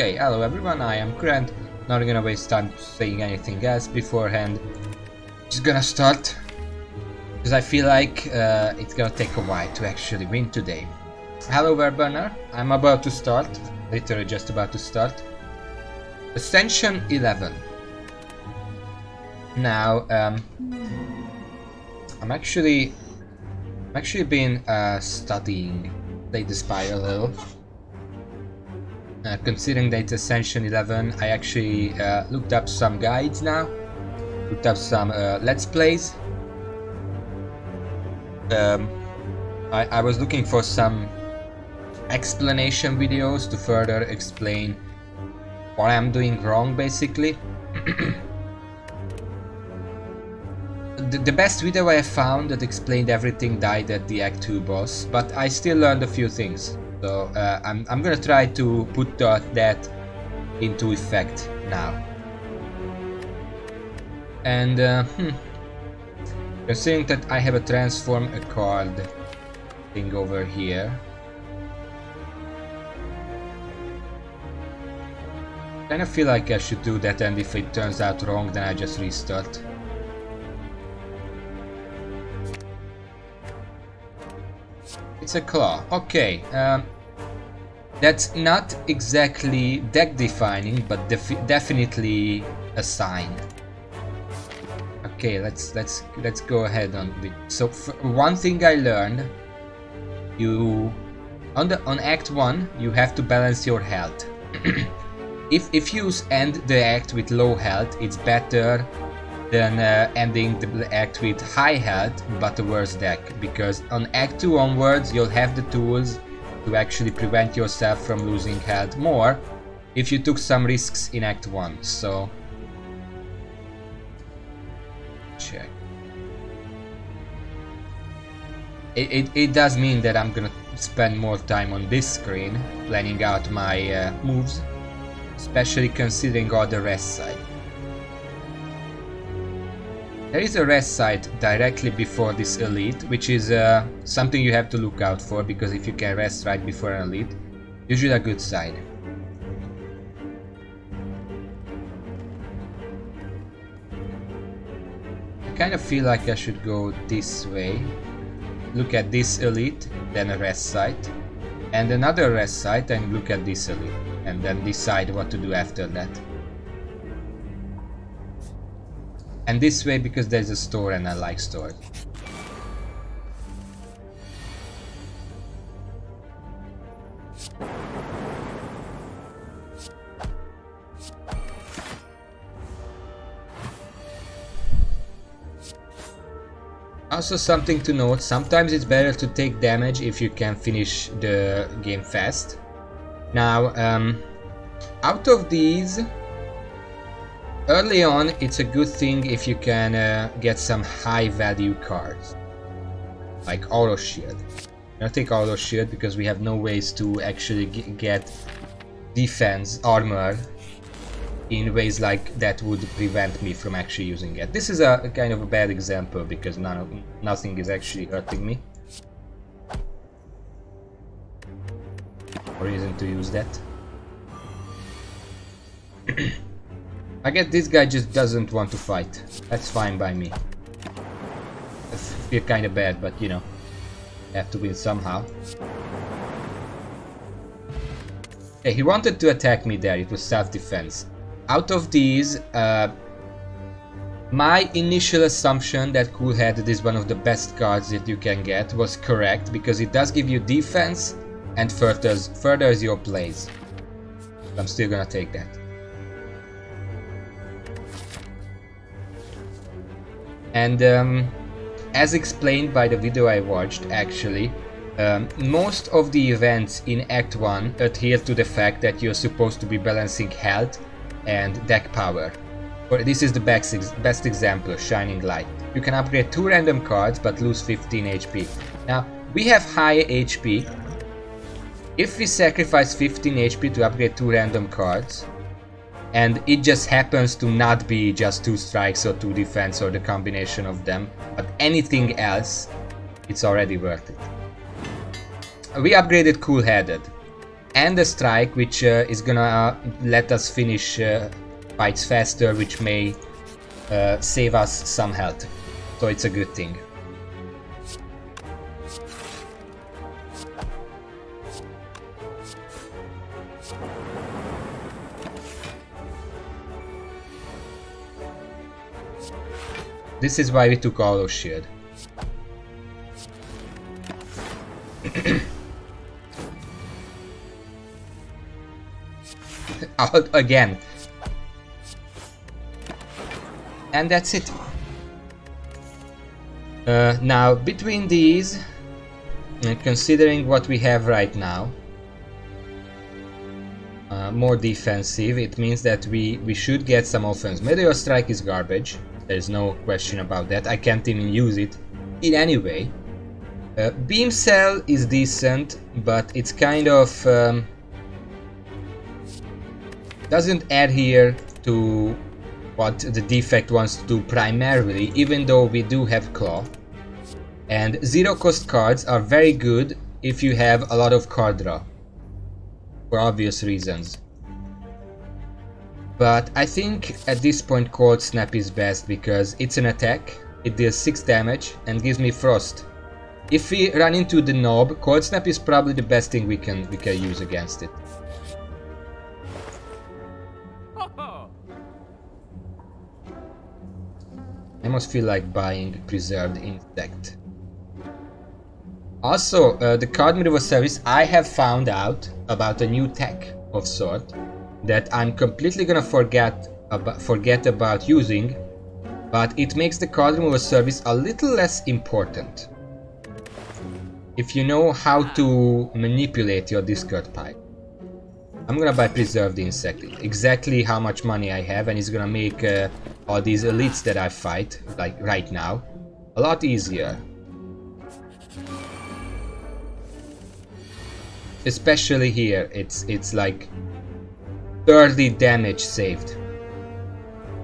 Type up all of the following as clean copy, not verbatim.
Okay, hello everyone, I am Grant. Not gonna waste time saying anything else beforehand. Just gonna start, because I feel like it's gonna take a while to actually win today. Hello Werburner, I'm about to start, literally just about to start. Ascension 11. Now, I'm actually been studying, played the Spire a little. Considering that it's Ascension 11, I actually looked up some guides now, looked up some Let's Plays. I was looking for some explanation videos to further explain what I'm doing wrong, basically. The best video I found that explained everything died at the Act 2 boss, but I still learned a few things. So I'm gonna try to put that into effect now. And considering that I have a transform a card thing over here, I kind of feel like I should do that, and if it turns out wrong then I just restart. It's a claw. Okay, that's not exactly deck defining, but definitely a sign. Okay, let's go ahead on the. So one thing I learned, on Act 1 you have to balance your health. if you end the act with low health, it's better than ending the act with high health but a worse deck, because on Act 2 onwards you'll have the tools to actually prevent yourself from losing health more if you took some risks in Act 1. So check. It does mean that I'm gonna spend more time on this screen planning out my moves, especially considering all the rest side. There is a rest site directly before this elite, which is something you have to look out for, because if you can rest right before an elite, usually a good sign. I kind of feel like I should go this way, look at this elite, then a rest site, and another rest site, and look at this elite, and then decide what to do after that. And this way, because there's a store and I like stores. Also something to note, sometimes it's better to take damage if you can finish the game fast. Now, out of these, early on, it's a good thing if you can get some high value cards, like Auto Shield. I'll take Auto Shield because we have no ways to actually get defense, armor, in ways like that would prevent me from actually using it. This is a kind of a bad example because nothing is actually hurting me. No reason to use that. I guess this guy just doesn't want to fight. That's fine by me. I feel kinda bad, but you know, have to win somehow. Okay, he wanted to attack me there, it was self-defense. Out of these, my initial assumption that Cool Headed is one of the best cards that you can get was correct, because it does give you defense and furthers your plays. I'm still gonna take that. And as explained by the video I watched, actually, most of the events in Act 1 adhere to the fact that you're supposed to be balancing health and deck power. This is the best example, Shining Light. You can upgrade 2 random cards but lose 15 HP. Now, we have high HP. If we sacrifice 15 HP to upgrade 2 random cards, and it just happens to not be just 2 strikes or 2 defense or the combination of them, but anything else, it's already worth it. We upgraded Cool Headed. and a strike, which is gonna let us finish fights faster, which may save us some health. So it's a good thing. This is why we took auto shield. Out again. And that's it. Now, between these, and considering what we have right now, more defensive, it means that we should get some offense. Meteor Strike is garbage. There's no question about that. I can't even use it in any way. Beam Cell is decent, but it's kind of doesn't adhere to what the defect wants to do primarily, even though we do have Claw. And zero cost cards are very good if you have a lot of card draw, for obvious reasons. But I think at this point Cold Snap is best because it's an attack, it deals 6 damage and gives me Frost. If we run into the knob, Cold Snap is probably the best thing we can use against it. I must feel like buying Preserved Insect. Also, the card removal service, I have found out about a new tech of sort that I'm completely gonna forget about using, but it makes the card removal service a little less important if you know how to manipulate your discard pile. I'm gonna buy Preserved Insect, exactly how much money I have, and it's gonna make all these elites that I fight, like right now, a lot easier. Especially here, it's like 30 damage saved.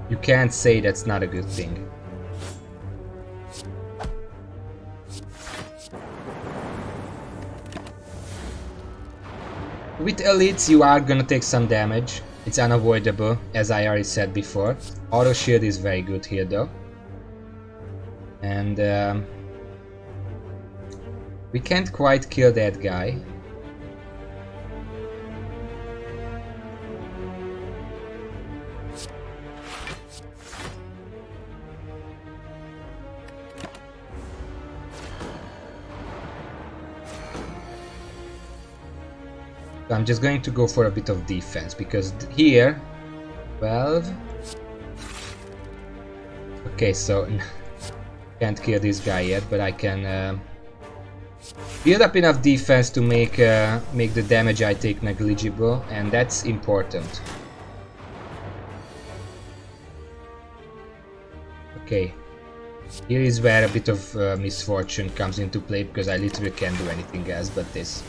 You can't say that's not a good thing. With elites you are gonna take some damage. It's unavoidable, as I already said before. Auto shield is very good here though. And we can't quite kill that guy. I'm just going to go for a bit of defense because here 12. Okay, so can't kill this guy yet, but I can build up enough defense to make the damage I take negligible, and that's important. Okay, here is where a bit of misfortune comes into play because I literally can't do anything else but this.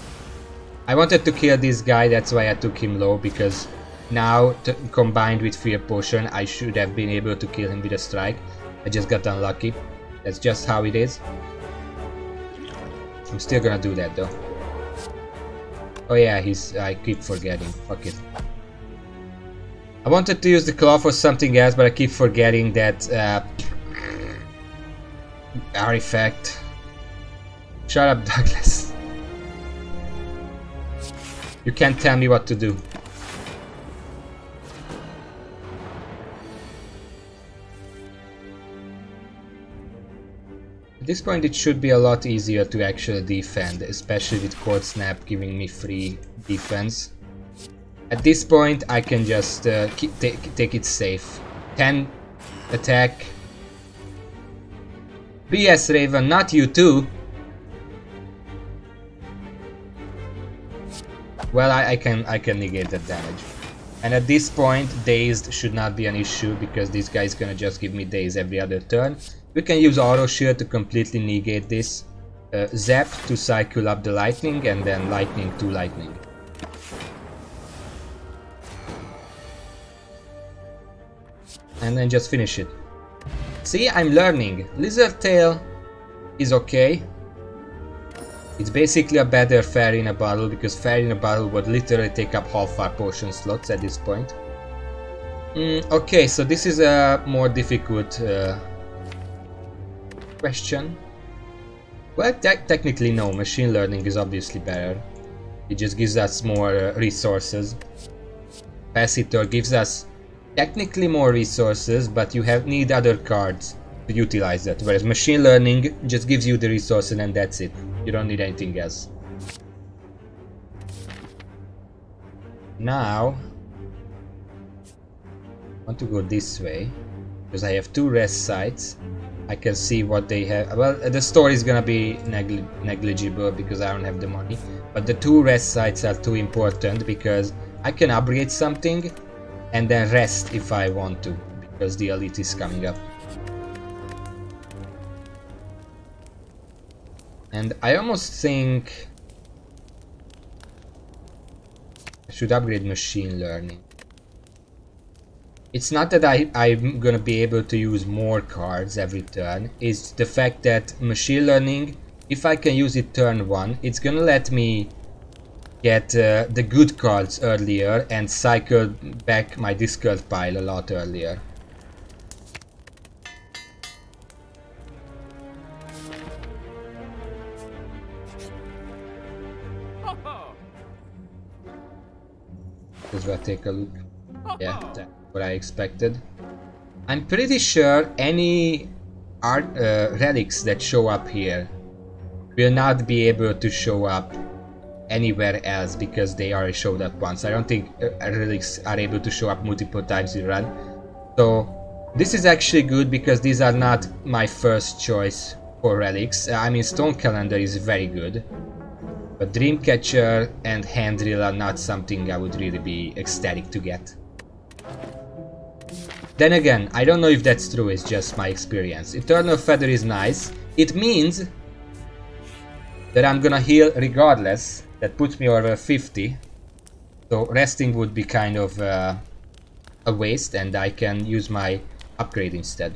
I wanted to kill this guy, that's why I took him low, because now combined with Fear Potion I should have been able to kill him with a strike. I just got unlucky. That's just how it is. I'm still gonna do that though. Oh yeah, I keep forgetting. Fuck it. I wanted to use the claw for something else, but I keep forgetting that artifact. Shut up, Douglas. You can't tell me what to do. At this point it should be a lot easier to actually defend, especially with Cold Snap giving me free defense. At this point I can just take it safe. 10 attack. BS Raven, not you too. Well, I can negate that damage. And at this point, dazed should not be an issue because this guy is gonna just give me daze every other turn. We can use auto shield to completely negate this. Zap to cycle up the lightning, and then lightning to lightning. And then just finish it. See, I'm learning. Lizard Tail is okay. It's basically a better fairy in a bottle, because fairy in a bottle would literally take up half our potion slots at this point. Okay, so this is a more difficult question. Well, technically no, machine learning is obviously better. It just gives us more resources. Capacitor gives us technically more resources, but you need other cards to utilize that. Whereas machine learning just gives you the resources and that's it. You don't need anything else. Now, I want to go this way, because I have 2 rest sites. I can see what they have. Well, the store is gonna be negligible because I don't have the money. But the 2 rest sites are too important, because I can upgrade something and then rest if I want to, because the elite is coming up. And I almost think I should upgrade machine learning. It's not that I'm gonna be able to use more cards every turn, it's the fact that machine learning, if I can use it turn 1, it's gonna let me get the good cards earlier and cycle back my discard pile a lot earlier. Let's go take a look. Yeah, that's what I expected. I'm pretty sure any relics that show up here will not be able to show up anywhere else, because they already showed up once. I don't think relics are able to show up multiple times in run. So this is actually good, because these are not my first choice for relics. I mean, Stone Calendar is very good, but Dreamcatcher and Handrill are not something I would really be ecstatic to get. Then again, I don't know if that's true, it's just my experience. Eternal Feather is nice. It means that I'm gonna heal regardless. That puts me over 50. So resting would be kind of a waste, and I can use my upgrade instead.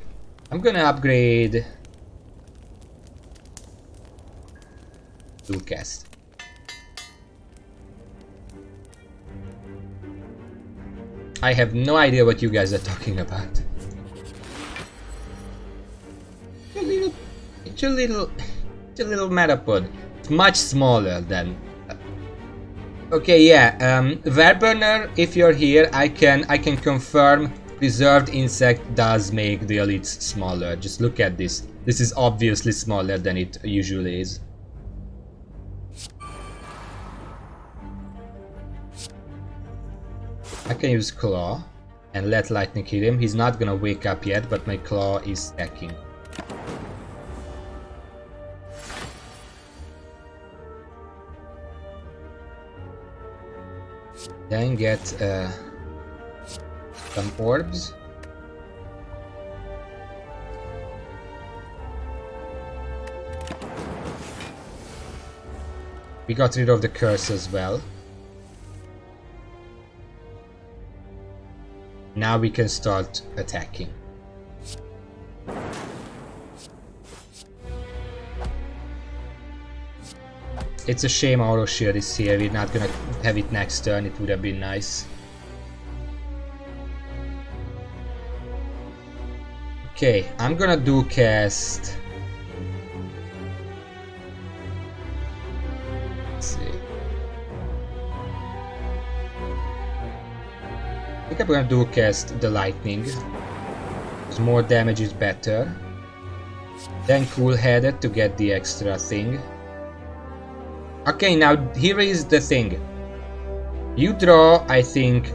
I'm gonna upgrade Dualcast. I have no idea what you guys are talking about. It's a little Metapod. It's much smaller than. Okay, yeah. Verburner, if you're here, I can confirm. Preserved insect does make the elites smaller. Just look at this. This is obviously smaller than it usually is. I can use Claw and let lightning hit him. He's not gonna wake up yet, but my Claw is stacking. Then get some orbs. We got rid of the curse as well. Now we can start attacking. It's a shame Auro Shield is here. We're not gonna have it next turn. It would have been nice. Okay, I'm gonna do cast. Let's see. I think I'm gonna do cast the lightning. Because more damage is better. Then Cool Headed to get the extra thing. Okay, now here is the thing. You draw, I think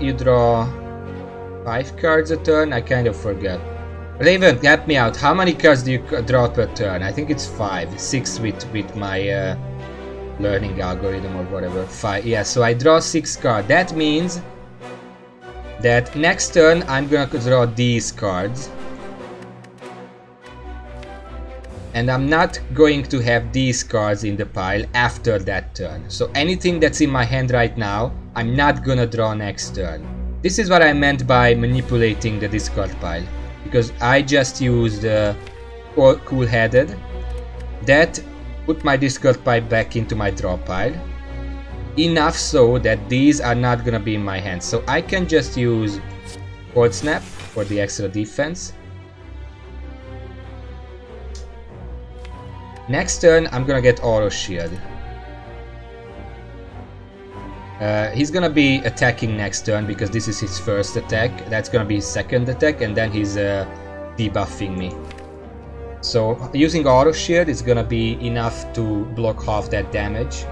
you draw 5 cards a turn. I kind of forgot. Raven, help me out. How many cards do you draw per turn? I think it's 5, 6 with my learning algorithm or whatever. 5. Yeah, so I draw 6 cards. That means that next turn I'm gonna draw these cards. And I'm not going to have these cards in the pile after that turn. So anything that's in my hand right now, I'm not gonna draw next turn. This is what I meant by manipulating the discard pile. Because I just used Cool Headed. That put my discard pipe back into my draw pile. Enough so that these are not gonna be in my hand. So I can just use Cold Snap for the extra defense. Next turn, I'm gonna get Auto Shield. He's gonna be attacking next turn because this is his first attack. That's gonna be his second attack, and then he's debuffing me. So using Auto Shield is gonna be enough to block half that damage.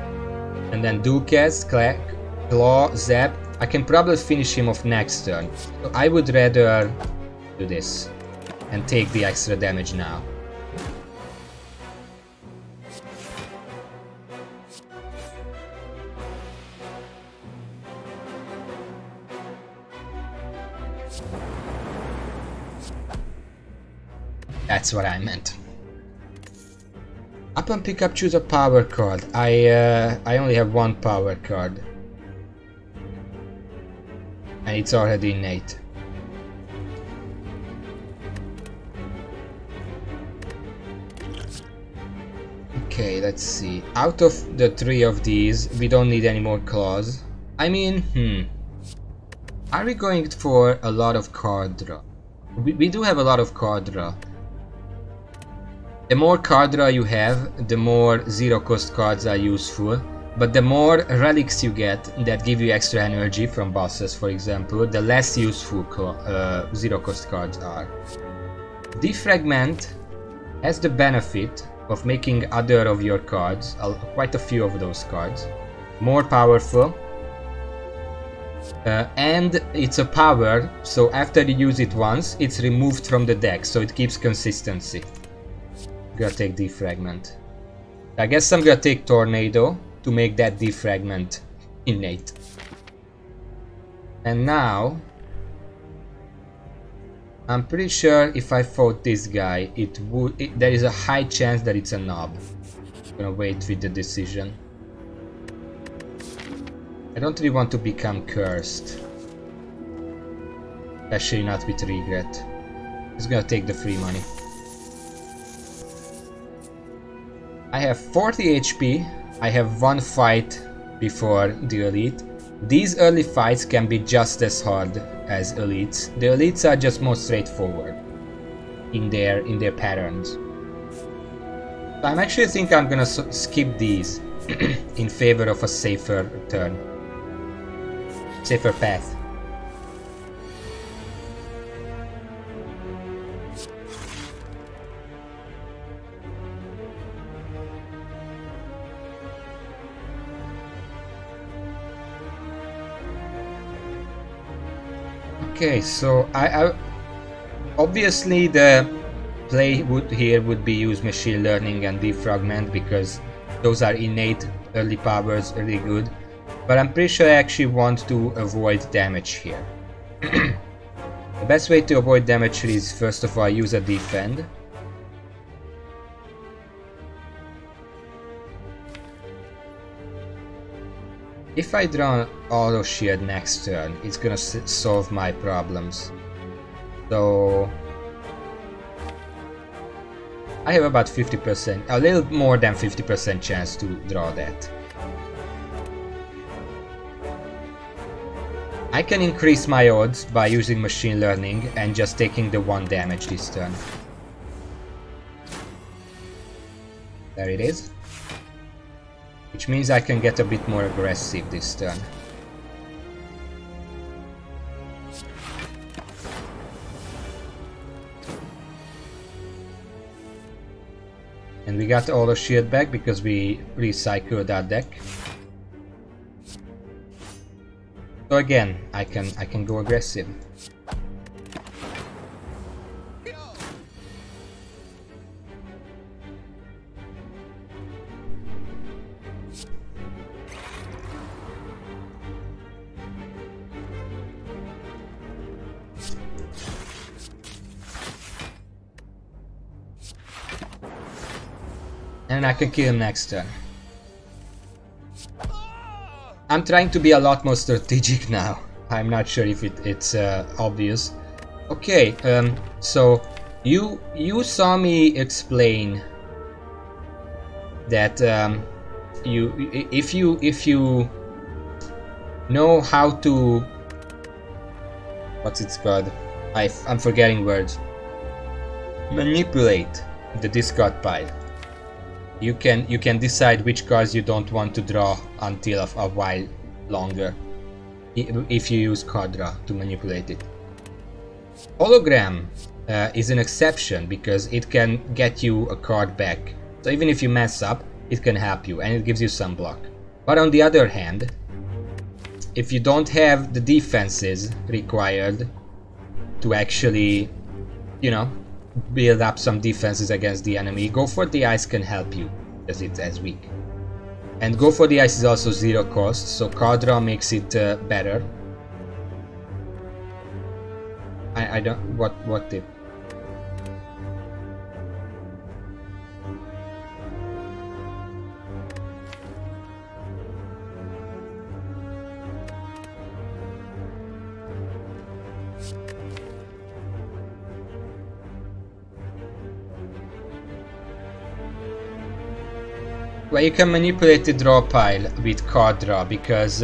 And then Dual Cast, Claw, Zap. I can probably finish him off next turn. So I would rather do this and take the extra damage now. That's what I meant. Upon pickup, choose a power card. I only have one power card. And it's already innate. Okay, let's see. Out of the 3 of these, we don't need any more claws. I mean, are we going for a lot of card draw? We do have a lot of card draw. The more card draw you have, the more zero cost cards are useful, but the more relics you get that give you extra energy from bosses, for example, the less useful zero cost cards are. Defragment has the benefit of making other of your cards, quite a few of those cards, more powerful, and it's a power, so after you use it once, it's removed from the deck, so it keeps consistency. Gonna take Defragment. I guess I'm gonna take Tornado to make that Defragment innate. And now I'm pretty sure if I fought this guy, there is a high chance that it's a knob. I'm gonna wait with the decision. I don't really want to become cursed, especially not with regret. Just gonna take the free money. I have 40 HP, I have one fight before the elite. These early fights can be just as hard as elites. The elites are just more straightforward in their patterns. So I actually think I'm gonna skip these in favor of a safer turn. Safer path. Okay, so I obviously the play here would be use machine learning and defragment because those are innate early powers, really good. But I'm pretty sure I actually want to avoid damage here. The best way to avoid damage is first of all use a defend. If I draw Auto Shield next turn, it's gonna solve my problems. So I have about 50%, a little more than 50% chance to draw that. I can increase my odds by using machine learning and just taking the 1 damage this turn. There it is. Which means I can get a bit more aggressive this turn. And we got all the shield back because we recycled our deck. So again, I can go aggressive. And I can kill him next turn. I'm trying to be a lot more strategic now. I'm not sure if it's obvious. Okay, so you saw me explain that if you know how to, what's it called? I'm forgetting words. Manipulate the discard pile. You can decide which cards you don't want to draw until a while longer, if you use card draw to manipulate it. Hologram is an exception because it can get you a card back. So even if you mess up, it can help you and it gives you some block. But on the other hand, if you don't have the defenses required to actually, you know, build up some defenses against the enemy, Go for the Ice can help you because it's as weak. And Go for the Ice is also 0 cost, so card draw makes it better. I don't, what tip? Well, you can manipulate the draw pile with card draw because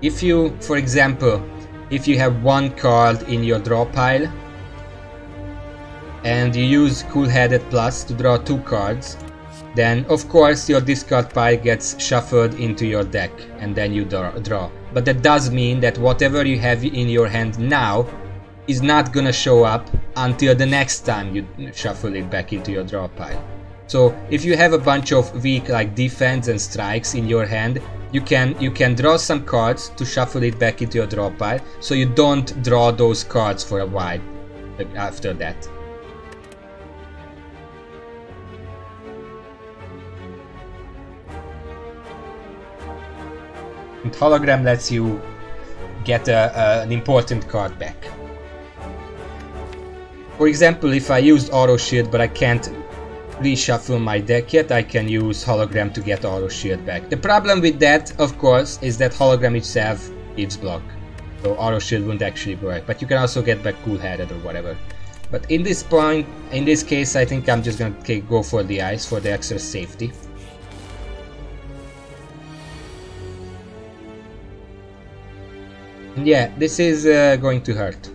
if you, for example, if you have one card in your draw pile and you use Cool-Headed Plus to draw 2 cards, then of course your discard pile gets shuffled into your deck and then you draw. But that does mean that whatever you have in your hand now is not gonna show up until the next time you shuffle it back into your draw pile. So if you have a bunch of weak like defense and strikes in your hand, you can draw some cards to shuffle it back into your draw pile, so you don't draw those cards for a while after that. And Hologram lets you get an important card back. For example, if I used Auto Shield but I can't reshuffle my deck yet, I can use Hologram to get Auto Shield back. The problem with that, of course, is that Hologram itself gives block, so Auto Shield wouldn't actually work, but you can also get back Cool-Headed or whatever. But in this case, I think I'm just gonna go for the Ice for the extra safety. And yeah, this is going to hurt.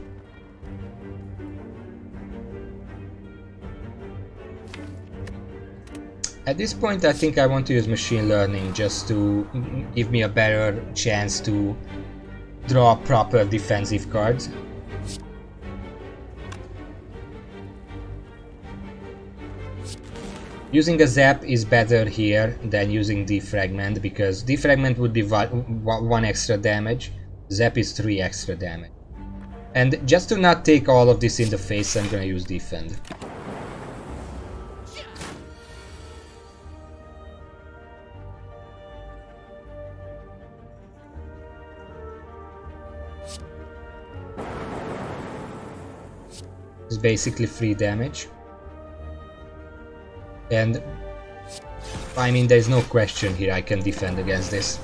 At this point, I think I want to use machine learning just to give me a better chance to draw proper defensive cards. Using a Zap is better here than using Defragment, because Defragment would be 1 extra damage, Zap is 3 extra damage. And just to not take all of this in the face, I'm gonna use Defend. It's basically free damage. And I mean, there's no question here, I can defend against this.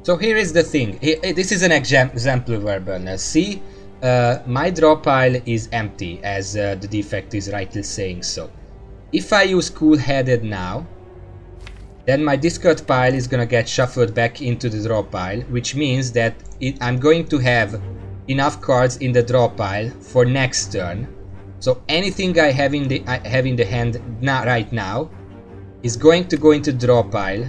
So here is the thing, this is an example verbalness. See, my draw pile is empty, as the defect is rightly saying so. If I use Cool-Headed now, then my discard pile is gonna get shuffled back into the draw pile, which means that I'm going to have enough cards in the draw pile for next turn. So anything I have in the hand right now is going to go into the draw pile,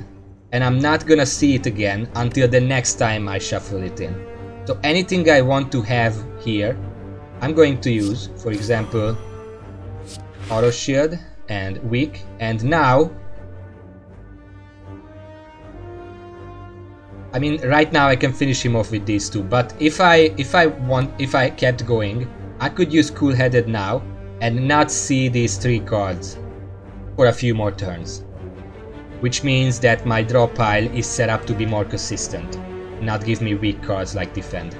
and I'm not gonna see it again until the next time I shuffle it in. So anything I want to have here, I'm going to use, for example, Auto Shield and Weak, and now, I mean, right now I can finish him off with these two, but if I kept going, I could use Cool-Headed now and not see these 3 cards for a few more turns. Which means that my draw pile is set up to be more consistent, not give me weak cards like Defend.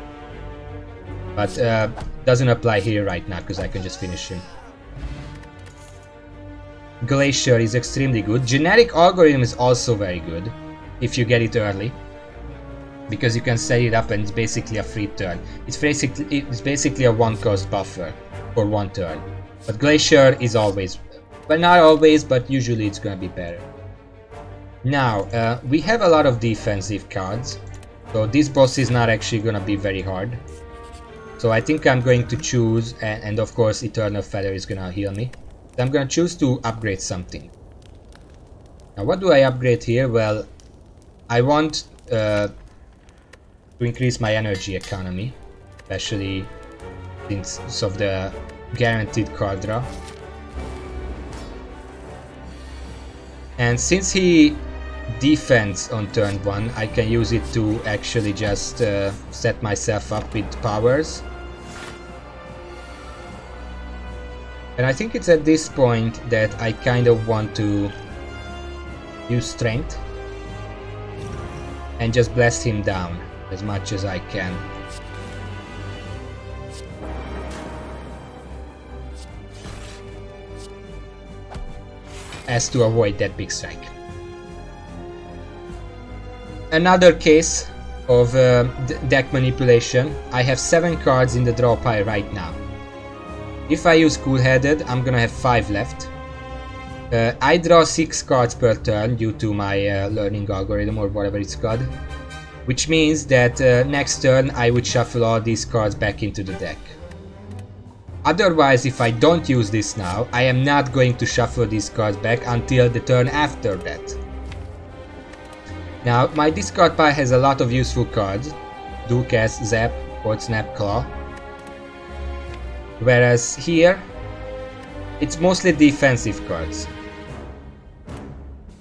But doesn't apply here right now because I can just finish him. Glacier is extremely good. Generic Algorithm is also very good if you get it early, because you can set it up and it's basically a free turn. It's basically a 1 cost buffer for 1 turn. But Glacier is always, well, not always, but usually it's gonna be better. Now, we have a lot of defensive cards, so this boss is not actually gonna be very hard. So I think I'm going to choose, and of course Eternal Feather is gonna heal me. So I'm gonna choose to upgrade something. Now what do I upgrade here? Well, I want to increase my energy economy, especially since of the guaranteed card draw. And since he defends on turn 1, I can use it to actually just set myself up with powers. And I think it's at this point that I kind of want to use strength and just blast him down as much as I can. As to avoid that big strike. Another case of deck manipulation. I have 7 cards in the draw pile right now. If I use Cool Headed, I'm gonna have 5 left. I draw 6 cards per turn due to my learning algorithm or whatever it's called. Which means that next turn I would shuffle all these cards back into the deck. Otherwise, if I don't use this now, I am not going to shuffle these cards back until the turn after that. Now, my discard pile has a lot of useful cards. Dual Cast, Zap, Cold Snap, Claw. Whereas here, it's mostly defensive cards.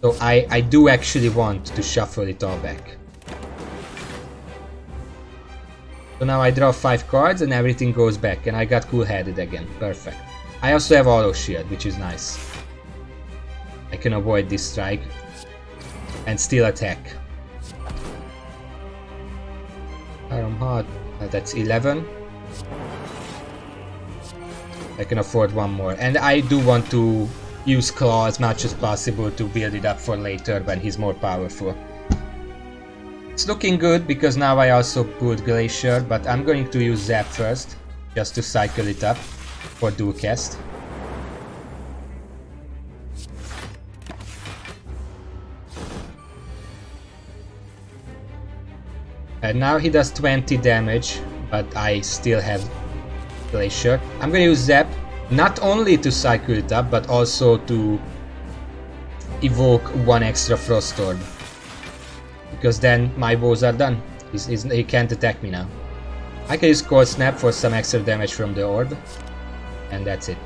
So I do actually want to shuffle it all back. So now I draw 5 cards and everything goes back, and I got Cool Headed again. Perfect. I also have Auto Shield, which is nice. I can avoid this strike and still attack. Iron Heart, that's 11. I can afford one more, and I do want to use Claw as much as possible to build it up for later when he's more powerful. It's looking good because now I also put Glacier, but I'm going to use Zap first, just to cycle it up for Dual Cast. And now he does 20 damage, but I still have Glacier. I'm gonna use Zap, not only to cycle it up, but also to evoke 1 extra Frost Orb. Because then my woes are done. He can't attack me now. I can use Cold Snap for some extra damage from the orb. And that's it.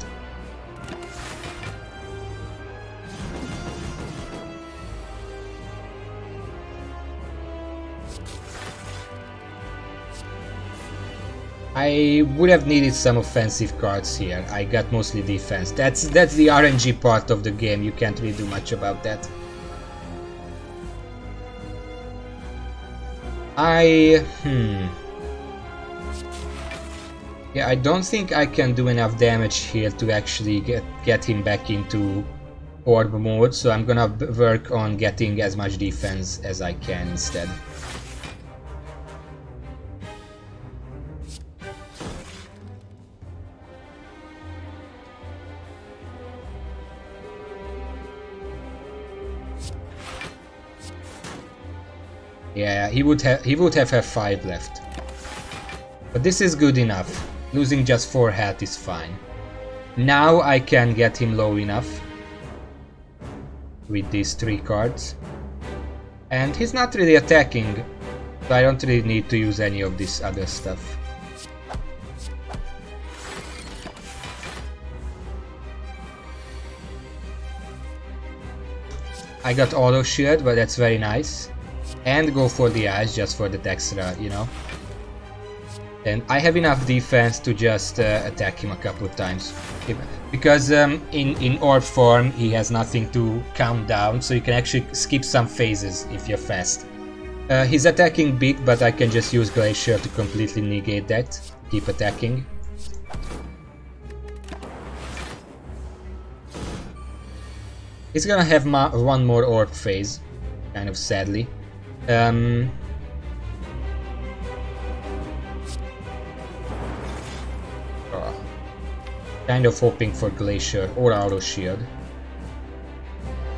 I would have needed some offensive cards here. I got mostly defense. That's the RNG part of the game. You can't really do much about that. Yeah, I don't think I can do enough damage here to actually get him back into orb mode, so I'm gonna work on getting as much defense as I can instead. Yeah, he would have 5 left. But this is good enough. Losing just 4 health is fine. Now I can get him low enough with these 3 cards. And he's not really attacking, so I don't really need to use any of this other stuff. I got Auto Shield, but that's very nice. And go for the eyes just for the extra, you know. And I have enough defense to just attack him a couple of times. Because in orb form he has nothing to count down, so you can actually skip some phases if you're fast. He's attacking big, but I can just use Glacier to completely negate that. Keep attacking. He's gonna have one more orb phase, kind of sadly. Oh. Kind of hoping for Glacier or Auto Shield.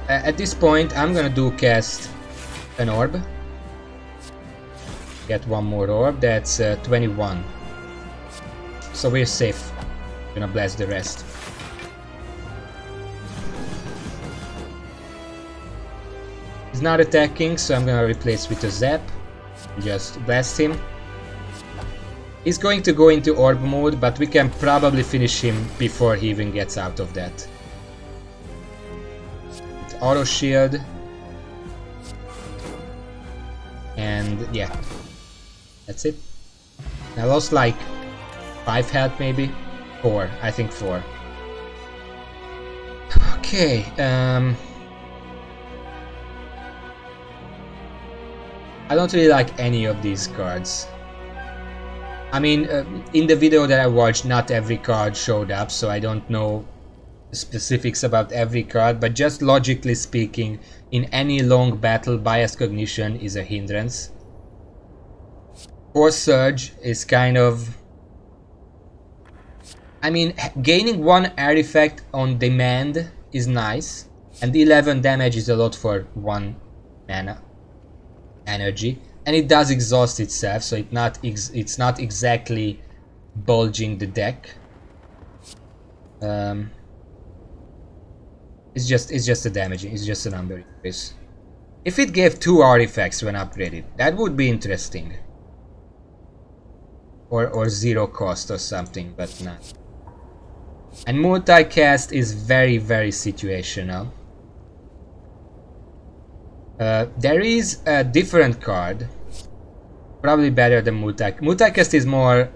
At this point, I'm gonna cast an orb. Get one more orb, that's 21. So we're safe. Gonna blast the rest. He's not attacking, so I'm gonna replace with a Zap. Just blast him. He's going to go into orb mode, but we can probably finish him before he even gets out of that. With auto shield. And yeah, that's it. I lost like 5 health maybe? 4, I think 4. Okay, I don't really like any of these cards. I mean, in the video that I watched, not every card showed up, so I don't know specifics about every card, but just logically speaking, in any long battle, Biased Cognition is a hindrance. Force Surge is kind of... I mean, gaining 1 artifact on demand is nice, and 11 damage is a lot for 1 mana energy. And it does exhaust itself, so it's not exactly bulging the deck. It's just a damage. It's just a number increase. If it gave 2 artifacts when upgraded, that would be interesting. Or 0 cost or something, but not. And multicast is very situational. There is a different card, probably better than Multicast is more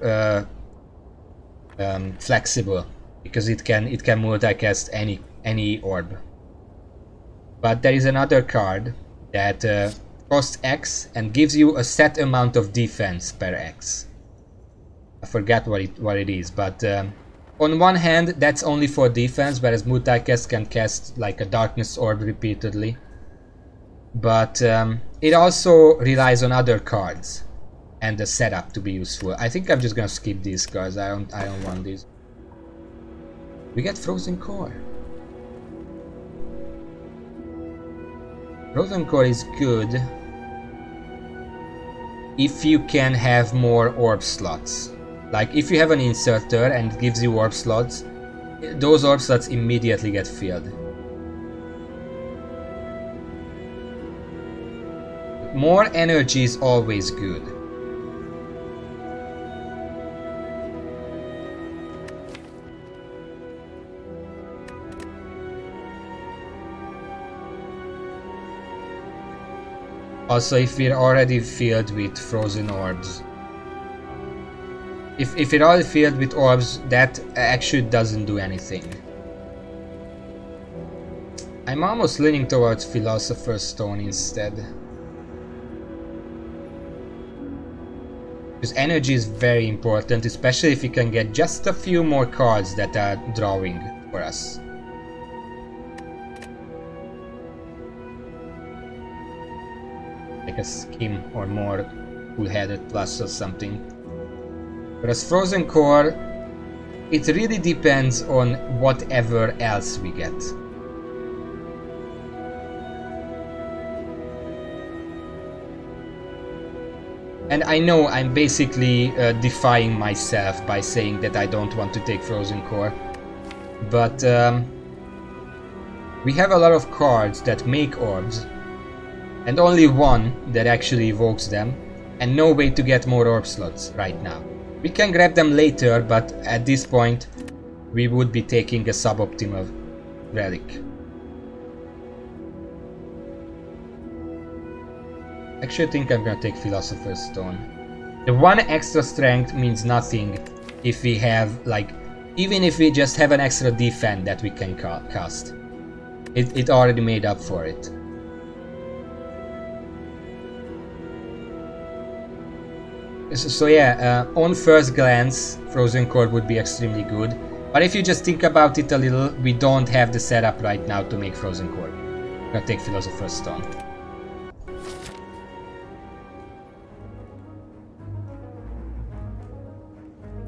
flexible because it can multicast any orb. But there is another card that costs X and gives you a set amount of defense per X. I forgot what it is, but on one hand that's only for defense, whereas Multicast can cast like a Darkness Orb repeatedly. But it also relies on other cards and the setup to be useful. I think I'm just gonna skip these cards. I don't want these. We get Frozen Core. Frozen Core is good if you can have more orb slots. Like if you have an inserter and it gives you orb slots, those orb slots immediately get filled. More energy is always good. Also, if we're already filled with frozen orbs. If it already filled with orbs, that actually doesn't do anything. I'm almost leaning towards Philosopher's Stone instead. Because energy is very important, especially if you can get just a few more cards that are drawing for us. Like a Skim or more Full-Headed Plus or something. Whereas Frozen Core, it really depends on whatever else we get. And I know I'm basically defying myself by saying that I don't want to take Frozen Core. But we have a lot of cards that make orbs, and only one that actually evokes them, and no way to get more orb slots right now. We can grab them later, but at this point we would be taking a suboptimal relic. Actually, I think I'm gonna take Philosopher's Stone. The 1 extra strength means nothing if we have, like, even if we just have an extra defense that we can cast. It already made up for it. So yeah, on first glance, Frozen Core would be extremely good. But if you just think about it a little, we don't have the setup right now to make Frozen Core. I'm gonna take Philosopher's Stone.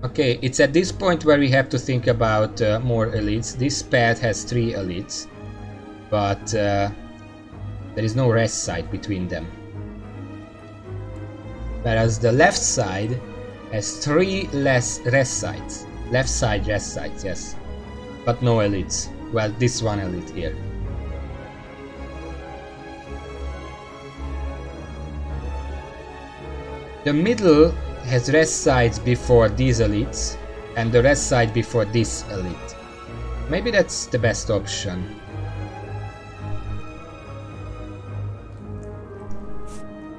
Okay, it's at this point where we have to think about more elites. This path has 3 elites, but there is no rest site between them. Whereas the left side has 3 less rest sites. Left side rest sites, yes. But no elites. Well, this one elite here. The middle has rest sites before these elites, and the rest site before this elite. Maybe that's the best option.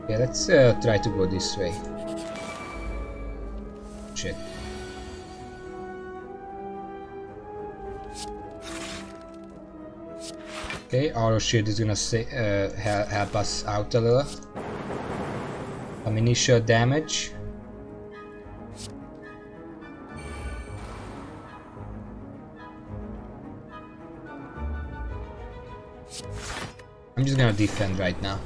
Okay, let's try to go this way. Shit. Okay, our shield is gonna help us out a little. Some initial damage. I'm just gonna defend right now.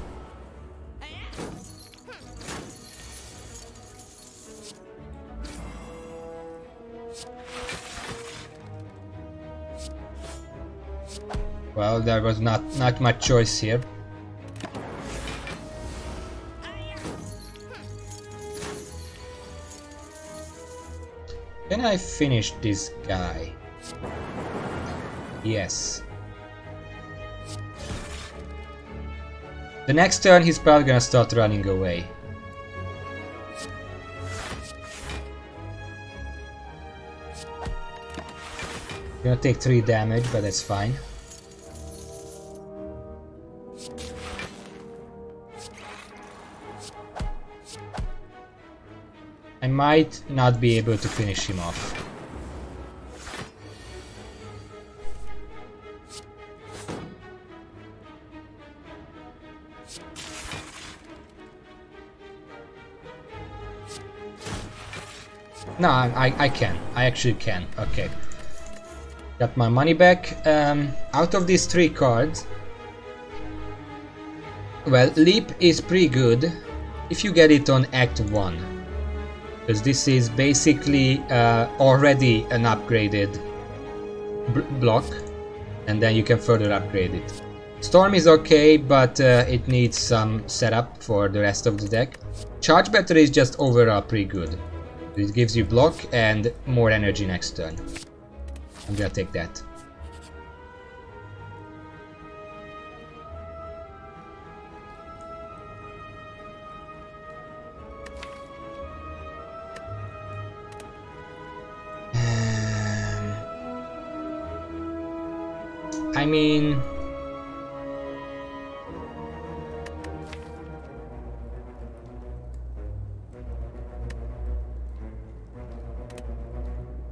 Well, there was not much choice here. Can I finish this guy? Yes. The next turn he's probably gonna start running away. Gonna take 3 damage, but that's fine. I might not be able to finish him off. No, I can. I actually can. Okay. Got my money back. Out of these 3 cards, well, Leap is pretty good if you get it on Act 1. Because this is basically already an upgraded block, and then you can further upgrade it. Storm is okay, but it needs some setup for the rest of the deck. Charge Battery is just overall pretty good. It gives you block and more energy next turn. I'm gonna take that. I mean,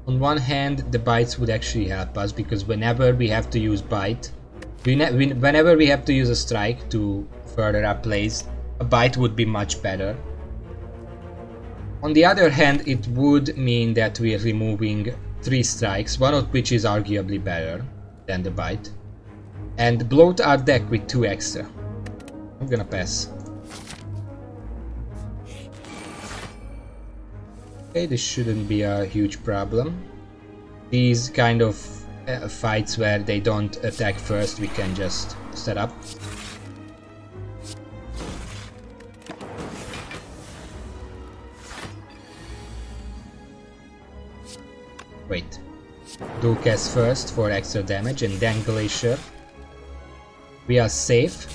on one hand, the bites would actually help us, because whenever we have to use bite, whenever we have to use a strike to further our plays, a bite would be much better. On the other hand, it would mean that we are removing 3 strikes, one of which is arguably better than the bite, and bloat our deck with 2 extra. I'm gonna pass. Okay, this shouldn't be a huge problem. These kind of fights where they don't attack first, we can just set up. Wait. Dukas first for extra damage, and then Glacier. We are safe,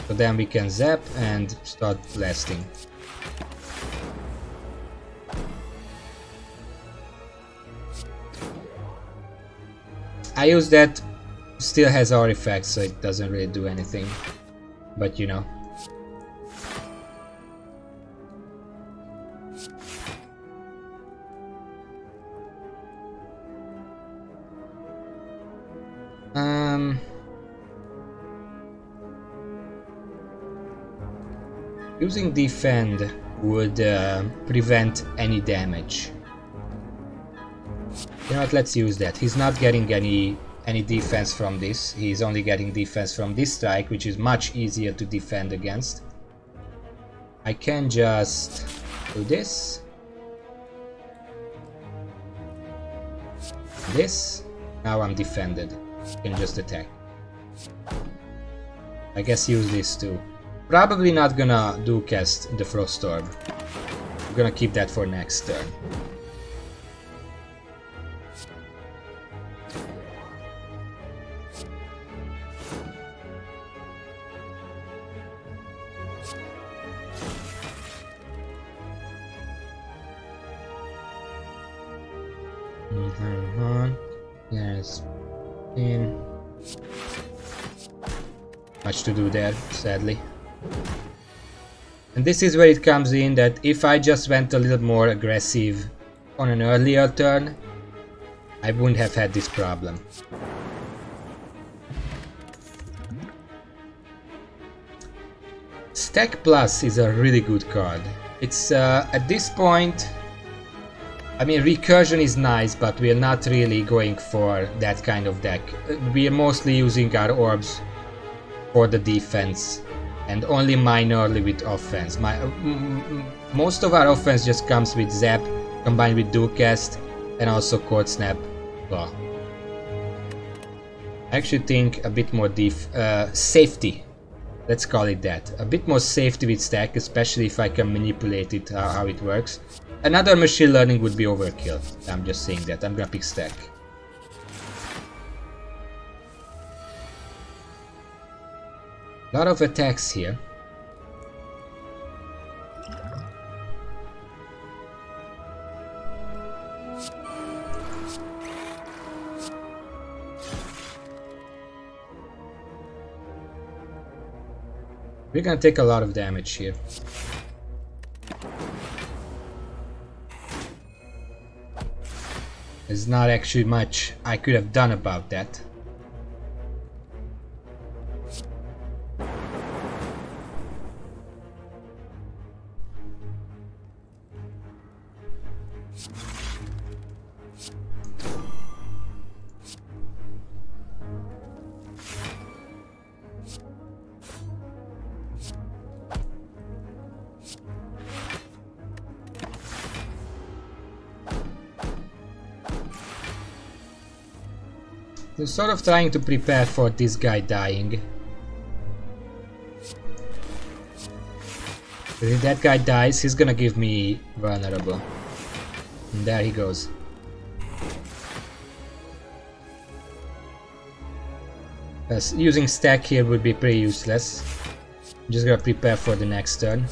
so then we can zap and start blasting. I use that, still has artifacts, so it doesn't really do anything, but you know. Using defend would prevent any damage. You know what, let's use that. He's not getting any defense from this. He's only getting defense from this strike, which is much easier to defend against. I can just do this. this. Now I'm defended. Can just attack. I guess use this too. Probably not gonna do cast the Frost Orb. I'm gonna keep that for next turn. Yes. Much to do there, sadly. And this is where it comes in that if I just went a little more aggressive on an earlier turn, I wouldn't have had this problem. Stack Plus is a really good card. It's at this point, I mean, recursion is nice, but we're not really going for that kind of deck. We are mostly using our orbs for the defense and only minorly with offense. Most of our offense just comes with Zap combined with Dualcast and also Cold Snap Claw. I actually think a bit more safety, let's call it that. A bit more safety with Stack, especially if I can manipulate it, how it works. Another machine learning would be overkill. I'm just saying that. I'm gonna pick Stack. A lot of attacks here. We're gonna take a lot of damage here. There's not actually much I could have done about that. I'm sort of trying to prepare for this guy dying. If that guy dies, he's gonna give me vulnerable. And there he goes. Using Stack here would be pretty useless. I'm just gonna prepare for the next turn.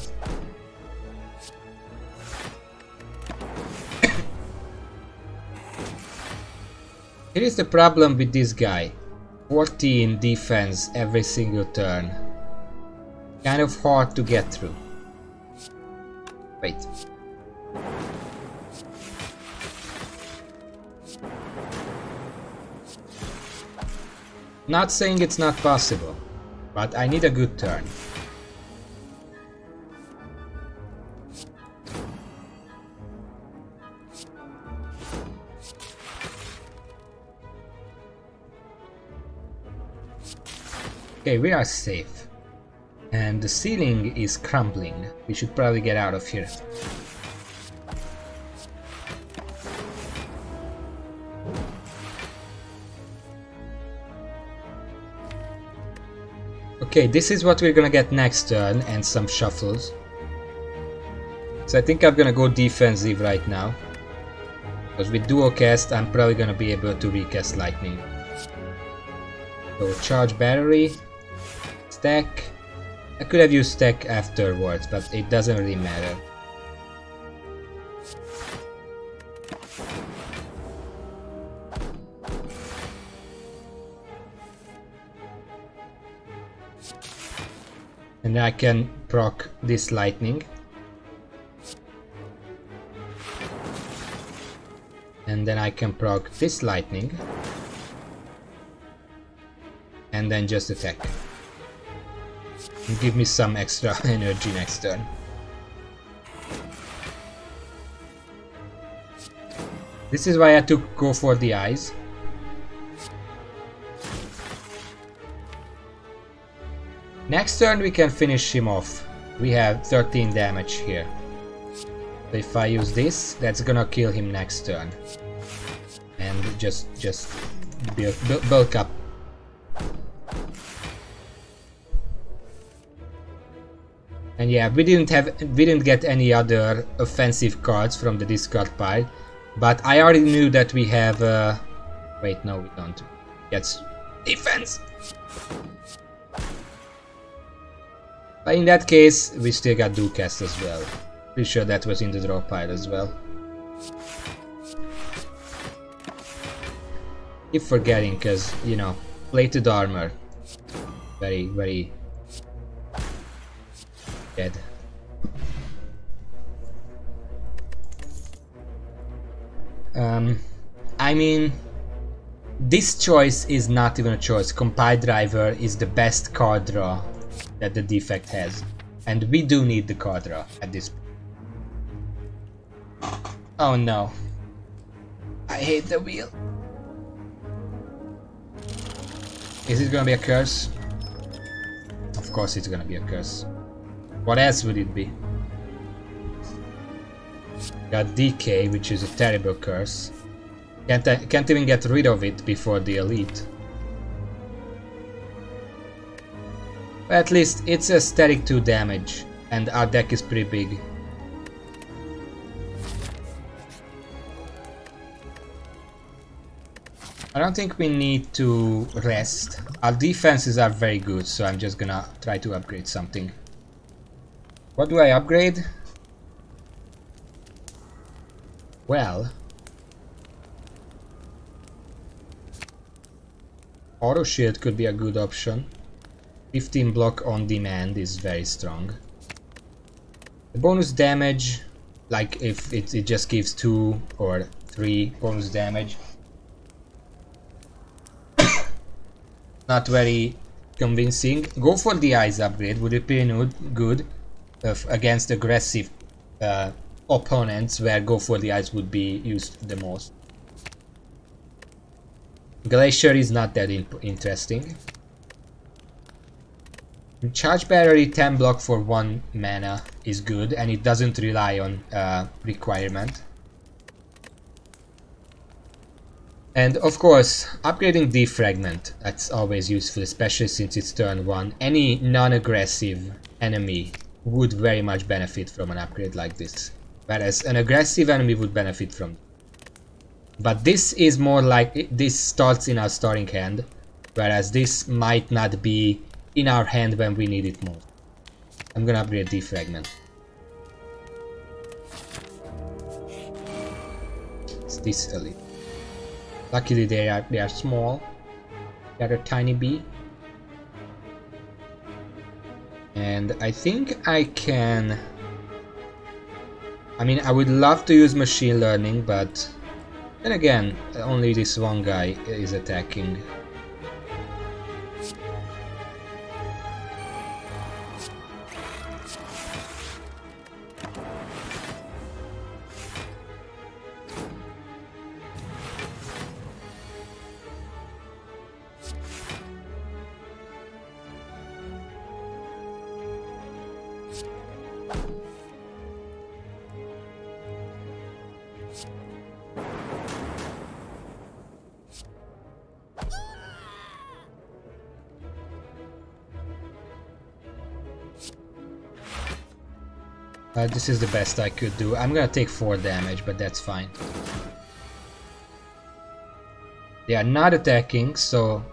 Here is the problem with this guy. 14 defense every single turn. Kind of hard to get through. Wait. Not saying it's not possible, but I need a good turn. Okay, we are safe. And the ceiling is crumbling. We should probably get out of here. Okay, this is what we're gonna get next turn and some shuffles. So I think I'm gonna go defensive right now. Because with dual cast I'm probably gonna be able to recast lightning. So charge battery. Stack. I could have used Stack afterwards, but it doesn't really matter. And I can proc this lightning. And then I can proc this lightning. And then just attack. And give me some extra energy next turn. This is why I had to go for the eyes. Next turn we can finish him off. We have 13 damage here. So if I use this, that's gonna kill him next turn. And and just bulk up. And yeah, we didn't get any other offensive cards from the discard pile, but I already knew that we have. Wait, no, we don't. Yes, defense. But in that case, we still got Ducast as well. Pretty sure that was in the draw pile as well. Keep forgetting, cause you know, plated armor, very dead. I mean, this choice is not even a choice. Compile Driver is the best card draw that the defect has, and we do need the card draw at this point. Oh no, I hate the wheel. Is it gonna be a curse? Of course it's gonna be a curse. What else would it be? Got DK, which is a terrible curse. Can't even get rid of it before the elite. But at least it's a static 2 damage, and our deck is pretty big. I don't think we need to rest. Our defenses are very good, so I'm just gonna try to upgrade something. What do I upgrade? Well, Auto Shield could be a good option. 15 block on demand is very strong. The bonus damage, like if it just gives 2 or 3 bonus damage, not very convincing. Go for the Eyes upgrade, would it be good against aggressive opponents where Go for the Eyes would be used the most. Glacier is not that interesting. Charge Battery 10 block for 1 mana is good, and it doesn't rely on requirement. And of course, upgrading Defragment, that's always useful, especially since it's turn 1. Any non-aggressive enemy would very much benefit from an upgrade like this, whereas an aggressive enemy would benefit from. But this is more like, this starts in our starting hand, whereas this might not be in our hand when we need it most. I'm gonna upgrade Defragment. It's this elite. Luckily they are small. They are a tiny bee. And I think I can... I mean, I would love to use machine learning, but then again, only this one guy is attacking. This is the best I could do. I'm gonna take 4 damage, but that's fine. They are not attacking, so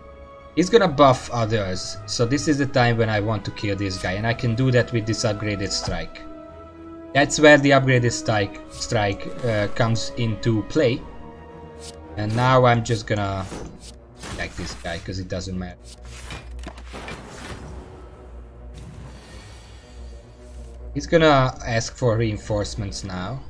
he's gonna buff others. So this is the time when I want to kill this guy, and I can do that with this upgraded strike. That's where the upgraded strike comes into play. And now I'm just gonna attack this guy, because it doesn't matter. He's gonna ask for reinforcements now.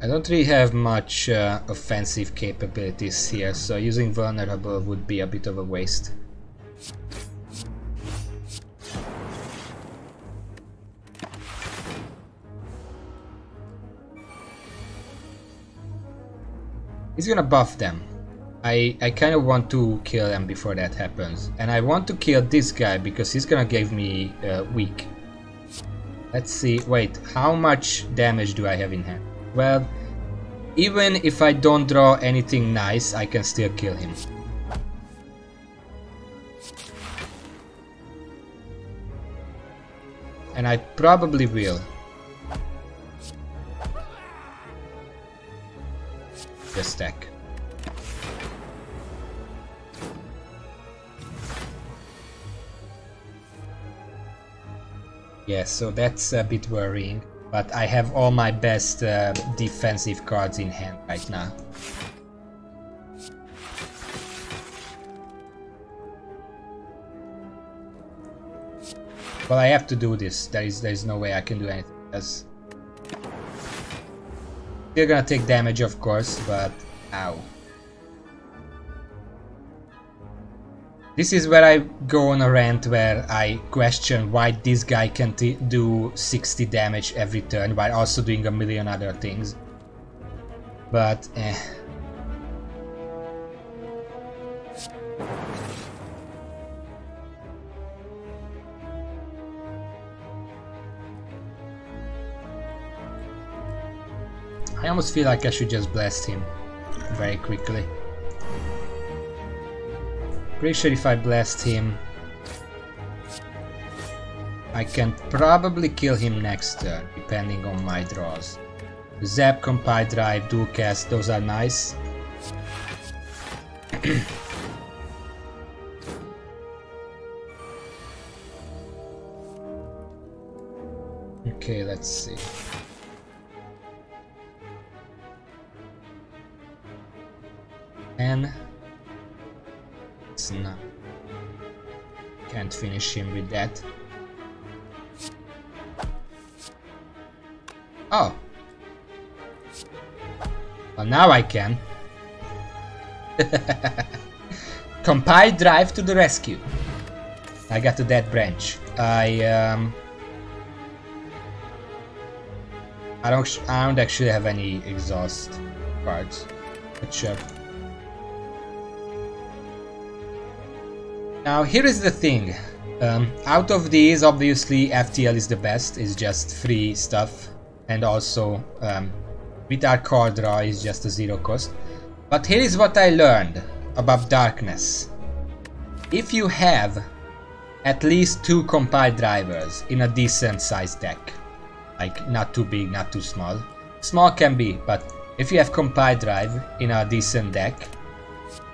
I don't really have much offensive capabilities here, so using vulnerable would be a bit of a waste. He's gonna buff them. I kind of want to kill them before that happens. And I want to kill this guy because he's gonna give me weak. Let's see, wait, how much damage do I have in hand? Well, even if I don't draw anything nice, I can still kill him. And I probably will. Just stack. Yeah, so that's a bit worrying. But I have all my best defensive cards in hand right now. Well, I have to do this. There is no way I can do anything else. Still gonna take damage, of course, but ow. This is where I go on a rant where I question why this guy can do 60 damage every turn while also doing a million other things. But I almost feel like I should just blast him very quickly. Pretty sure if I blast him, I can probably kill him next turn, depending on my draws. Zap, Compile Drive, Dual Cast, those are nice. Okay, let's see. And it's not. Can't finish him with that. Oh. Well, now I can. Compile Drive to the rescue. I got to that branch. I don't actually have any exhaust cards. But sure. Now here is the thing. Out of these, obviously FTL is the best. It's just free stuff, and also with our card draw is just a zero cost. But here is what I learned about Darkness. If you have at least 2 compile drivers in a decent sized deck, like not too big, not too small. Small can be, but if you have compile drive in a decent deck,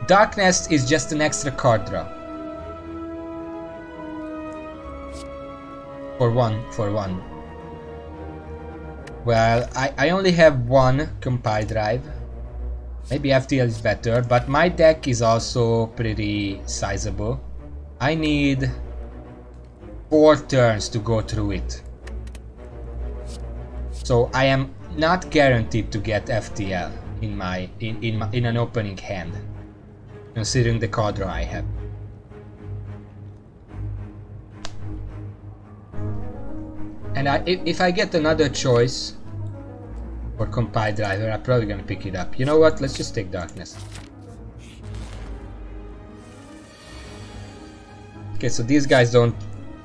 Darkness is just an extra card draw. For one. Well, I only have 1 compile drive. Maybe FTL is better, but my deck is also pretty sizable. I need 4 turns to go through it. So I am not guaranteed to get FTL in an opening hand, considering the card draw I have. And if I get another choice for compile driver, I'm probably gonna pick it up. You know what? Let's just take Darkness. Okay, so these guys don't...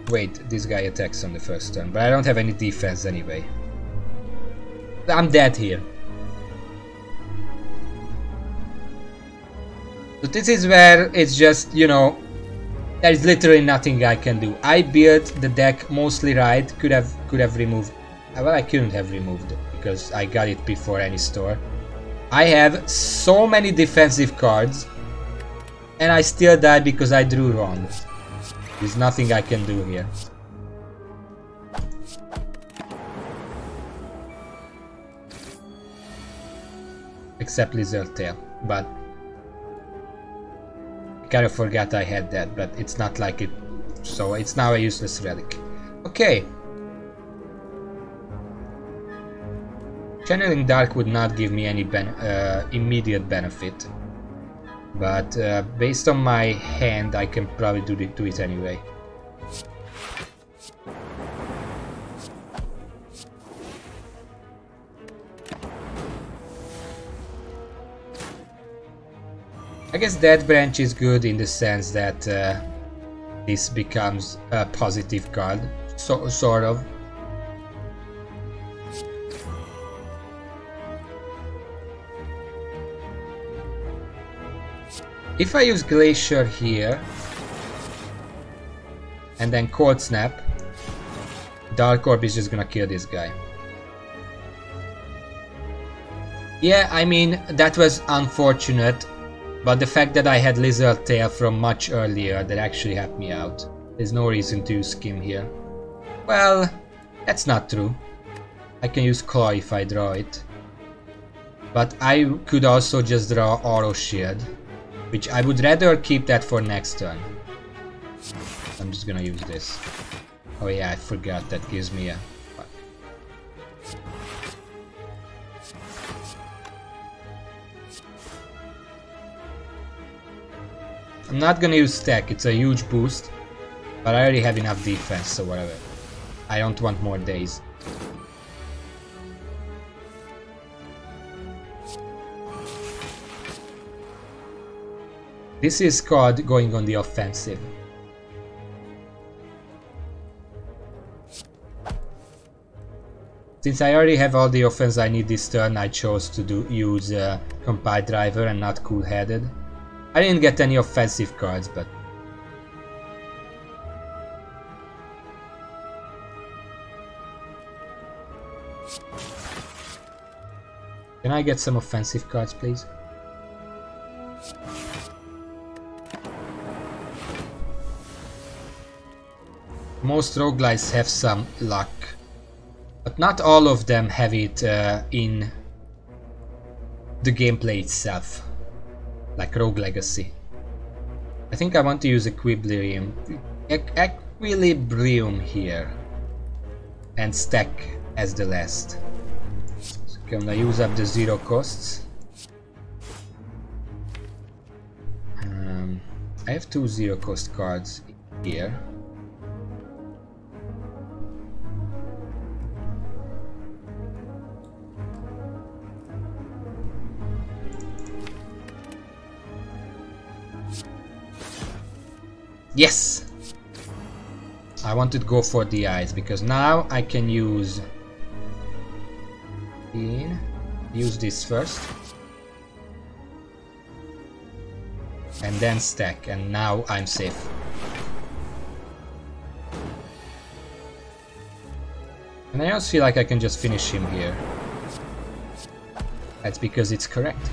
Wait, this guy attacks on the first turn, but I don't have any defense anyway. I'm dead here. So this is where it's just, you know, there is literally nothing I can do. I built the deck mostly right. Could have removed. Well, I couldn't have removed it because I got it before any store. I have so many defensive cards, and I still died because I drew wrong. There's nothing I can do here. Except Lizard Tail, but kind of forgot I had that, but it's not like it, so it's now a useless relic. Okay. Channeling Dark would not give me any immediate benefit, but based on my hand I can probably do it anyway. I guess that branch is good in the sense that this becomes a positive card, sort of. If I use Glacier here and then Cold Snap, Dark Orb is just gonna kill this guy. Yeah, I mean, that was unfortunate, but the fact that I had Lizard Tail from much earlier, that actually helped me out. There's no reason to use Skim here. Well, that's not true. I can use Claw if I draw it. But I could also just draw Auro Shield, which I would rather keep that for next turn. I'm just gonna use this. Oh yeah, I forgot that gives me a... Fuck. I'm not gonna use Stack, it's a huge boost, but I already have enough defense, so whatever. I don't want more days. This is called going on the offensive. Since I already have all the offense I need this turn, I chose to use Compile Driver and not Cool Headed. I didn't get any offensive cards, but... Can I get some offensive cards, please? Most roguelites have some luck, but not all of them have it in the gameplay itself, like Rogue Legacy. I think I want to use Equilibrium here and Stack as the last. So I'm gonna use up the 0 costs. I have 2 0 cost cards here. Yes! I wanted to go for the eyes because now I can use this first and then Stack, and now I'm safe. And I also feel like I can just finish him here. That's because it's correct.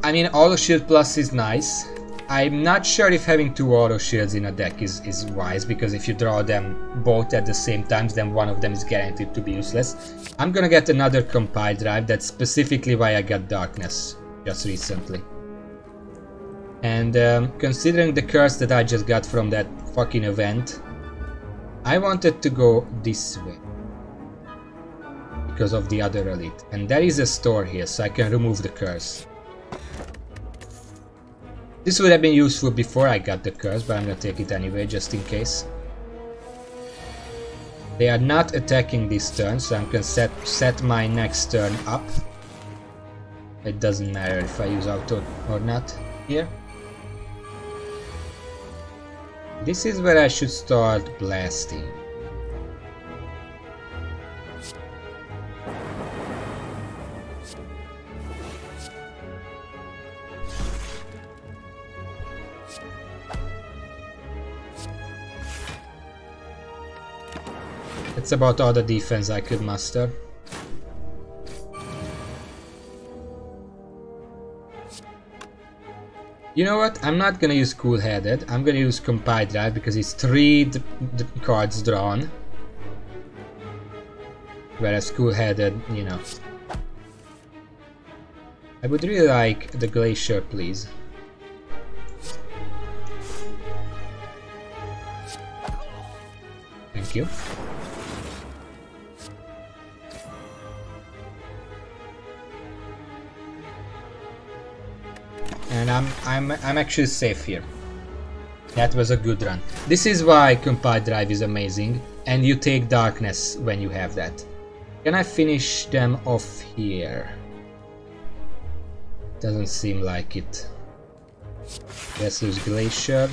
I mean, Auto Shield Plus is nice. I'm not sure if having 2 Auto Shields in a deck is wise, because if you draw them both at the same time, then one of them is guaranteed to be useless. I'm gonna get another Compile Drive. That's specifically why I got Darkness just recently. And considering the curse that I just got from that fucking event, I wanted to go this way because of the other elite, and there is a store here, so I can remove the curse. This would have been useful before I got the curse, but I'm gonna take it anyway, just in case. They are not attacking this turn, so I'm gonna set my next turn up. It doesn't matter if I use auto or not here. This is where I should start blasting. That's about all the defense I could muster. You know what? I'm not gonna use Cool Headed. I'm gonna use Compile Drive because it's 3 cards drawn. Whereas Cool Headed, you know. I would really like the Glacier, please. Thank you. And I'm actually safe here. That was a good run. This is why Compile Drive is amazing, and you take Darkness when you have that. Can I finish them off here? Doesn't seem like it. Let's use Glacier.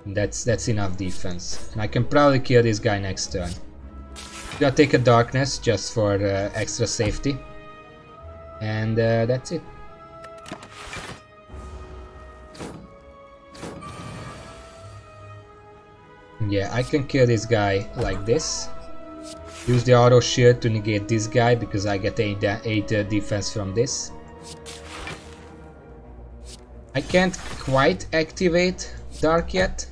That's enough defense. And I can probably kill this guy next turn. Gonna take a darkness just for extra safety. And that's it. Yeah, I can kill this guy like this. Use the auto shield to negate this guy because I get 8 defense from this. I can't quite activate Dark yet.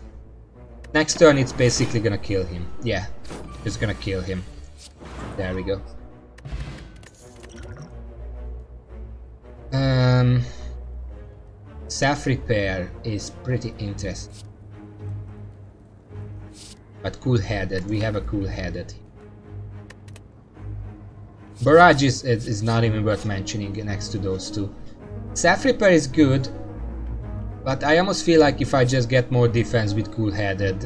Next turn it's basically gonna kill him. Yeah, it's gonna kill him. There we go. Self-repair is pretty interesting. But cool-headed, we have a cool-headed. Barrage is not even worth mentioning next to those two. Self-repair is good, but I almost feel like if I just get more defense with cool-headed,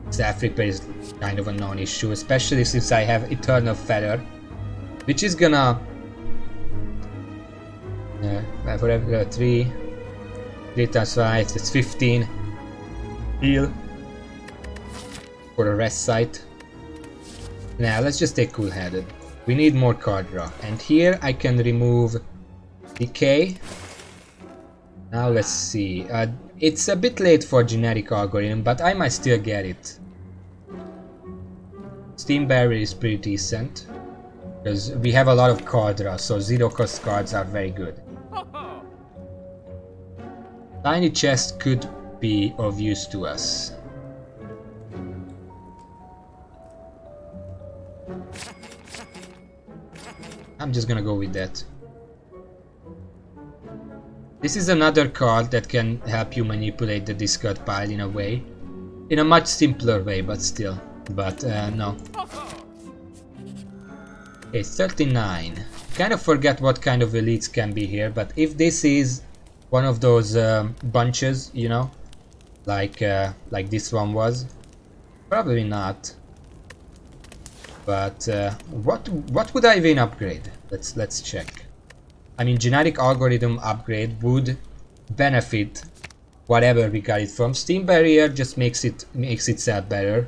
self-repair is kind of a non-issue, especially since I have Eternal Feather, which is gonna... forever 3 times 5, that's 15 heal for a rest site. Now let's just take cool-headed. We need more card draw, and here I can remove decay. Now let's see. It's a bit late for generic algorithm, but I might still get it. Steam Barrier is pretty decent because we have a lot of card draw, so zero cost cards are very good. Tiny chest could be of use to us. I'm just gonna go with that. This is another card that can help you manipulate the discard pile in a way. In a much simpler way, but still. But no. Okay, 39. Kind of forget what kind of elites can be here, but if this is one of those bunches, you know, like this one was, probably not. But what would I even upgrade? Let's check. I mean, generic algorithm upgrade would benefit whatever we got it from. Steam Barrier just makes itself better.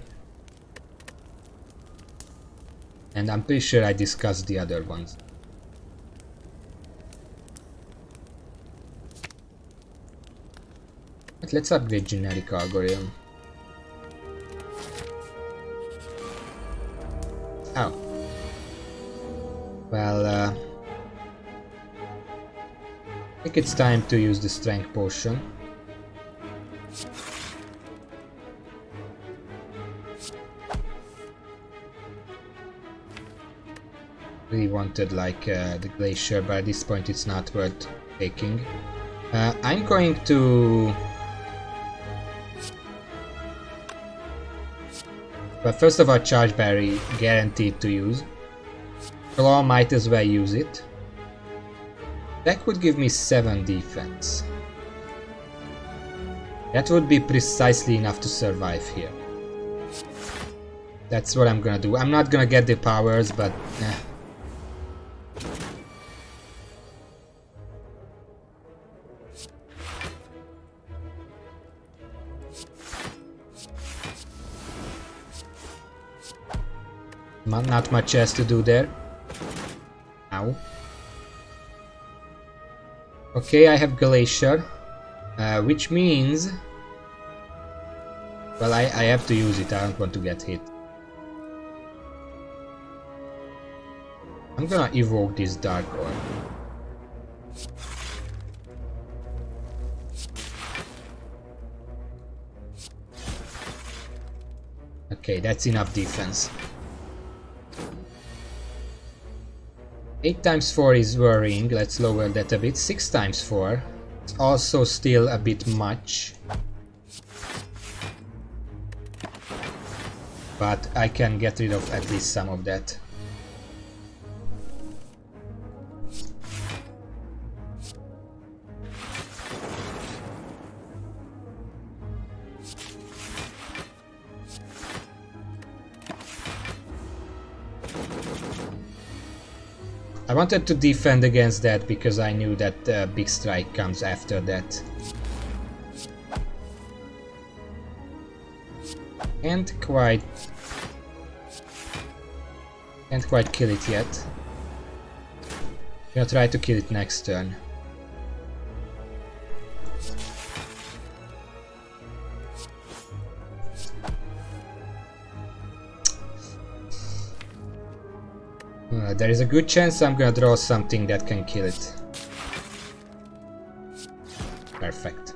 And I'm pretty sure I discussed the other ones. But let's upgrade generic algorithm. Oh. Well, I think it's time to use the strength potion. Really wanted like the glacier, but at this point it's not worth taking. I'm going to... But first of all, Charge Berry, guaranteed to use. Claw, might as well use it. That would give me 7 defense. That would be precisely enough to survive here. That's what I'm gonna do. I'm not gonna get the powers, but... Not much else to do there. Ow. Okay, I have Glacier, which means... Well, I have to use it, I don't want to get hit. I'm gonna evoke this Dark Orb. Okay, that's enough defense. 8 times 4 is worrying, let's lower that a bit. 6 times 4, it's also still a bit much. But I can get rid of at least some of that. I wanted to defend against that because I knew that Big Strike comes after that. Can't quite Can't quite kill it yet. Gonna try to kill it next turn. There is a good chance I'm gonna draw something that can kill it. Perfect.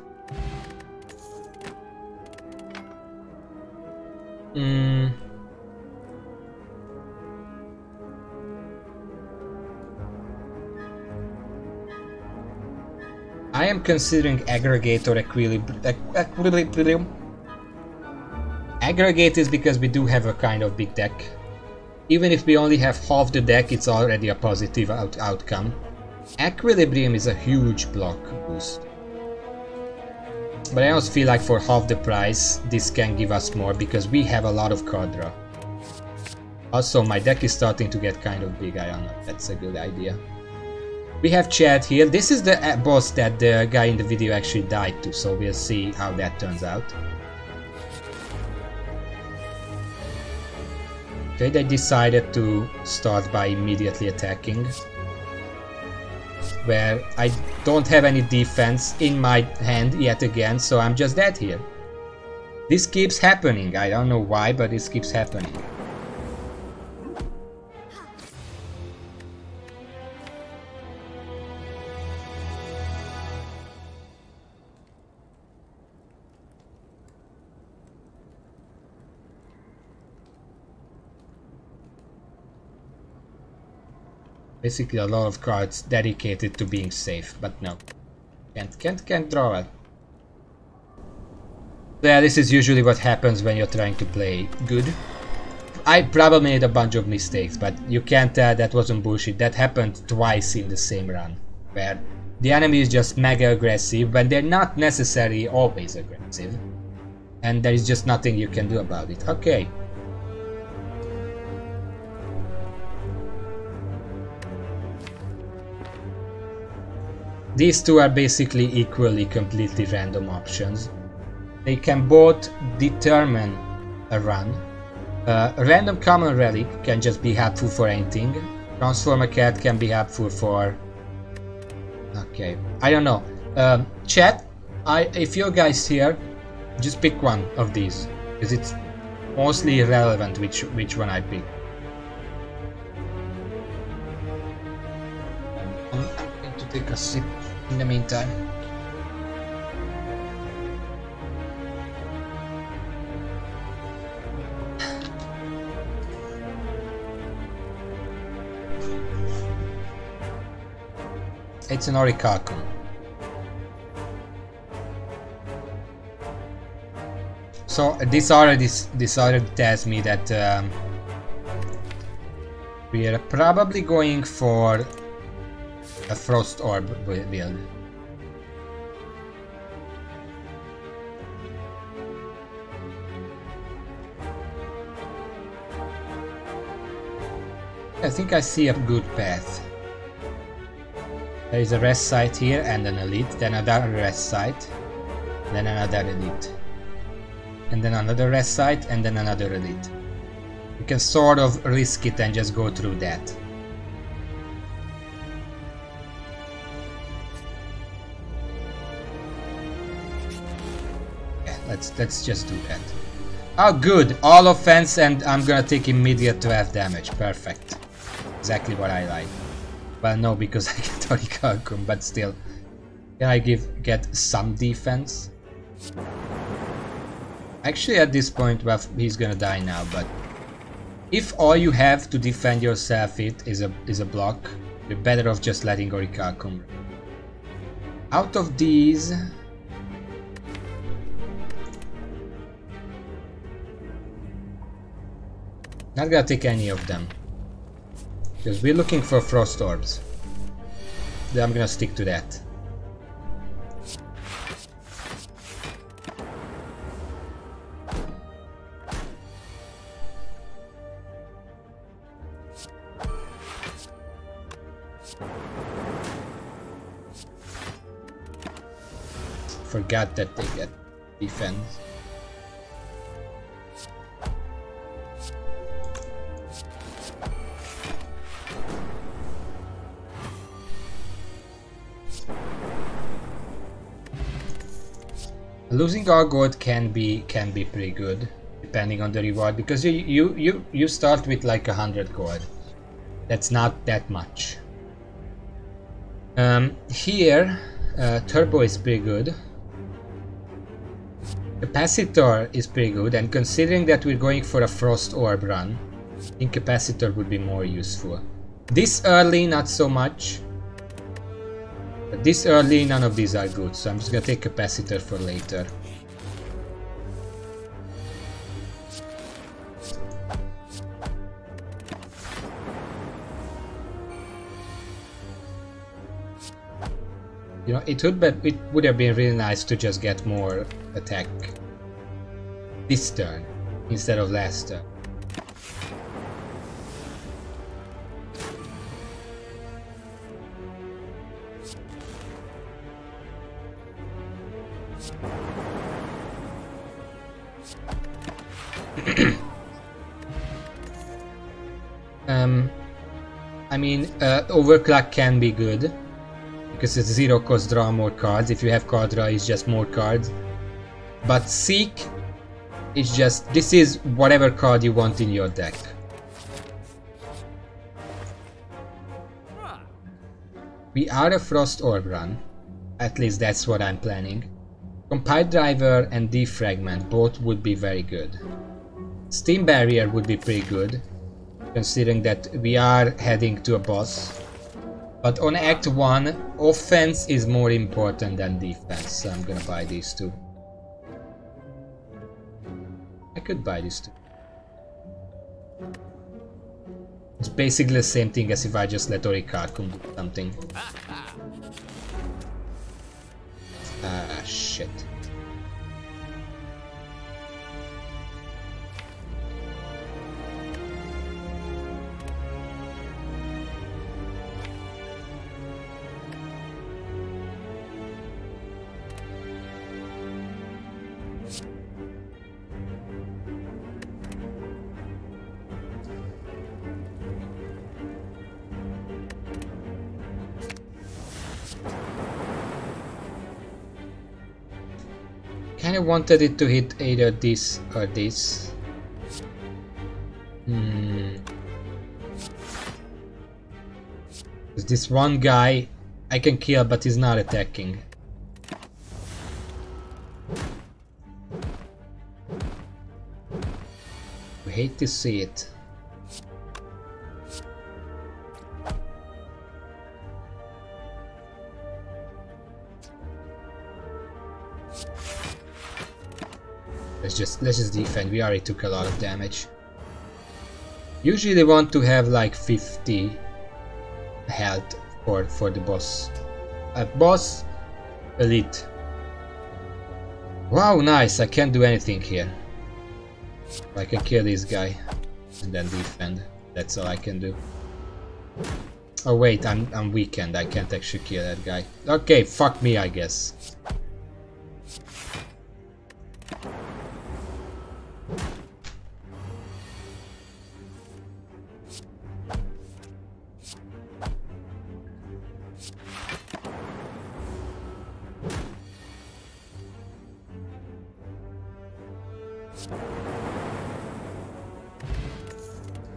I am considering aggregate or equilibrium. Aggregate is because we do have a kind of big deck. Even if we only have half the deck, it's already a positive outcome. Equilibrium is a huge block boost. But I also feel like for half the price, this can give us more because we have a lot of card draw. Also, my deck is starting to get kind of big. I don't know if that's a good idea. We have Chad here. This is the boss that the guy in the video actually died to, so we'll see how that turns out. Okay, they decided to start by immediately attacking. Where I don't have any defense in my hand yet again, so I'm just dead here. This keeps happening. I don't know why, but this keeps happening. Basically a lot of cards dedicated to being safe, but no. Can't draw it. Yeah, this is usually what happens when you're trying to play good. I probably made a bunch of mistakes, but you can't tell that wasn't bullshit. That happened twice in the same run, where the enemy is just mega aggressive when they're not necessarily always aggressive. And there is just nothing you can do about it. Okay. These two are basically equally completely random options. They can both determine a run. A random common relic can just be helpful for anything. Transformer Cat can be helpful for... Okay, I don't know. Chat, if you guys here, just pick one of these. Because it's mostly irrelevant which one I pick. I'm going to take a sip in the meantime. It's an Orichalcum. So this already tells me that we are probably going for a Frost Orb build. I think I see a good path. There is a rest site here and an elite, then another rest site, then another elite, and then another rest site, and then another elite. You can sort of risk it and just go through that. Yeah, let's just do that. Oh good, all offense and I'm gonna take immediate 12 damage, perfect. Exactly what I like. Well, no, because I get Orichalcum, but still. Can I get some defense? Actually, at this point, well, he's gonna die now, but... If all you have to defend yourself is a block, you're better off just letting Orichalcum. Out of these... Not gonna take any of them. Because we're looking for Frost Orbs. Then I'm gonna stick to that. Forgot that they get defense. Losing all gold can be pretty good, depending on the reward, because you start with like 100 gold. That's not that much. Here, turbo is pretty good. Capacitor is pretty good, and considering that we're going for a frost orb run, I think capacitor would be more useful. This early, not so much. But this early, none of these are good, so I'm just gonna take capacitor for later. You know, it would have been really nice to just get more attack this turn instead of last turn. I mean, overclock can be good because it's zero cost draw more cards. If you have card draw, it's just more cards. But Seek is just, this is whatever card you want in your deck. We are a Frost Orb run, at least that's what I'm planning. Compile Driver and Defragment both would be very good. Steam Barrier would be pretty good, considering that we are heading to a boss. But on Act 1, offense is more important than defense, so I'm gonna buy these two. I could buy these two. It's basically the same thing as if I just let Orikarkum do something. Ah, shit. Kinda wanted it to hit either this or this. This one guy I can kill, but he's not attacking. I hate to see it. Let's just defend. We already took a lot of damage. Usually they want to have like 50 health for the boss. Boss elite. Wow, nice. I can't do anything here. I can kill this guy and then defend. That's all I can do. Oh wait, I'm weakened. I can't actually kill that guy. Okay, fuck me, I guess.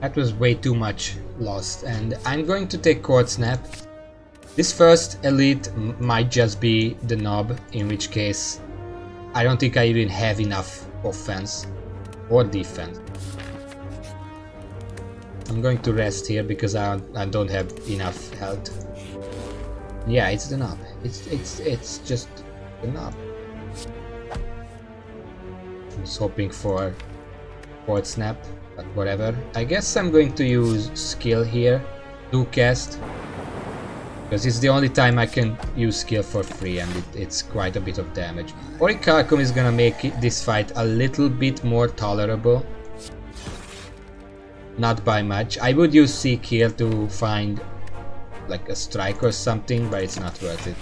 That was way too much lost, and I'm going to take Cold Snap. This first elite might just be the knob, in which case I don't think I even have enough offense or defense. I'm going to rest here because I don't have enough health. Yeah, it's the knob. It's just the knob. I was hoping for Cold Snap. But whatever. I guess I'm going to use skill here. Do cast. Because it's the only time I can use skill for free, and it's quite a bit of damage. Orikarkum is gonna make this fight a little bit more tolerable. Not by much. I would use Seek here to find like a strike or something, but it's not worth it.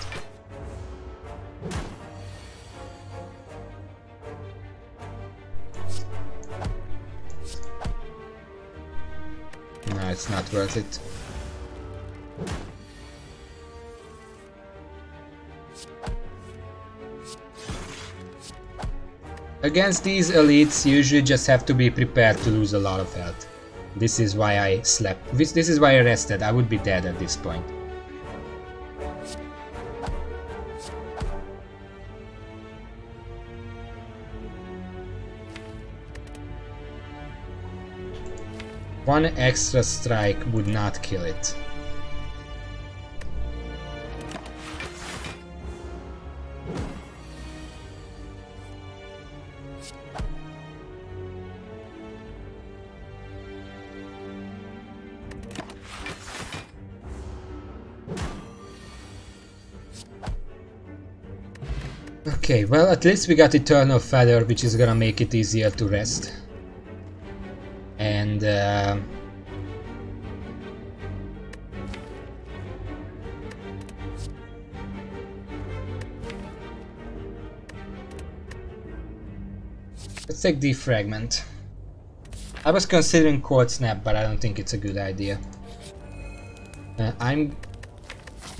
No, it's not worth it. Against these elites, you usually just have to be prepared to lose a lot of health. This is why I slept. This is why I rested. I would be dead at this point. One extra strike would not kill it. Okay, well, at least we got Eternal Feather, which is gonna make it easier to rest. And let's take Defragment. I was considering Cold Snap, but I don't think it's a good idea. I'm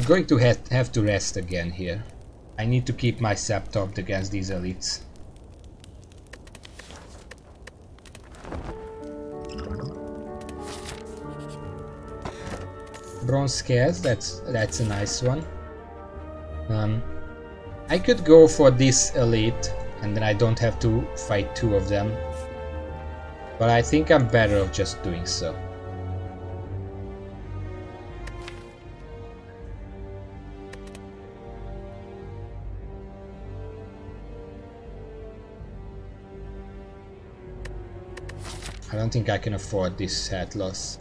going to have to rest again here. I need to keep myself topped against these elites. Bronze Scales, that's a nice one. I could go for this elite and then I don't have to fight two of them. But I think I'm better off just doing so. I don't think I can afford this health loss.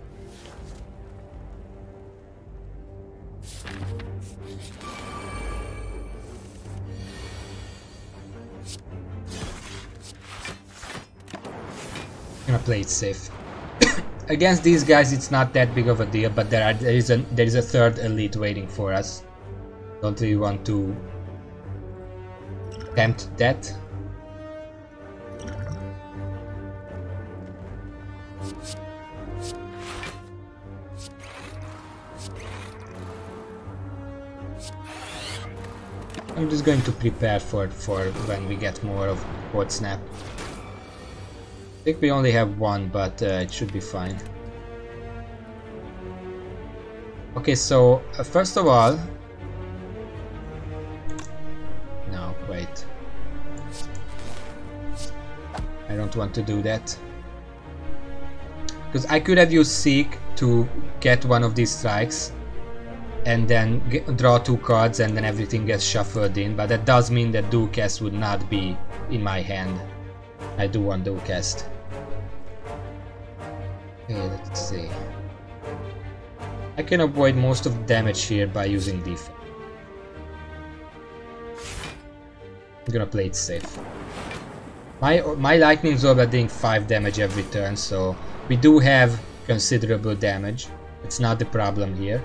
I'm gonna play it safe. Against these guys it's not that big of a deal, but there is a third elite waiting for us. Don't really want to tempt that. I'm just going to prepare for when we get more of Cold Snap. I think we only have one, but it should be fine. Okay, so first of all... No, wait. I don't want to do that. Because I could have used Seek to get one of these strikes and then draw two cards and then everything gets shuffled in, but that does mean that Dualcast would not be in my hand. I do want Dualcast. Okay, let's see. I can avoid most of the damage here by using defense. I'm gonna play it safe. My Lightning Orb are doing 5 damage every turn, so we do have considerable damage. It's not the problem here.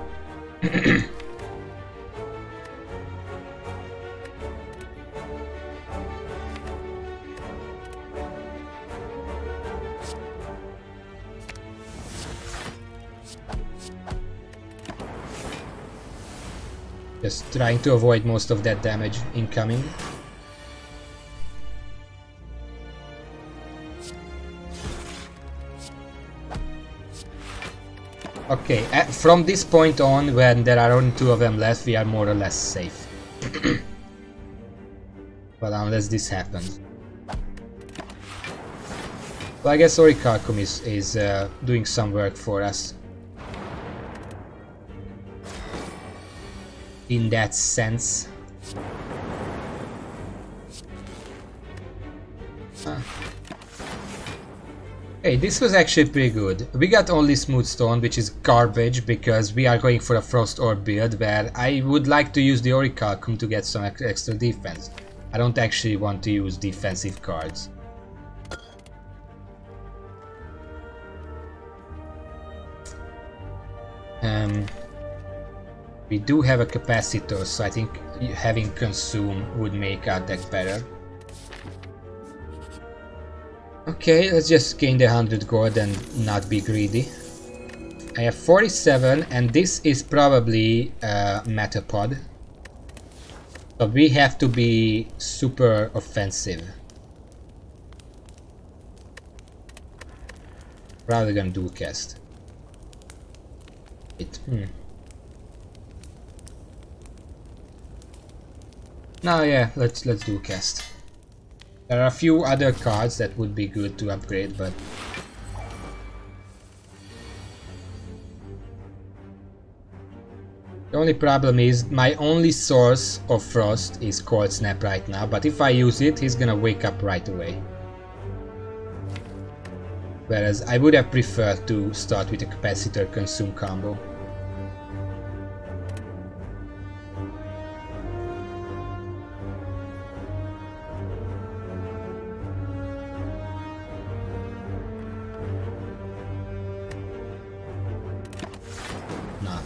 Just trying to avoid most of that damage incoming. Okay, from this point on, when there are only 2 of them left, we are more or less safe. But unless this happens. Well, I guess Orichalcum is doing some work for us. In that sense. Hey, this was actually pretty good. We got only Smooth Stone, which is garbage because we are going for a Frost Orb build where I would like to use the Orichalcum to get some extra defense. I don't actually want to use defensive cards. We do have a Capacitor, so I think having Consume would make our deck better. Okay, let's just gain the 100 gold and not be greedy. I have 47 and this is probably Metapod. But we have to be super offensive. Probably gonna do a cast. No, yeah, let's do a cast. There are a few other cards that would be good to upgrade, but the only problem is my only source of frost is Cold Snap right now, but if I use it, he's gonna wake up right away. Whereas I would have preferred to start with a capacitor consume combo. Not.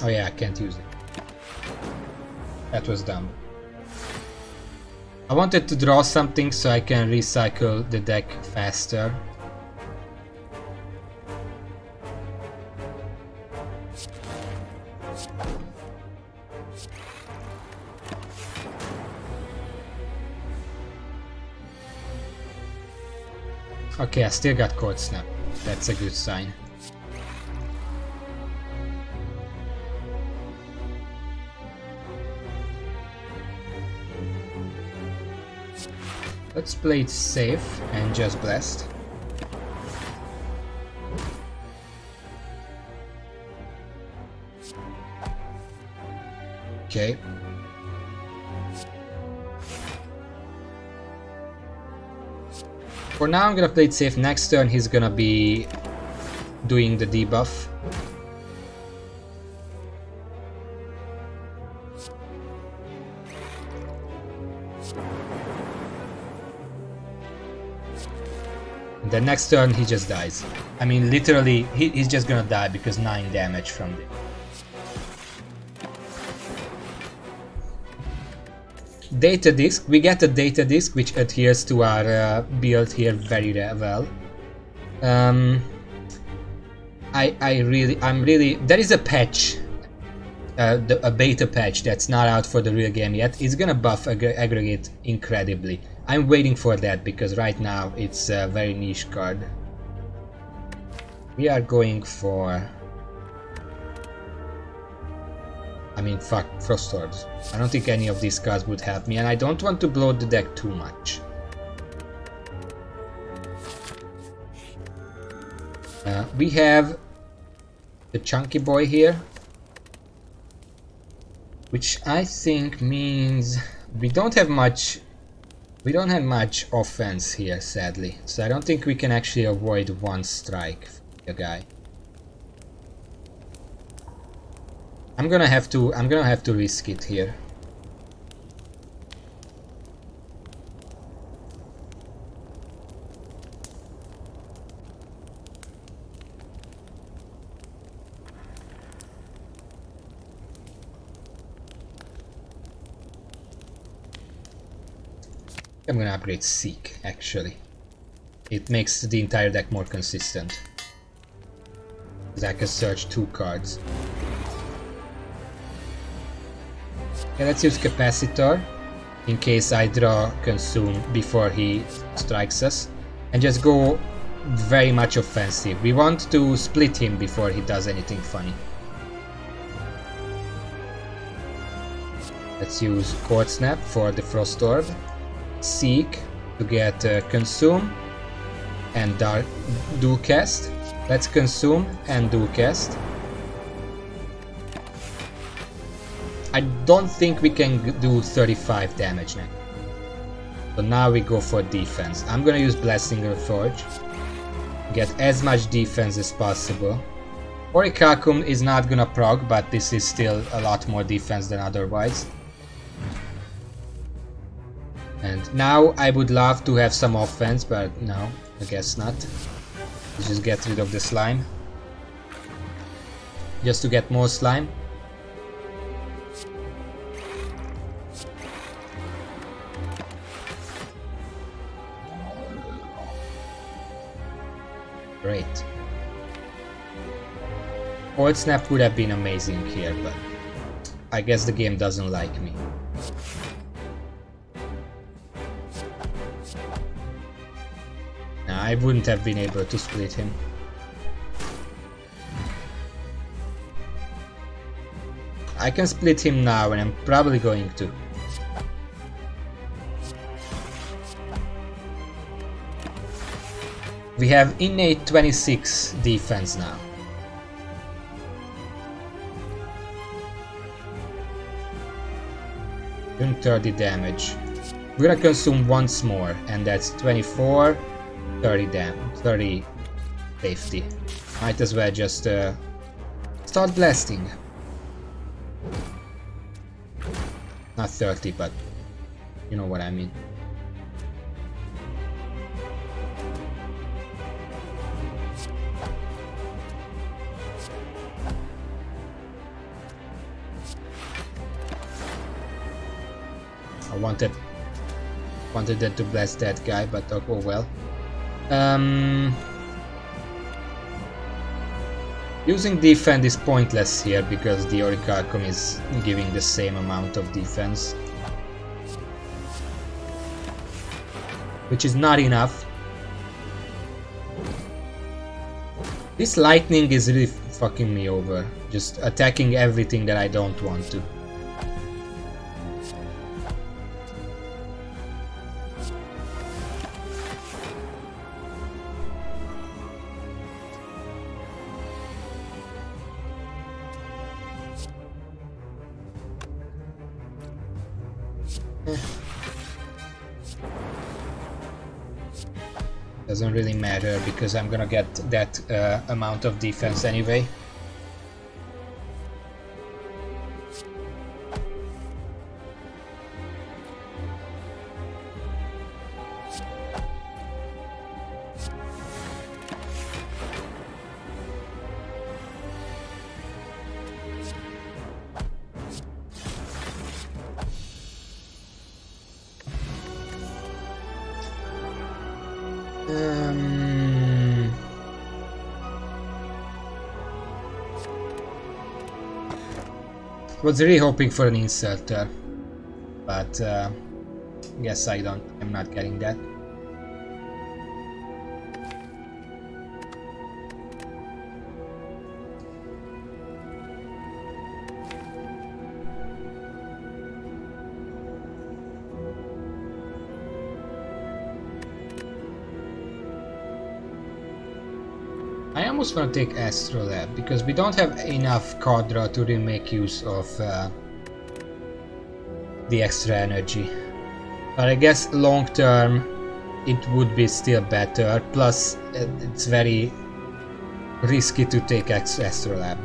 Oh yeah, I can't use it. That was dumb. I wanted to draw something so I can recycle the deck faster. Okay, I still got Cold Snap. That's a good sign. Let's play it safe and just blast. Okay. For now I'm gonna play it safe. Next turn he's gonna be doing the debuff. The next turn he just dies. I mean literally he's just gonna die because 9 damage from it. Data disk. We get a data disk which adheres to our build here very well. I'm really there is a patch, a beta patch that's not out for the real game yet. It's gonna buff aggregate incredibly. I'm waiting for that because right now it's a very niche card. We are going for, I mean, fuck, Frost Orbs. I don't think any of these cards would help me, and I don't want to blow the deck too much. We have the Chunky Boy here, which I think means we don't have much offense here, sadly. So I don't think we can actually avoid one strike for the guy. I'm gonna have to risk it here. I'm gonna upgrade Seek, actually. It makes the entire deck more consistent. Because I can search 2 cards. Okay, let's use Capacitor in case I draw Consume before he strikes us. And just go very much offensive. We want to split him before he does anything funny. Let's use Cold Snap for the Frost Orb. Seek to get Consume and do cast. Let's Consume and do cast. I don't think we can do 35 damage now. So now we go for defense. I'm gonna use Blessing Reforge. Get as much defense as possible. Orichalcum is not gonna prog, but this is still a lot more defense than otherwise. And now I would love to have some offense, but no, I guess not. Let's just get rid of the slime. Just to get more slime. Great. Cold Snap would have been amazing here, but I guess the game doesn't like me. Nah, I wouldn't have been able to split him. I can split him now, and I'm probably going to. We have innate 26 defense now. Doing 30 damage. We're gonna consume once more, and that's 24, 30 damage, 30 safety. Might as well just start blasting. Not 30, but you know what I mean. I wanted that to blast that guy, but oh well. Using defend is pointless here because the Orichalcum is giving the same amount of defense, which is not enough. This lightning is really fucking me over, just attacking everything that I don't want to. Doesn't really matter because I'm gonna get that amount of defense anyway. Was really hoping for an inserter, but guess I'm not getting that. I almost want to take Astrolab because we don't have enough card draw to really make use of the extra energy. But I guess long term it would be still better. Plus it's very risky to take Astrolab.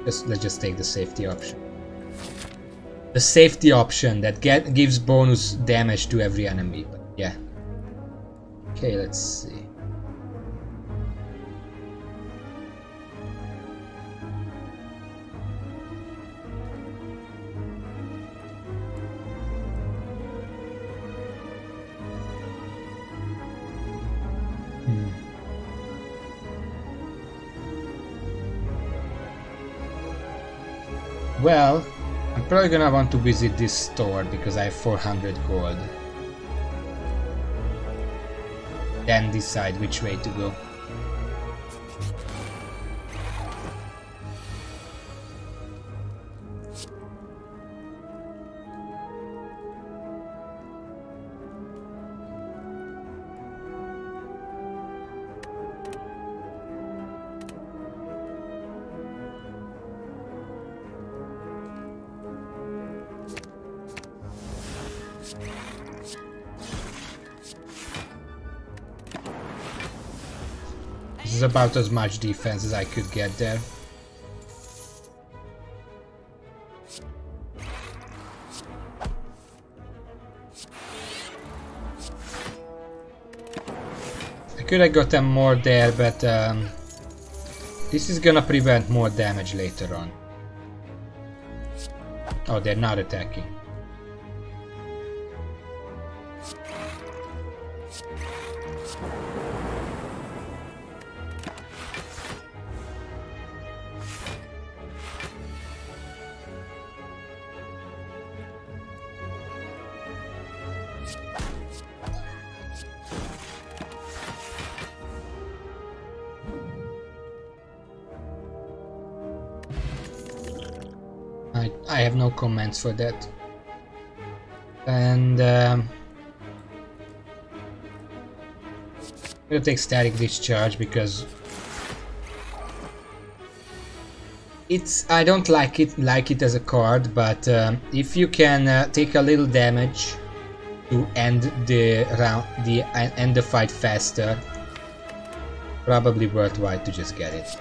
Let's just take the safety option. The safety option that gives bonus damage to every enemy. But yeah. Okay, let's see. Well, I'm probably gonna want to visit this store because I have 400 gold. Then decide which way to go. This is about as much defense as I could get there. I could have gotten more there, but this is gonna prevent more damage later on. Oh, they're not attacking. I have no comments for that. And we'll take static discharge because I don't like it as a card, but if you can take a little damage to end the end the fight faster, probably worthwhile to just get it.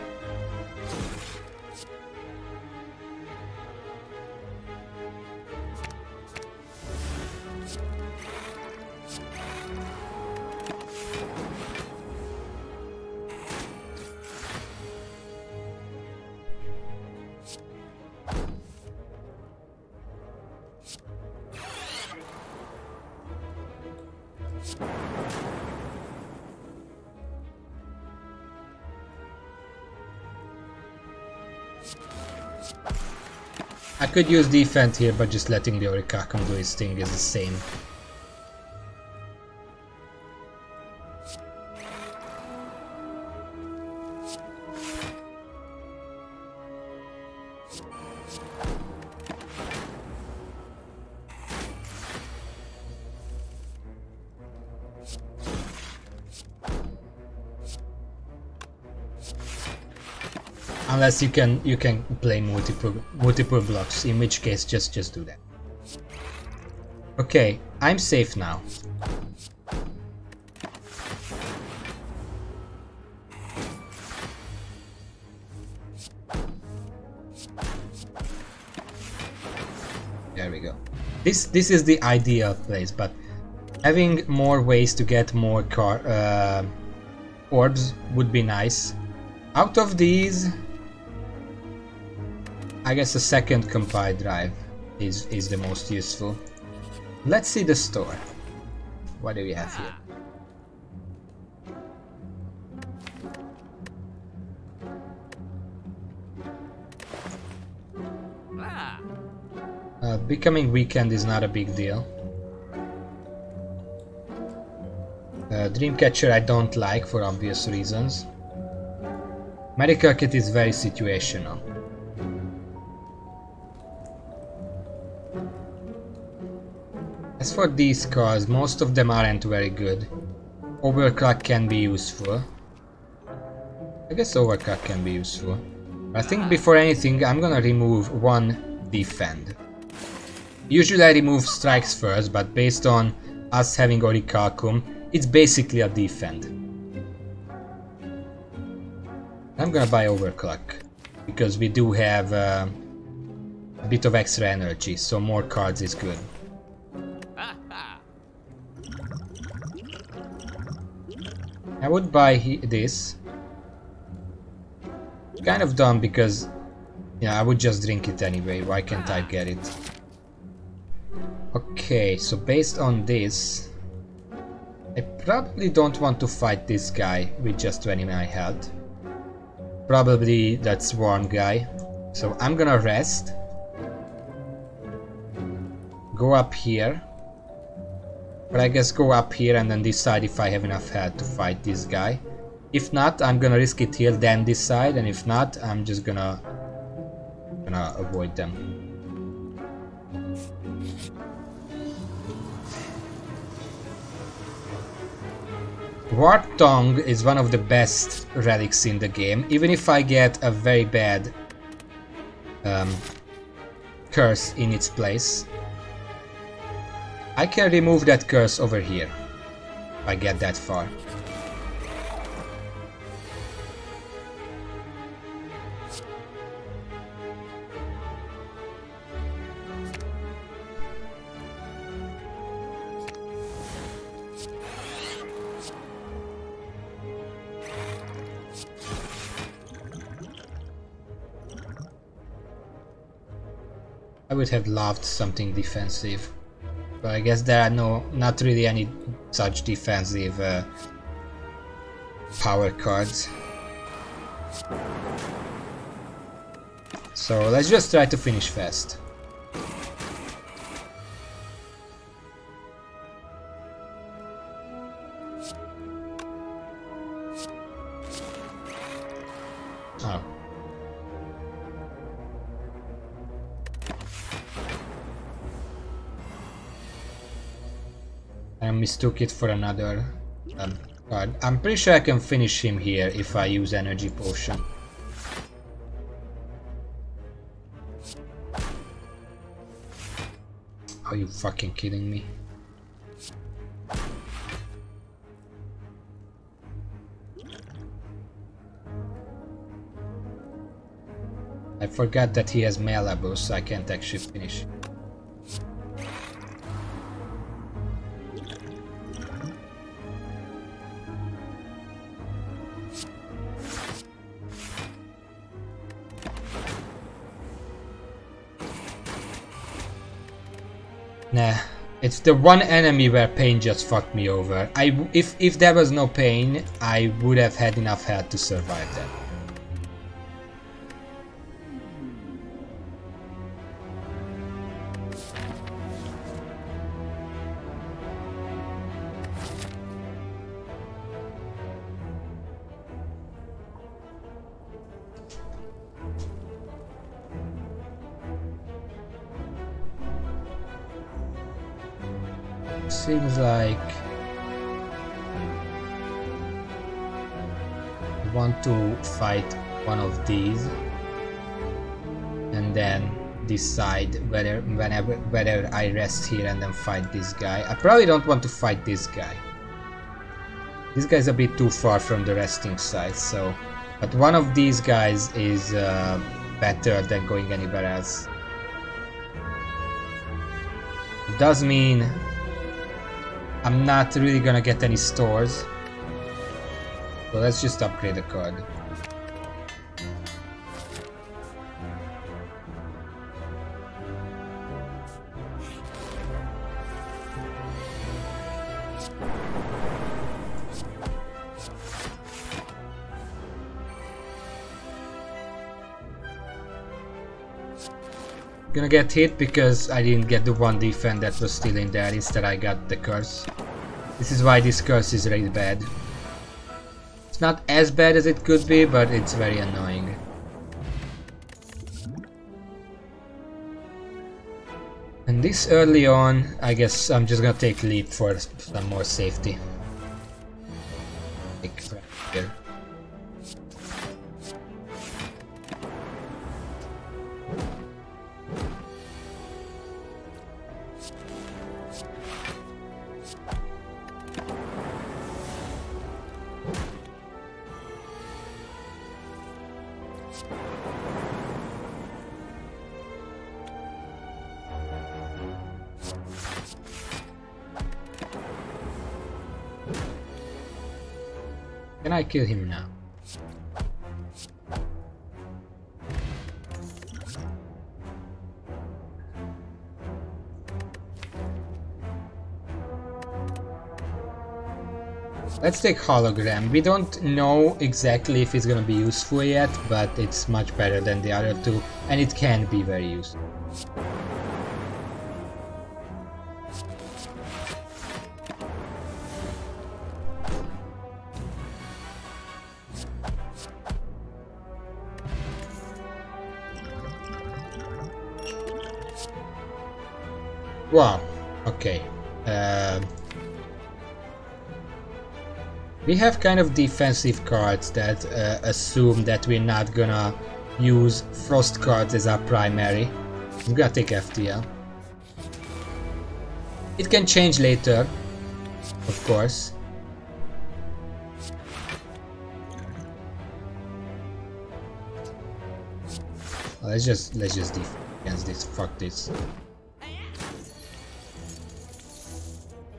I could use defense here, but just letting the Orichalcum do his thing is the same. Unless you can play multiple blocks, in which case just do that. Okay, I'm safe now. There we go. This is the ideal place, but having more ways to get more orbs would be nice. Out of these, I guess a second compile drive is the most useful. Let's see the store. What do we have here? Becoming weekend is not a big deal. Dreamcatcher I don't like for obvious reasons. Medical kit is very situational. As for these cards, most of them aren't very good. Overclock can be useful. I guess Overclock can be useful. I think before anything I'm gonna remove one defend. Usually I remove strikes first, but based on us having Orichalcum, it's basically a defend. I'm gonna buy Overclock, because we do have a bit of extra energy, so more cards is good. I would buy this. Kind of dumb because, yeah, I would just drink it anyway, why can't I get it? Okay, so based on this, I probably don't want to fight this guy with just 29 health. Probably that Swarm guy. So I'm gonna rest. Go up here. But I guess go up here and then decide if I have enough health to fight this guy. If not, I'm gonna risk it here, then decide, and if not, I'm just gonna avoid them. Warp Tongue is one of the best relics in the game, even if I get a very bad curse in its place. I can remove that curse over here, if I get that far. I would have loved something defensive, but I guess there are not really any such defensive power cards. So let's just try to finish fast. Oh. I mistook it for another card. I'm pretty sure I can finish him here if I use energy potion. Are you fucking kidding me? I forgot that he has Malabo, so I can't actually finish. Nah, it's the one enemy where pain just fucked me over. If there was no pain, I would have had enough health to survive that. Seems like I want to fight one of these and then decide whether I rest here and then fight this guy. I probably don't want to fight this guy. This guy's a bit too far from the resting site, so but one of these guys is better than going anywhere else. It does mean I'm not really gonna get any stores, so let's just upgrade the card. Gonna get hit because I didn't get the one defense that was still in there. Instead I got the curse. This is why this curse is really bad. It's not as bad as it could be, but it's very annoying. And this early on, I guess I'm just gonna take leap for some more safety. Like right here. Can I kill him now? Let's take hologram. We don't know exactly if it's gonna be useful yet, but it's much better than the other two, and it can be very useful. Wow, okay. We have kind of defensive cards that assume that we're not gonna use frost cards as our primary. I'm gonna take FTL. It can change later, of course. Let's just defend against this. Fuck this.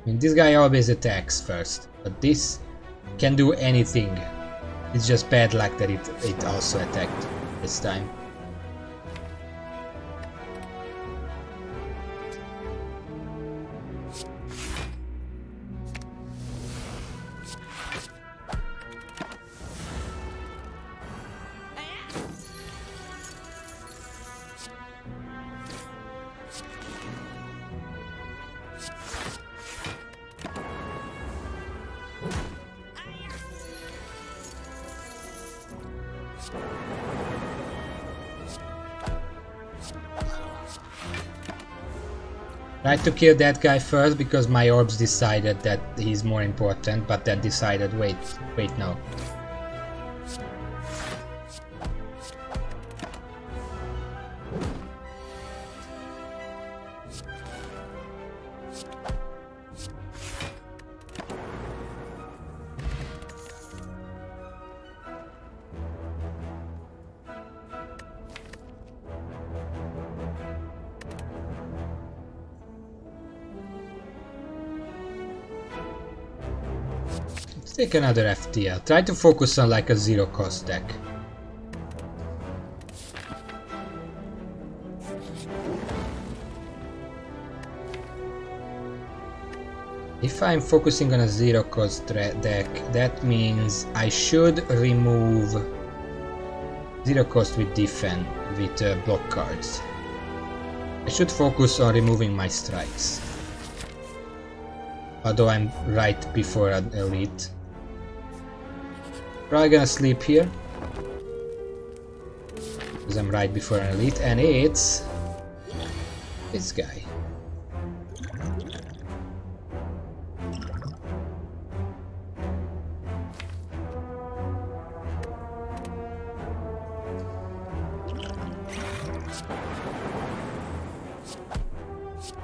I mean, this guy always attacks first, but this can do anything. It's just bad luck that it also attacked this time. Tried to kill that guy first because my orbs decided that he's more important, but then decided, wait, no. Let's take another FTL. Try to focus on like a zero cost deck. If I'm focusing on a zero cost deck, that means I should remove zero cost with defend, with block cards. I should focus on removing my strikes. Although I'm right before an elite. Probably gonna sleep here. Because I'm right before an elite, and it's this guy.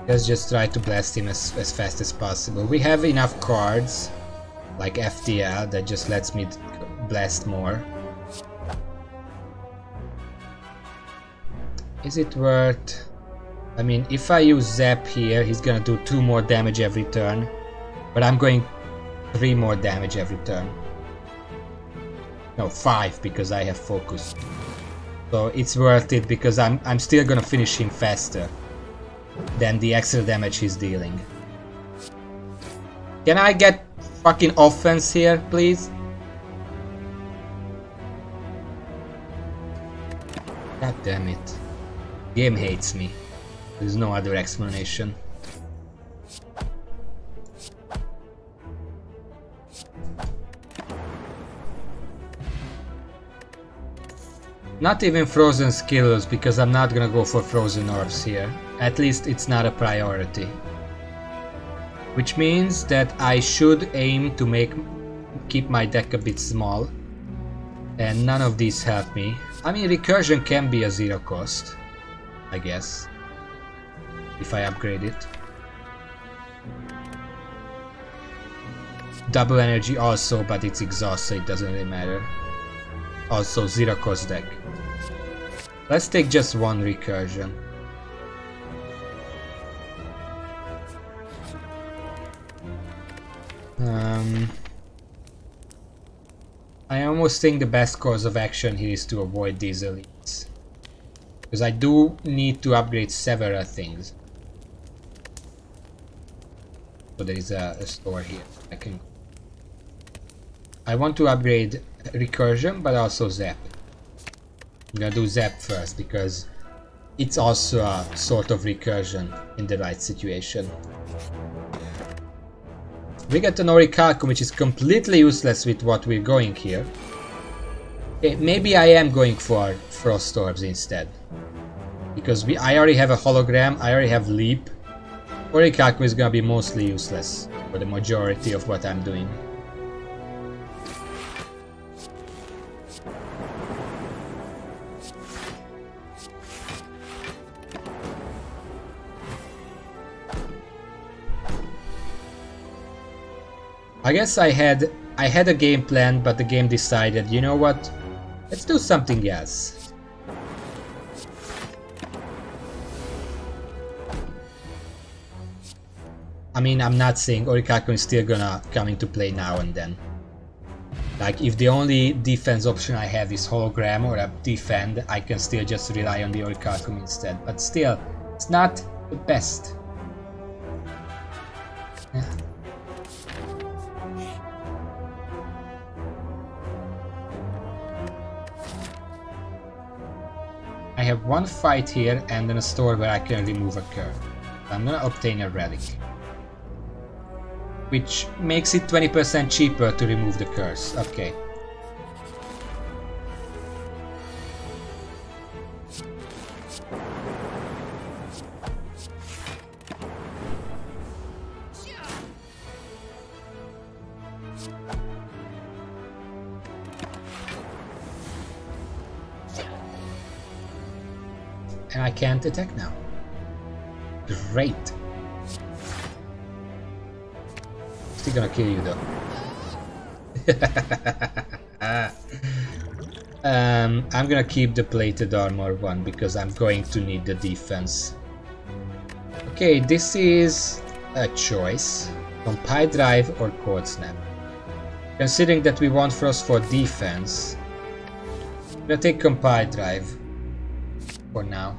Let's just try to blast him as fast as possible. We have enough cards, like FTL, that just lets me blast more. Is it worth... I mean, if I use Zap here, he's gonna do 2 more damage every turn. But I'm going 3 more damage every turn. No, 5, because I have focus. So it's worth it, because I'm still gonna finish him faster than the extra damage he's dealing. Can I get fucking offense here, please? God damn it. Game hates me. There's no other explanation. Not even frozen skills, because I'm not gonna go for frozen orbs here. At least it's not a priority. Which means that I should aim to keep my deck a bit small. And none of these help me. I mean, recursion can be a zero cost, I guess, if I upgrade it. Double energy also, but it's exhaust, so it doesn't really matter. Also zero cost deck. Let's take just one recursion. I almost think the best course of action here is to avoid these elites. Because I do need to upgrade several things. So there is a store here. I want to upgrade recursion, but also zap. I'm gonna do zap first because it's also a sort of recursion in the right situation. We get an Orichalcum, which is completely useless with what we're going here. Okay, maybe I am going for Frost Orbs instead. Because I already have a hologram, I already have leap. Orichalcum is gonna be mostly useless for the majority of what I'm doing. I guess I had a game plan, but the game decided, you know what? Let's do something else. I mean, I'm not saying Orichalcum is still gonna come into play now and then. Like, if the only defense option I have is hologram or a defend, I can still just rely on the Orichalcum instead. But still, it's not the best. I have one fight here and then a store where I can remove a curve. I'm gonna obtain a relic. Which makes it 20% cheaper to remove the curse. Okay. And I can't attack now. Great. Still gonna kill you though. I'm gonna keep the plated armor one because I'm going to need the defense. Okay, this is a choice. Compile Drive or Cold Snap. Considering that we want Frost for defense, I'm gonna take Compile Drive for now.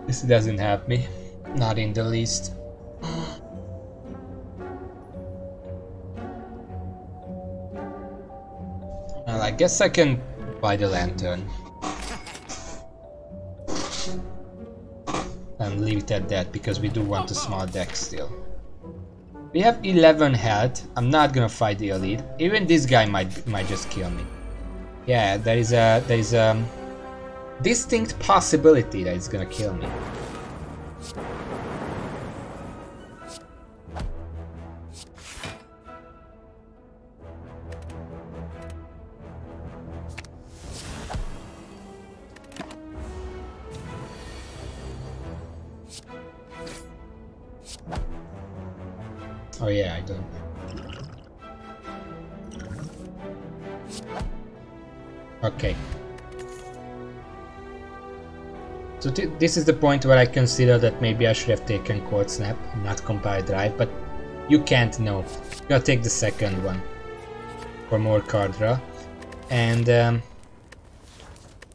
This doesn't help me, not in the least. Well, I guess I can buy the lantern and leave it at that because we do want a small deck still. We have 11 health. I'm not gonna fight the elite. Even this guy might just kill me. Yeah, there is a distinct possibility that it's gonna kill me. Oh yeah, I don't. Okay. So this is the point where I consider that maybe I should have taken Cold Snap, not Compile Drive, but you can't know. I'm gonna take the second one for more card draw. And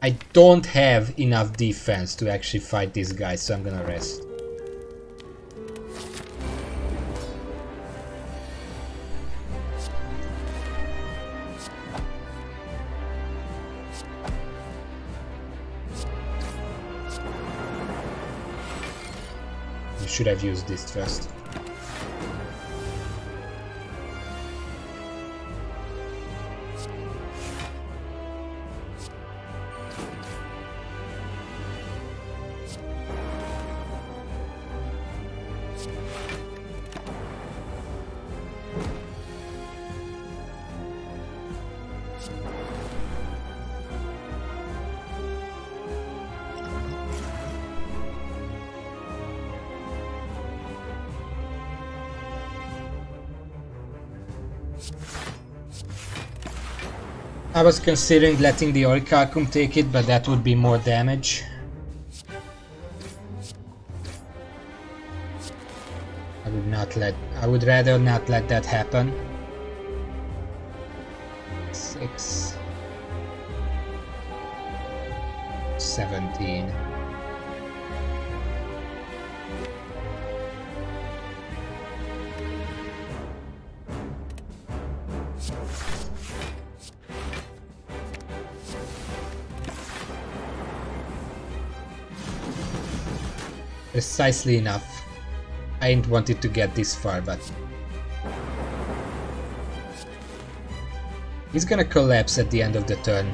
I don't have enough defense to actually fight these guys, so I'm gonna rest. Should have used this first. I was considering letting the Orichalcum take it, but that would be more damage. I would rather not let that happen. 6 17. Precisely enough. I didn't want it to get this far, but he's gonna collapse at the end of the turn.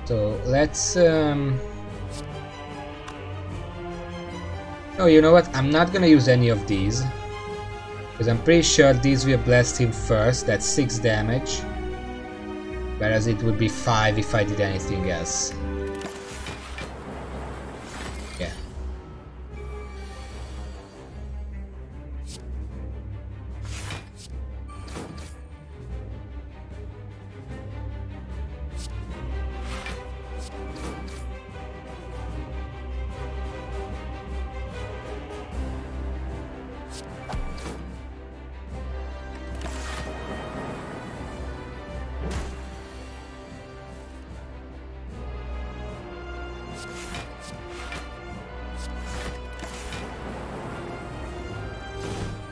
So let's oh, you know what? I'm not gonna use any of these because I'm pretty sure these will blast him first. That's 6 damage, whereas it would be 5 if I did anything else. Yeah.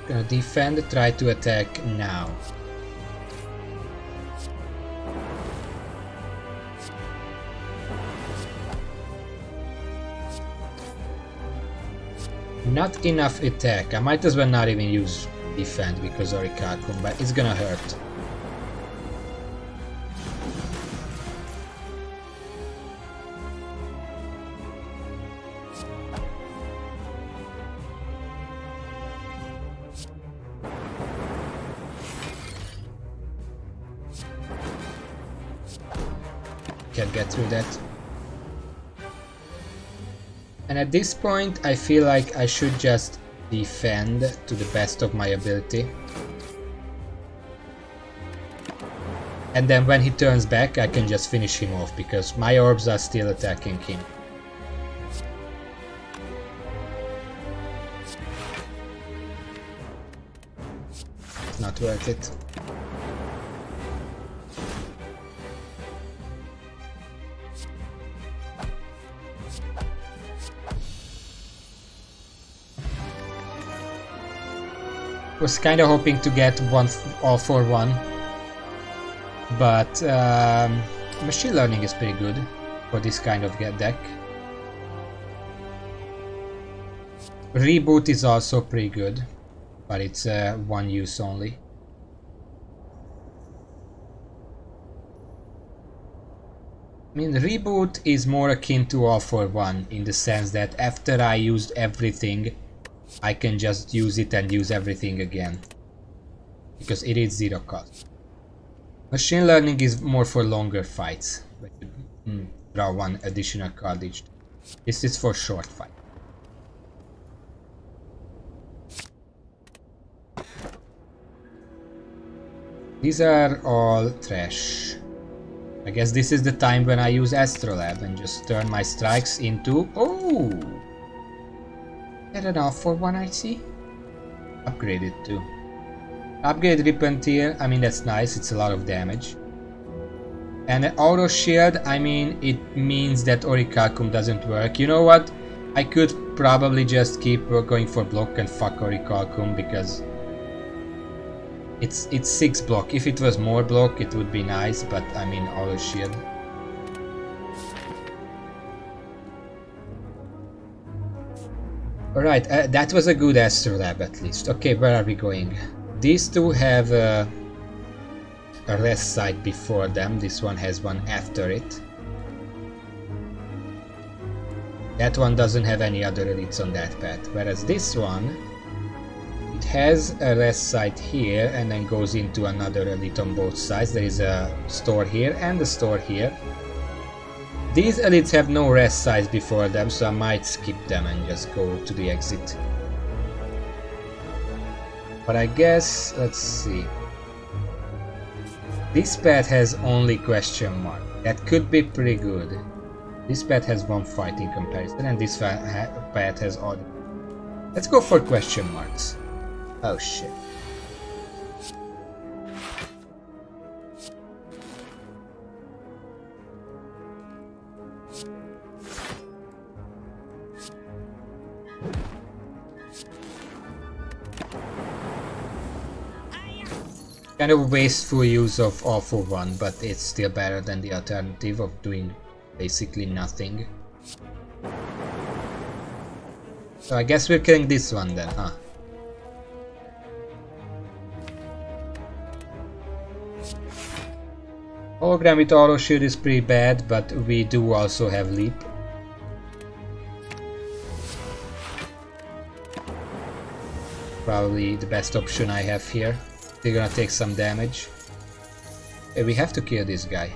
Gonna defend, try to attack now. Not enough attack. I might as well not even use defend because Orichalcum, but it's gonna hurt. Can get through that. And at this point I feel like I should just defend to the best of my ability. And then when he turns back I can just finish him off because my orbs are still attacking him. It's not worth it. Was kind of hoping to get one all for one, but machine learning is pretty good for this kind of deck. Reboot is also pretty good, but it's one use only. I mean, reboot is more akin to all for one in the sense that after I used everything I can just use it and use everything again because it is 0 cost. Machine learning is more for longer fights, but you draw one additional card each. This is for short fight. These are all trash. I guess this is the time when I use Astrolab and just turn my strikes into... Oh! Get an off for one, I see. Upgrade it too. Upgrade Repentir, I mean that's nice, it's a lot of damage. And an auto shield, I mean it means that Orichalcum doesn't work. You know what? I could probably just keep going for block and fuck Orichalcum because it's 6 block. If it was more block it would be nice, but I mean auto shield. Alright, that was a good Astrolab at least. Okay, where are we going? These two have a rest site before them. This one has one after it. That one doesn't have any other elites on that path. Whereas this one, it has a rest site here and then goes into another elite on both sides. There is a store here and a store here. These elites have no rest sites before them, so I might skip them and just go to the exit. But I guess, let's see. This path has only question mark. That could be pretty good. This path has one fight in comparison, and this path has all. Let's go for question marks. Oh shit. Kind of wasteful use of all for one, but it's still better than the alternative of doing basically nothing. So I guess we're killing this one then, huh? Hologram with auto shield is pretty bad, but we do also have leap. Probably the best option I have here. They're gonna take some damage. Hey, we have to kill this guy.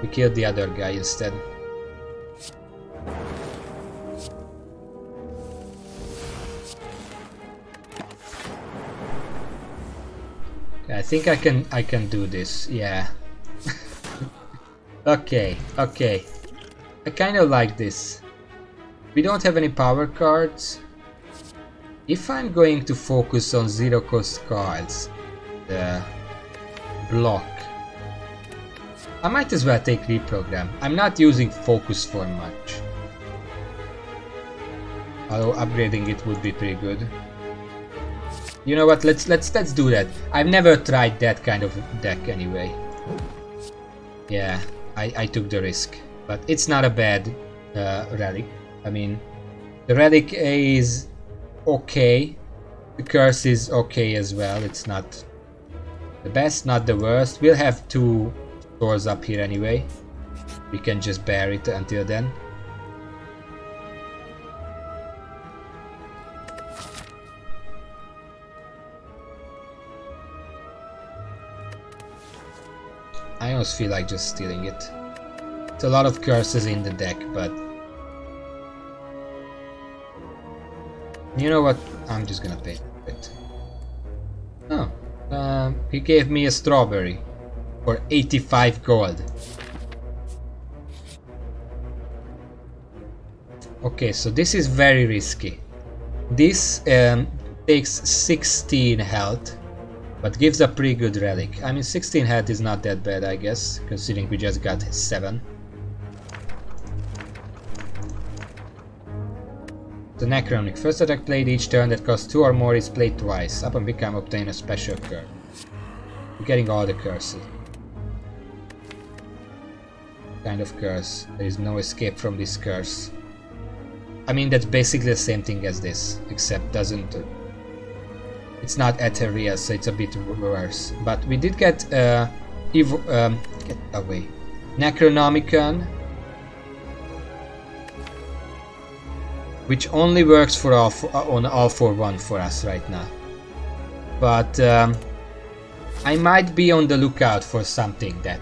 We killed the other guy instead. I think I can do this. Yeah. Okay. I kind of like this. We don't have any power cards. If I'm going to focus on 0 cost cards, the block, I might as well take reprogram. I'm not using focus for much. Although upgrading it would be pretty good. You know what? Let's do that. I've never tried that kind of deck anyway. Yeah. I took the risk. But it's not a bad relic. I mean, the relic is okay. The curse is okay as well. It's not the best, not the worst. We'll have 2 doors up here anyway. We can just bear it until then. I almost feel like just stealing it. It's a lot of curses in the deck, but you know what? I'm just gonna pay it. Oh, he gave me a strawberry for 85 gold. Okay, so this is very risky. This takes 16 health, but gives a pretty good relic. I mean, 16 health is not that bad, I guess, considering we just got 7. The Necronic. First attack played each turn that costs 2 or more is played twice. Upon become obtain a special curse. We're getting all the curses. Kind of curse. There is no escape from this curse. I mean, that's basically the same thing as this, except doesn't... It's not Ethereal, so it's a bit worse. But we did get get away. Necronomicon, which only works for on all for one for us right now. But I might be on the lookout for something that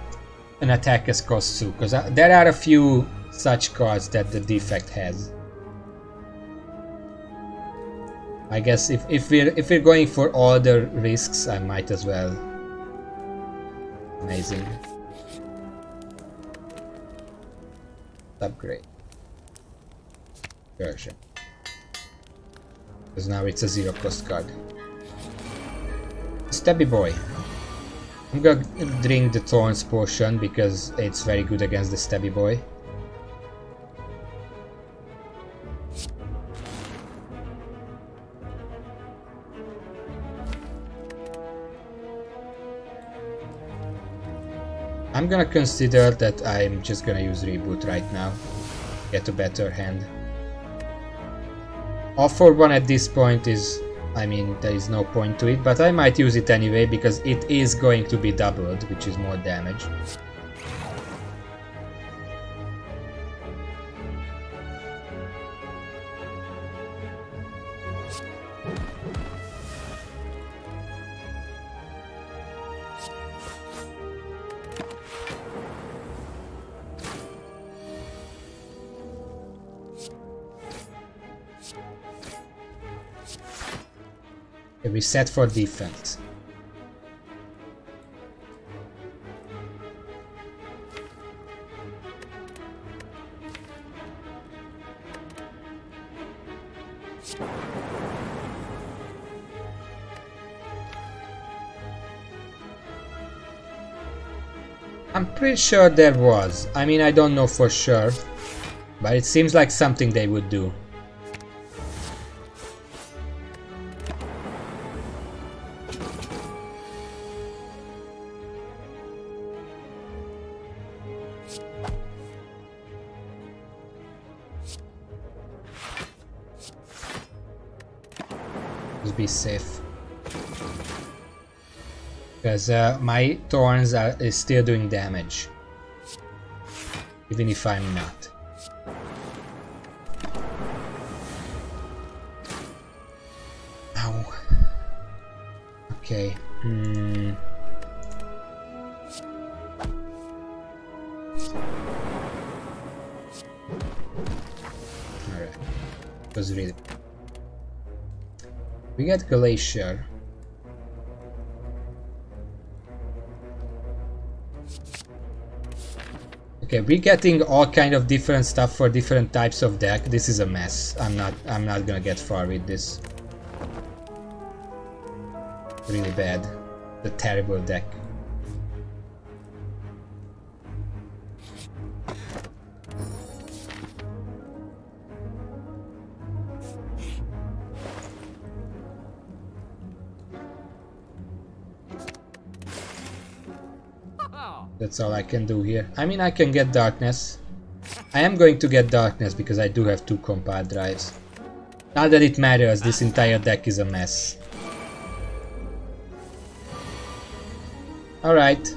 an attack has cost 2, because there are a few such cards that the defect has. I guess if we're going for all the risks, I might as well. Amazing. Upgrade version, because now it's a 0 cost card. Stabby boy. I'm gonna drink the Thorns potion because it's very good against the Stabby boy. I'm gonna consider that I'm just gonna use Reboot right now. Get a better hand. All for one at this point is... I mean, there is no point to it, but I might use it anyway because it is going to be doubled, which is more damage. We set for defense. I'm pretty sure there was. I mean, I don't know for sure, but it seems like something they would do. Be safe, because my thorns is still doing damage, even if I'm not. Ow. Okay. Alright. It was really... We get Glacier. Okay, we're getting all kind of different stuff for different types of deck. This is a mess. I'm not gonna get far with this. Really bad. The terrible deck. That's all I can do here. I mean, I can get darkness. I am going to get darkness because I do have 2 compile drives. Not that it matters, this entire deck is a mess. Alright.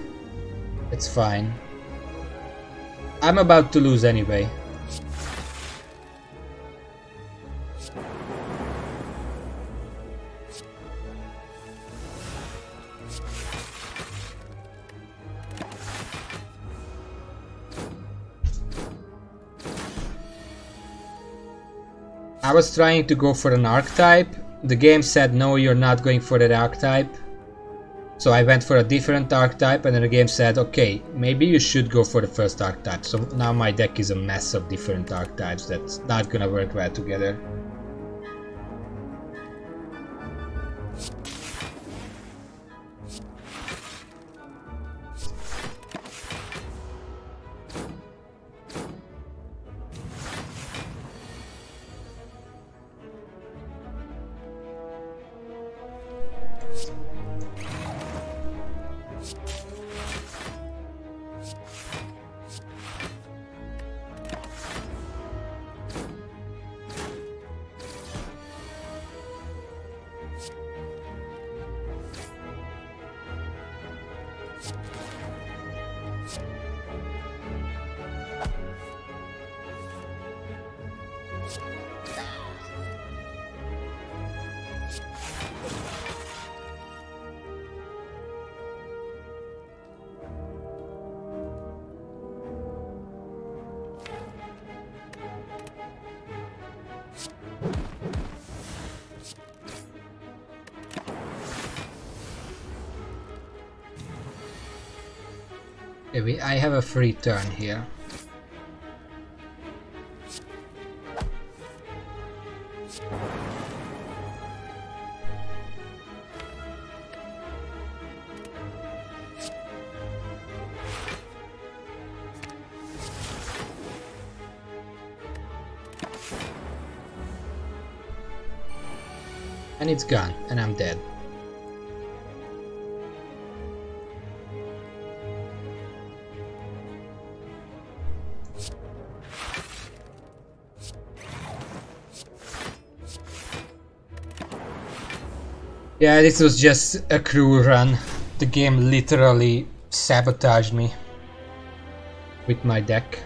It's fine. I'm about to lose anyway. I was trying to go for an archetype. The game said no, you're not going for that archetype. So I went for a different archetype, and then the game said, okay, maybe you should go for the first archetype. So now my deck is a mess of different archetypes that's not gonna work well together. I have a free turn here. And it's gone, and I'm dead. Yeah, this was just a cruel run. The game literally sabotaged me with my deck.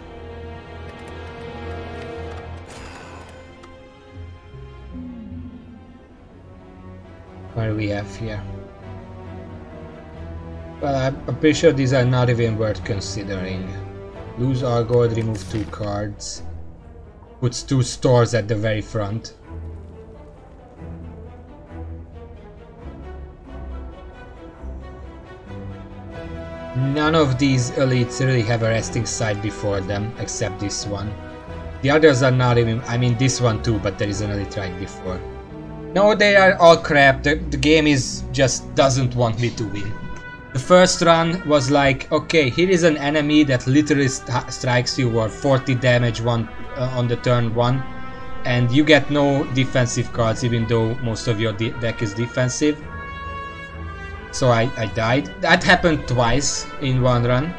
What do we have here? Well, I'm pretty sure these are not even worth considering. Lose all gold, remove 2 cards. Puts 2 stores at the very front. None of these elites really have a resting side before them, except this one. The others are not even, I mean this one too, but there is an elite right before. No, they are all crap. The game is just doesn't want me to win. The first run was like, okay, here is an enemy that literally strikes you for 40 damage on the turn 1, and you get no defensive cards even though most of your deck is defensive. So I died. That happened twice in one run.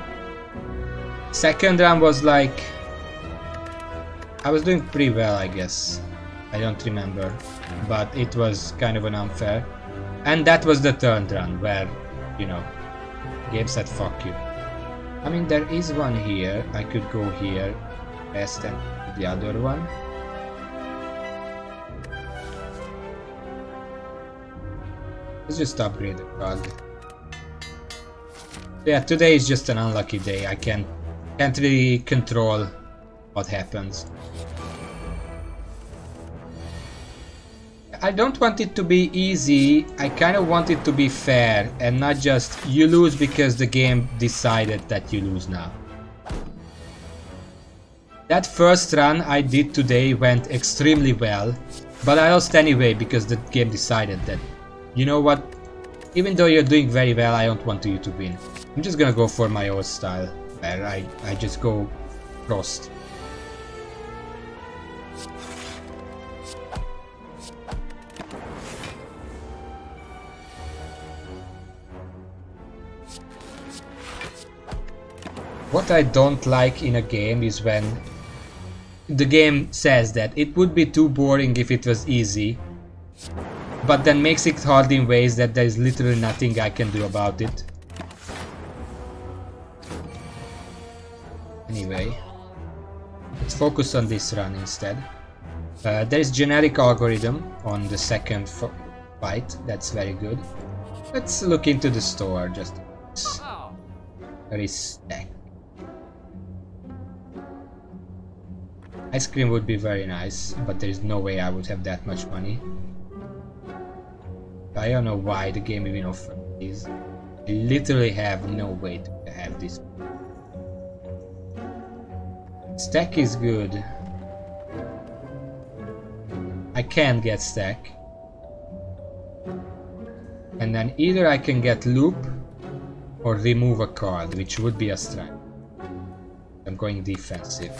Second run was like, I was doing pretty well, I guess. I don't remember, but it was kind of an unfair. And that was the third run where, you know, game said fuck you. I mean, there is one here. I could go here, rest, and the other one. Let's just upgrade the card. Yeah, today is just an unlucky day. I can't really control what happens. I don't want it to be easy. I kind of want it to be fair and not just you lose because the game decided that you lose now. That first run I did today went extremely well, but I lost anyway because the game decided that, you know what, even though you're doing very well, I don't want you to win. I'm just gonna go for my old style, where I just go crossed. What I don't like in a game is when the game says that it would be too boring if it was easy, but then makes it hard in ways that there is literally nothing I can do about it. Anyway, let's focus on this run instead. There is generic algorithm on the second fight, that's very good. Let's look into the store just. There is stack. Ice cream would be very nice, but there is no way I would have that much money. I don't know why the game even offers these. I literally have no way to have this. Stack is good. I can get stack. And then either I can get loop or remove a card, which would be a strike. I'm going defensive.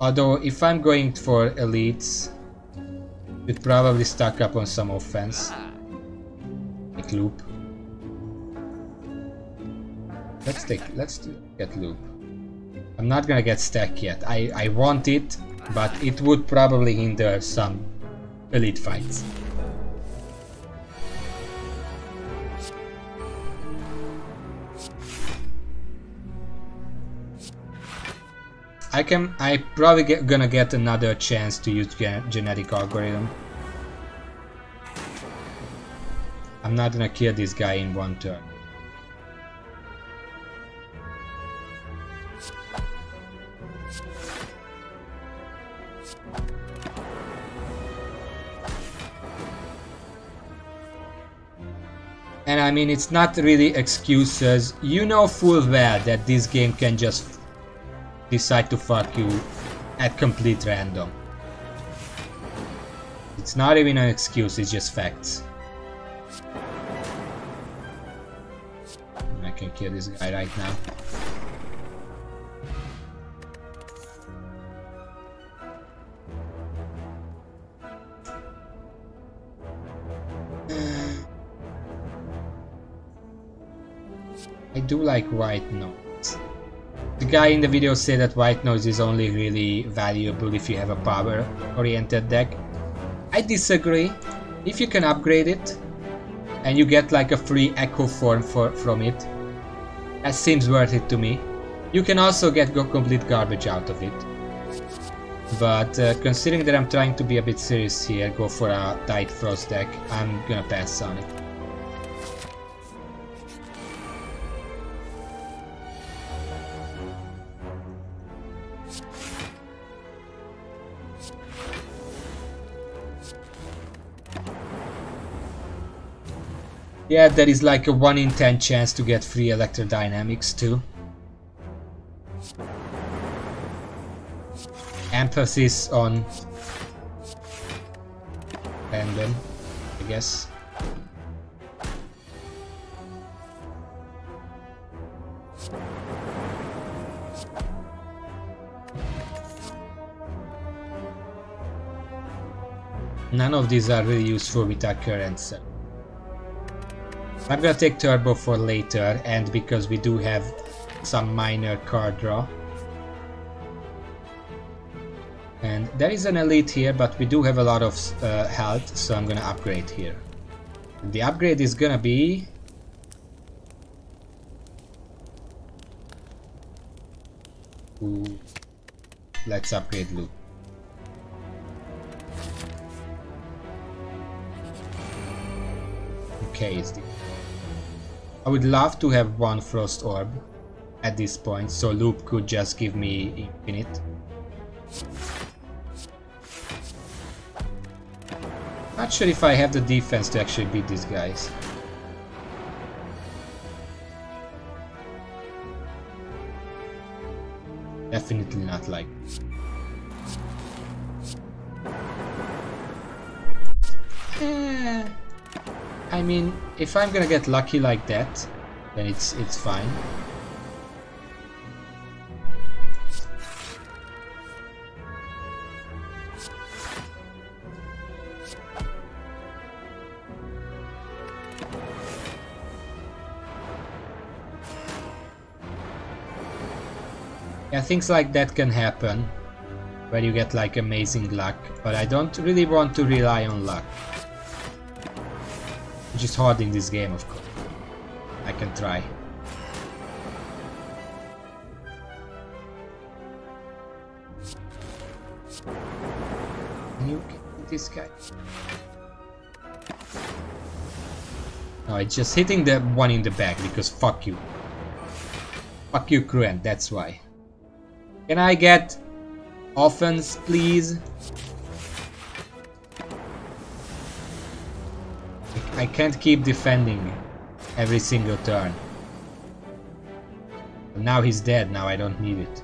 Although if I'm going for elites, it probably stack up on some offense. Like loop. Let's get loop. I'm not gonna get stack yet. I want it, but it would probably hinder some elite fights. I probably gonna get another chance to use genetic algorithm. I'm not gonna kill this guy in one turn. And I mean, it's not really excuses. You know full well that this game can just decide to fuck you at complete random. It's not even an excuse, it's just facts. I can kill this guy right now. I do like white noise. The guy in the video said that white noise is only really valuable if you have a power oriented deck. I disagree. If you can upgrade it and you get like a free echo form from it, that seems worth it to me. You can also get complete garbage out of it. But considering that I'm trying to be a bit serious here, go for a tight frost deck, I'm gonna pass on it. Yeah, there is like a 1 in 10 chance to get free electrodynamics too. Emphasis on random, I guess. None of these are really useful with our current set. I'm gonna take turbo for later, and because we do have some minor card draw. And there is an elite here, but we do have a lot of health, so I'm gonna upgrade here. And the upgrade is gonna be... Ooh. Let's upgrade loot. Okay, it's the... I would love to have one frost orb at this point, so loop could just give me infinite. Not sure if I have the defense to actually beat these guys. Definitely not like. I mean, if I'm gonna get lucky like that, then it's fine. Yeah, things like that can happen, where you get like amazing luck, but I don't really want to rely on luck. Which is hard in this game, of course. I can try. Can you get this guy? No, it's just hitting the one in the back because fuck you. Fuck you, Cruent, that's why. Can I get offense, please? I can't keep defending every single turn. Now he's dead, now I don't need it.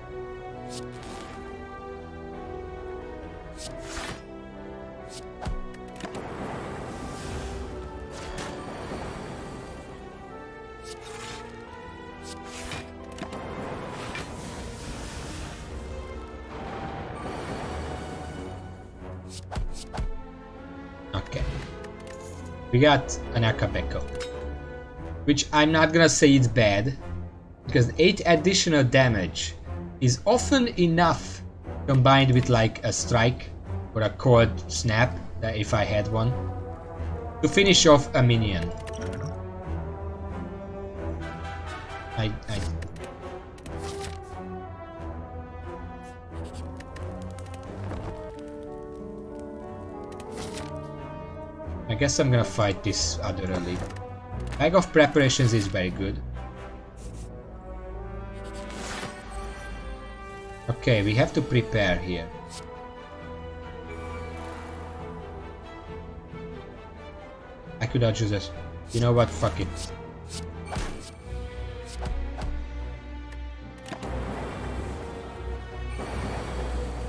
Okay. We got an Akabeko. Which I'm not gonna say it's bad, because 8 additional damage is often enough combined with like a strike or a cold snap, if I had one, to finish off a minion. I guess I'm gonna fight this other elite. Bag of Preparations is very good. Okay, we have to prepare here. I could have just... You know what? Fuck it.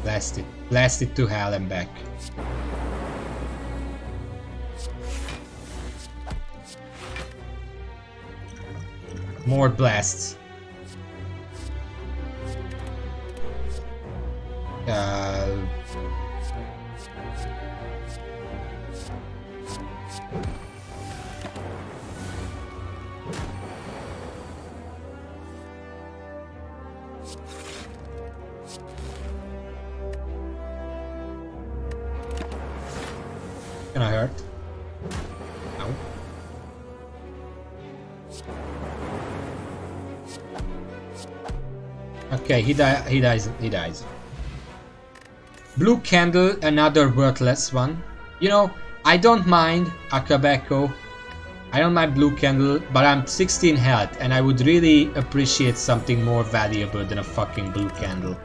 Blast it. Blast it to hell and back. More blasts. Gonna hurt. Ow. Okay, he dies. Blue Candle, another worthless one. You know, I don't mind Akabeko. I don't mind Blue Candle, but I'm 16 health and I would really appreciate something more valuable than a fucking Blue Candle.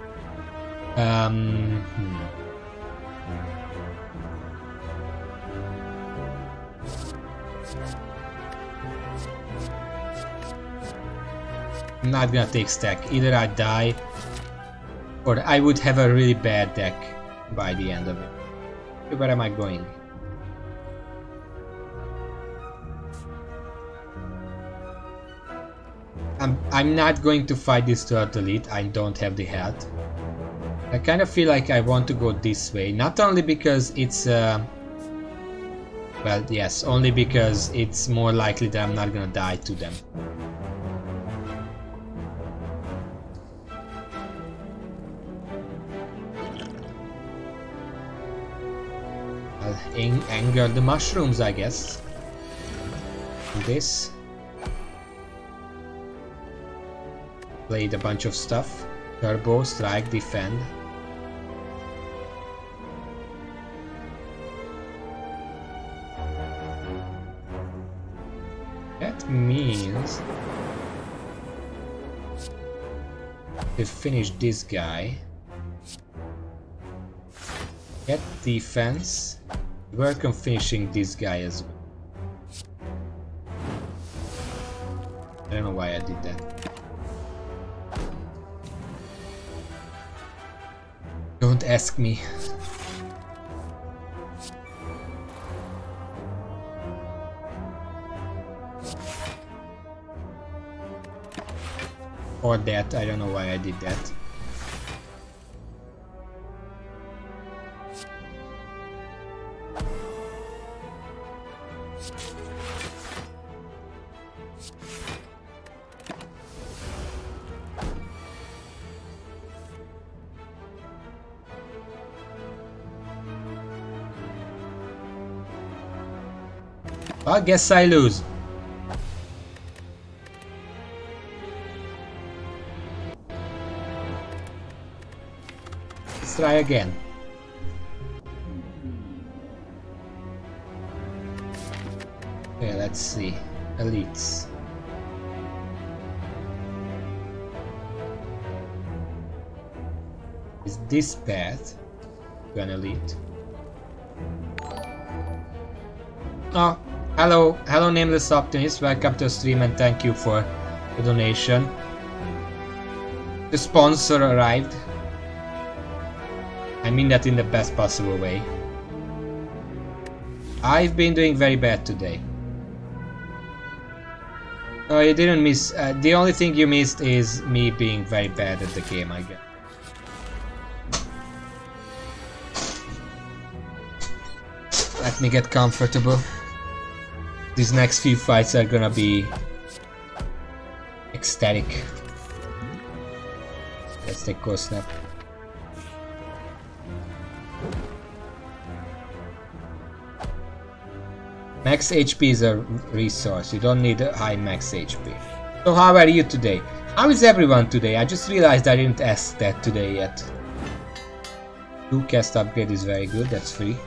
I'm not gonna take stack. Either I die, or I would have a really bad deck by the end of it. Where am I going? I'm not going to fight this third elite. I don't have the health. I kind of feel like I want to go this way. Not only because it's... well, yes, only because it's more likely that I'm not gonna die to them. Anger the mushrooms, I guess. This. Played a bunch of stuff. Turbo, strike, defend. That means to finish this guy. Get defense. Work on finishing this guy as well. I don't know why I did that. Don't ask me. Or that, I don't know why I did that. I guess I lose. Let's try again. Okay, let's see. Elites. Is this path to an elite? Oh, hello Nameless Optimist, welcome to the stream and thank you for the donation. The sponsor arrived. I mean that in the best possible way. I've been doing very bad today. No, you didn't miss. The only thing you missed is me being very bad at the game, I guess. Let me get comfortable. These next few fights are gonna be ecstatic. Let's take Core Snap. Max HP is a resource, you don't need a high max HP. So how are you today? How is everyone today? I just realized I didn't ask that today yet. 2 cast upgrade is very good, that's free.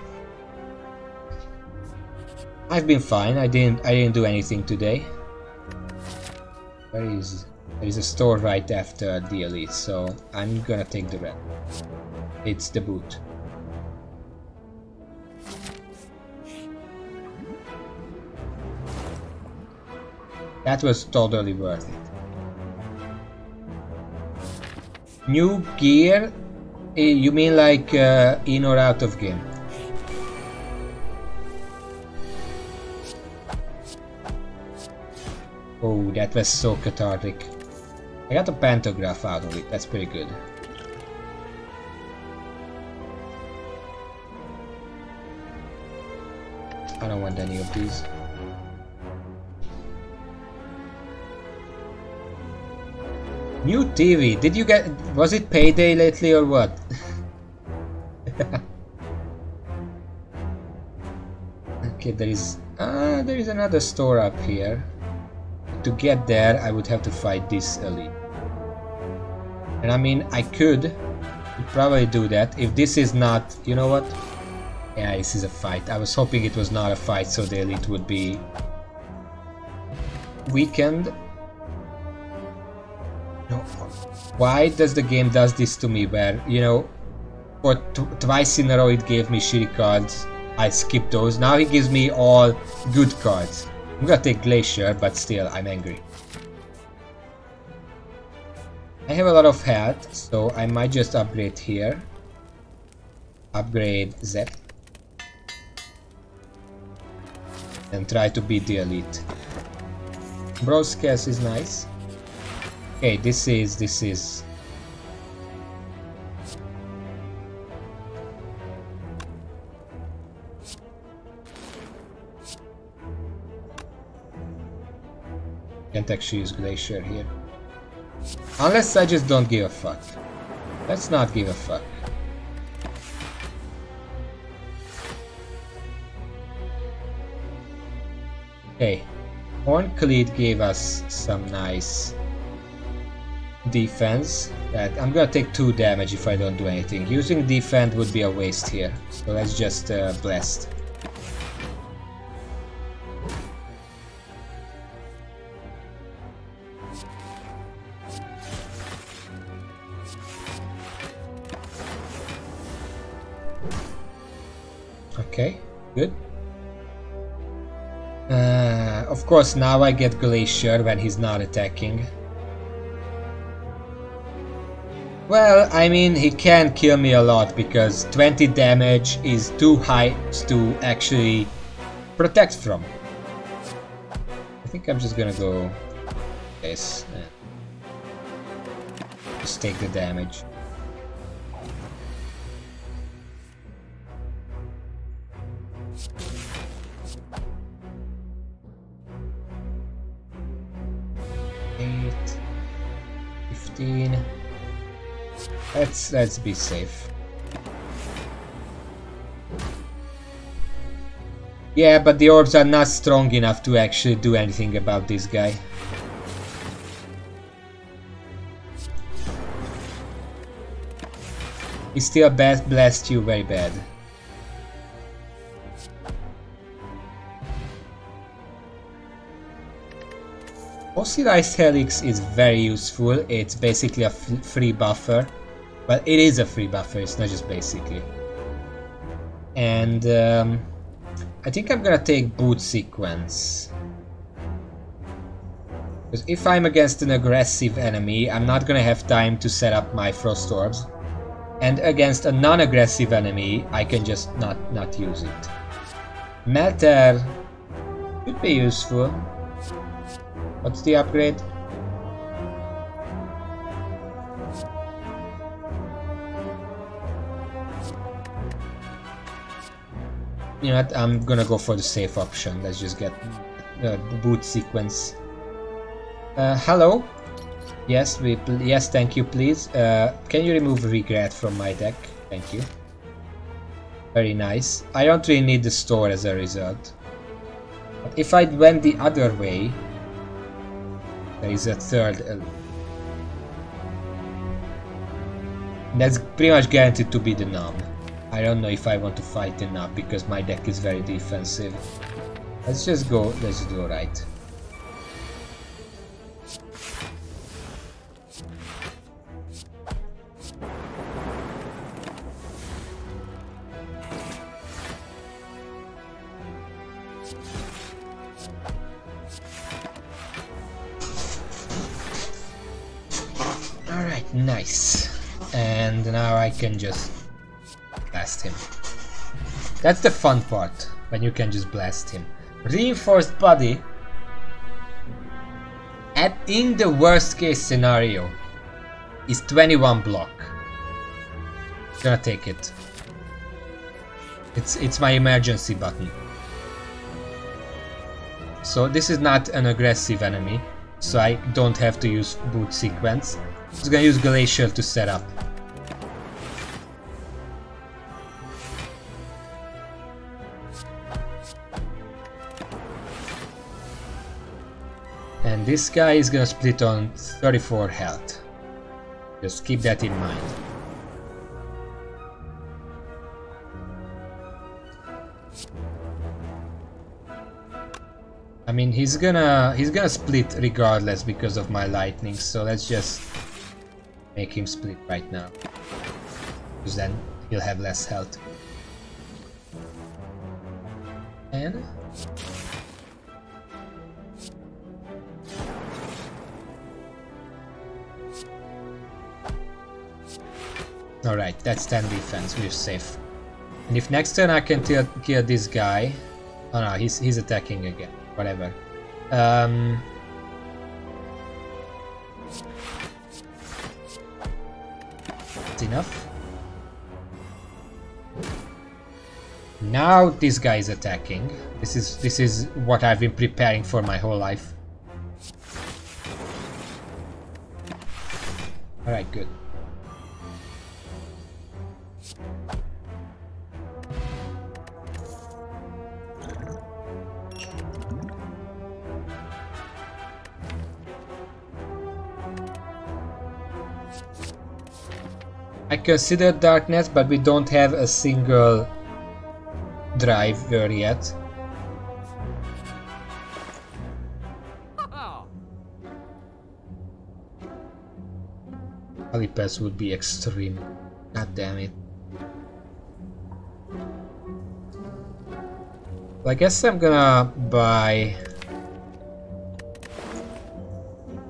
I've been fine, I didn't do anything today. There is a store right after the elite, so I'm gonna take the red. It's the boot. That was totally worth it. New gear? You mean like in or out of game? Oh, that was so cathartic. I got a pantograph out of it, that's pretty good. I don't want any of these. New TV, did you get... was it payday lately or what? Okay, there is another store up here. To get there, I would have to fight this elite. And I mean, I could probably do that if this is not... you know what? Yeah, this is a fight. I was hoping it was not a fight, so the elite would be weakened. No. Why does the game does this to me where, you know, for twice in a row it gave me shitty cards, I skipped those, now he gives me all good cards. I'm gonna take Glacier, but still, I'm angry. I have a lot of health, so I might just upgrade here. Upgrade Zep. And try to beat the elite. Broscas is nice. Okay, this is... Can't actually use Glacier here. Unless I just don't give a fuck. Let's not give a fuck. Okay. Horn Khalid gave us some nice defense. That I'm gonna take 2 damage if I don't do anything. Using defend would be a waste here. So let's just blast. Okay, good. Of course, now I get Glacier when he's not attacking. Well, I mean, he can kill me a lot because 20 damage is too high to actually protect from. I think I'm just gonna go this and just take the damage. Let's be safe. Yeah, but the orbs are not strong enough to actually do anything about this guy. He still blessed you very bad. Fossilized Helix is very useful. It's basically a free buffer. Well, it is a free buffer, it's not just basically. And I think I'm gonna take Boot Sequence. Because if I'm against an aggressive enemy, I'm not gonna have time to set up my Frost Orbs. And against a non-aggressive enemy, I can just not use it. Melter could be useful. What's the upgrade? You know what? I'm gonna go for the safe option. Let's just get Boot Sequence. Hello? Yes, yes, thank you, please. Can you remove Regret from my deck? Thank you. Very nice. I don't really need the store as a result. But if I went the other way, there is a third. That's pretty much guaranteed to be the Numb. I don't know if I want to fight the Numb because my deck is very defensive. Let's just go right. Alright, nice. And now I can just blast him. That's the fun part, when you can just blast him. Reinforced Body, in the worst case scenario, is 21 block. Gonna take it. It's my emergency button. So this is not an aggressive enemy, so I don't have to use Boot Sequence. I'm just gonna use Glacial to set up. And this guy is gonna split on 34 health. Just keep that in mind. I mean, he's gonna split regardless because of my lightning, so let's just make him split right now. Because then he'll have less health. And alright, that's 10 defense, we're safe. And if next turn I can kill this guy... Oh no, he's attacking again. Whatever. That's enough. Now this guy is attacking. This is what I've been preparing for my whole life. Alright, good. I considered Darkness, but we don't have a single driver yet. Polypass would be extreme. God damn it. Well, I guess I'm gonna buy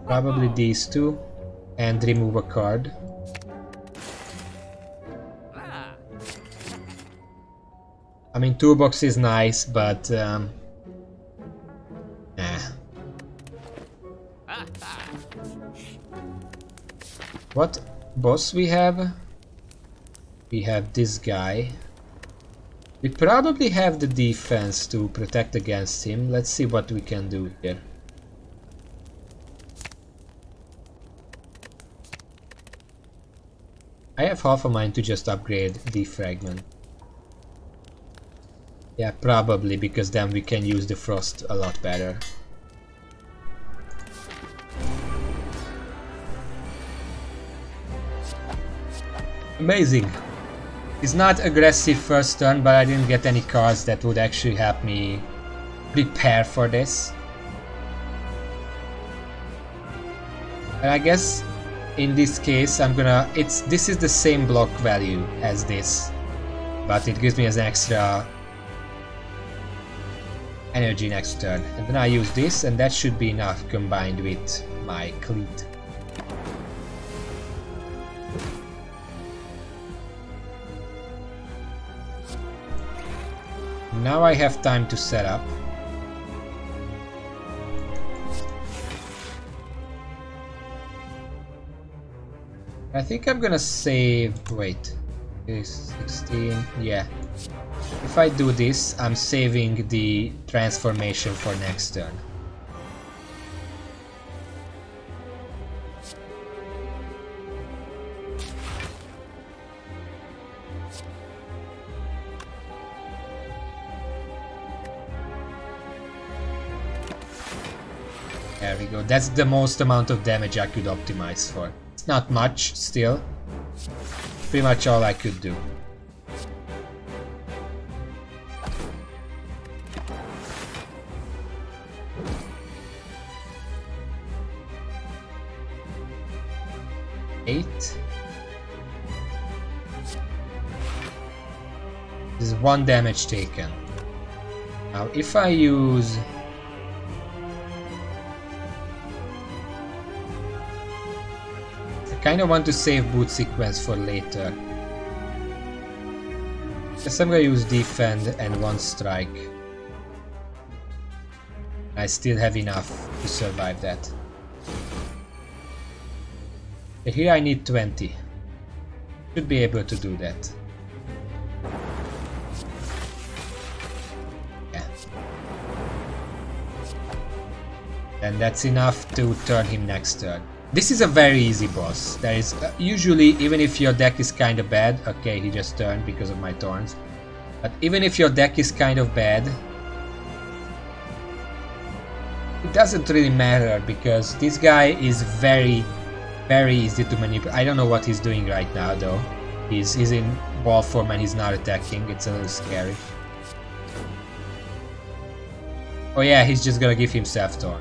probably these two and remove a card. I mean, toolbox is nice, but What boss we have? We have this guy. We probably have the defense to protect against him. Let's see what we can do here. I have half a mind to just upgrade Defragment. Yeah, probably, because then we can use the frost a lot better. Amazing! It's not aggressive first turn, but I didn't get any cards that would actually help me prepare for this. And I guess in this case I'm gonna... this is the same block value as this, but it gives me an extra energy next turn. And then I use this, and that should be enough combined with my cleat. Now I have time to set up. I think I'm gonna save... wait. 16... yeah. If I do this, I'm saving the transformation for next turn. There we go. That's the most amount of damage I could optimize for. It's not much, still. Pretty much all I could do. This is 1 damage taken. Now if I use... I kinda want to save boot sequence for later. Guess I'm gonna use defend and 1 strike. I still have enough to survive that. Here I need 20. Should be able to do that. Yeah. And that's enough to turn him next turn. This is a very easy boss. There is usually, even if your deck is kind of bad, okay, he just turned because of my thorns. But even if your deck is kind of bad, it doesn't really matter because this guy is very easy to manipulate. I don't know what he's doing right now though. He's in ball form and he's not attacking. It's a little scary. Oh yeah, he's just gonna give himself Thorn.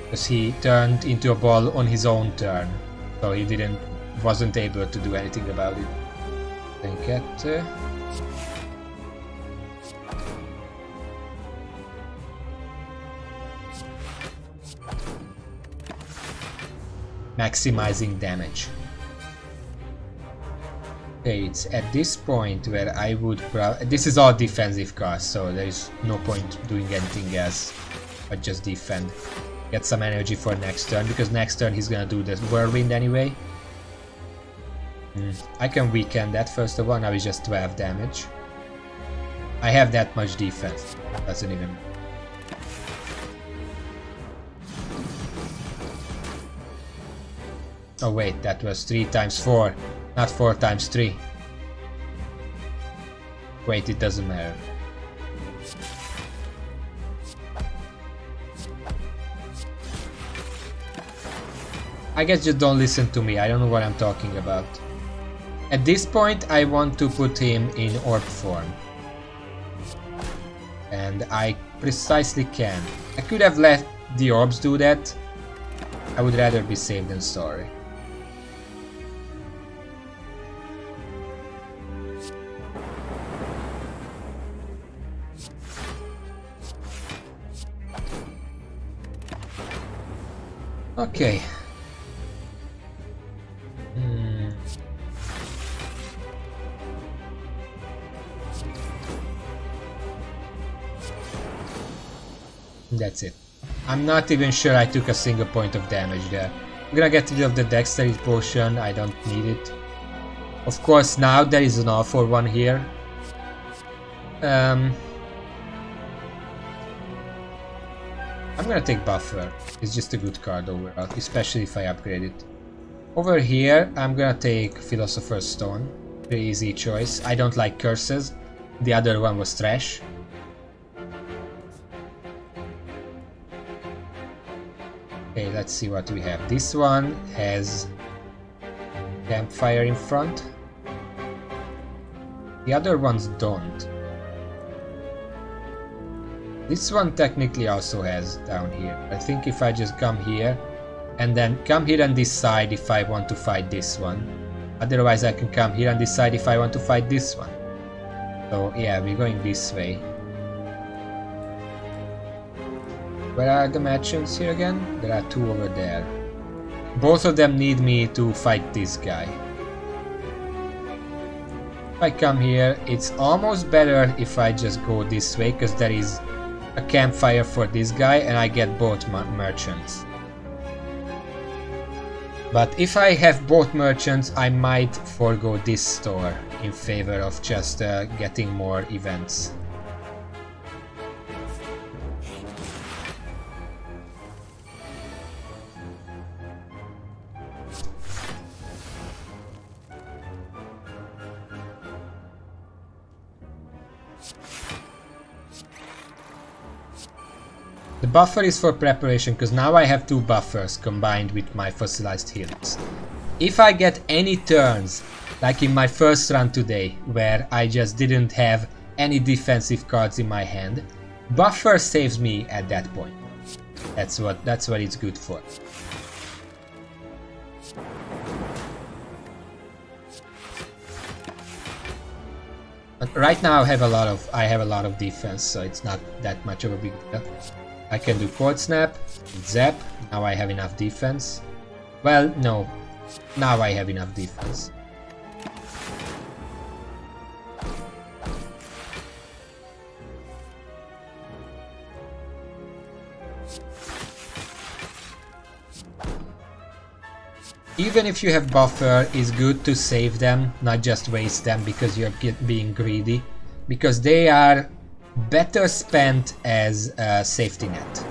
Because he turned into a ball on his own turn. So he wasn't able to do anything about it. Think it. Maximizing damage. Okay, it's at this point where I would this is all defensive cards, so there is no point doing anything else but just defend. Get some energy for next turn, because next turn he's gonna do the whirlwind anyway. I can weaken that first of all. Now it's just 12 damage. I have that much defense. Doesn't even... Oh wait, that was 3 times 4, not 4 times 3. Wait, it doesn't matter. I guess just don't listen to me, I don't know what I'm talking about. At this point I want to put him in orb form. And I precisely can. I could have let the orbs do that. I would rather be safe than sorry. Okay. That's it. I'm not even sure I took a single point of damage there. I'm gonna get rid of the dexterity potion, I don't need it. Of course now there is an all for one here. I'm gonna take buffer. It's just a good card overall, especially if I upgrade it. Over here I'm gonna take Philosopher's Stone. Pretty easy choice. I don't like curses. The other one was trash. Okay, let's see what we have. This one has campfire in front. The other ones don't. This one technically also has down here. I think if I just come here and then come here on this side if I want to fight this one. Otherwise I can come here on this side if I want to fight this one. So yeah, we're going this way. Where are the merchants here again? There are two over there. Both of them need me to fight this guy. If I come here, it's almost better if I just go this way, because there is a campfire for this guy and I get both merchants. But if I have both merchants, I might forego this store in favor of just getting more events. The buffer is for preparation, because now I have two buffers combined with my fossilized healers. If I get any turns, like in my first run today, where I just didn't have any defensive cards in my hand, buffer saves me at that point. That's what it's good for. But right now I have a lot of defense, so it's not that much of a big deal. I can do Cold Snap, Zap, now I have enough defense. Well, no, now I have enough defense. Even if you have buffer, it's good to save them, not just waste them because you're being greedy, because they are better spent as a safety net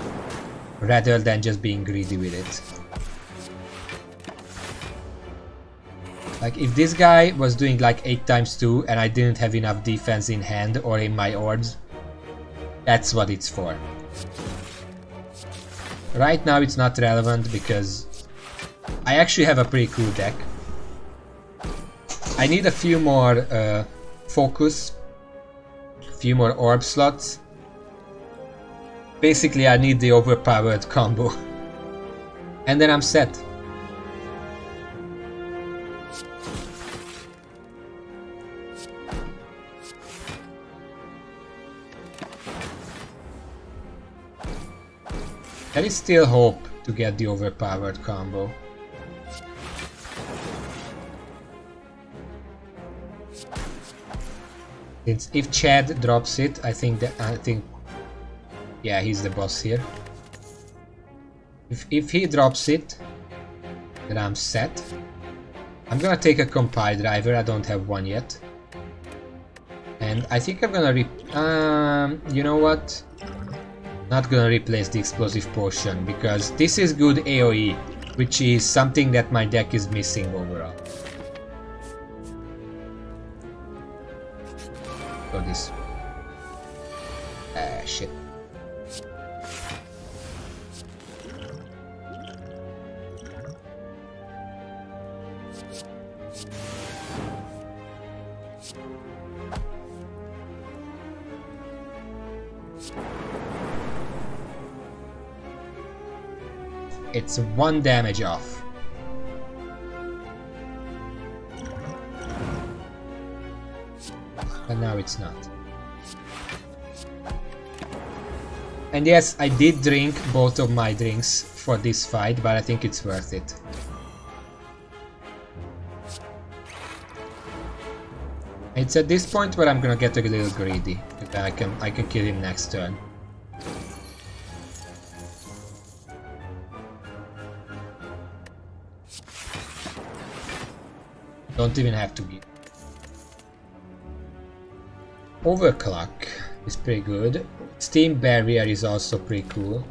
rather than just being greedy with it. Like if this guy was doing like 8 times 2 and I didn't have enough defense in hand or in my orbs, that's what it's for. Right now it's not relevant because I actually have a pretty cool deck. I need a few more focus, few more orb slots. Basically I need the overpowered combo and then I'm set. There is still hope to get the overpowered combo. Since if Chad drops it, I think yeah, he's the boss here. If he drops it, then I'm set. I'm gonna take a compile driver, I don't have one yet. And I think I'm gonna you know what? Not gonna replace the explosive potion because this is good AoE, which is something that my deck is missing overall. Go this way. Shit. It's 1 damage off. But now it's not. And yes, I did drink both of my drinks for this fight, but I think it's worth it. It's at this point where I'm gonna get a little greedy. I can kill him next turn. Don't even have to be. Overclock is pretty good. Steam Barrier is also pretty cool.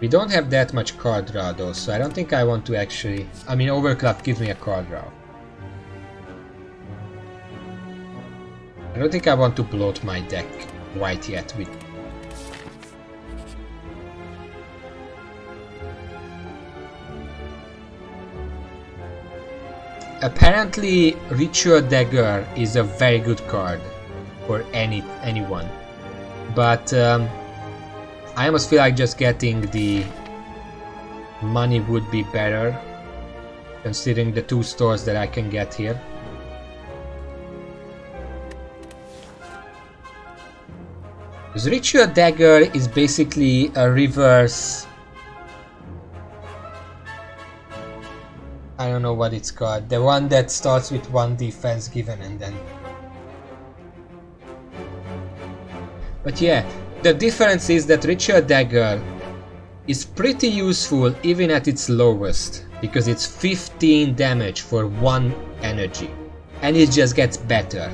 We don't have that much card draw though, so I don't think I want to actually... I mean, Overclock gives me a card draw. I don't think I want to bloat my deck quite yet with... Apparently, Ritual Dagger is a very good card for anyone. But I almost feel like just getting the money would be better, considering the 2 stores that I can get here. Because Ritual Dagger is basically a reverse... I don't know what it's called. The one that starts with 1 defense given and then... But yeah, the difference is that Ritual Dagger is pretty useful even at its lowest, because it's 15 damage for 1 energy, and it just gets better.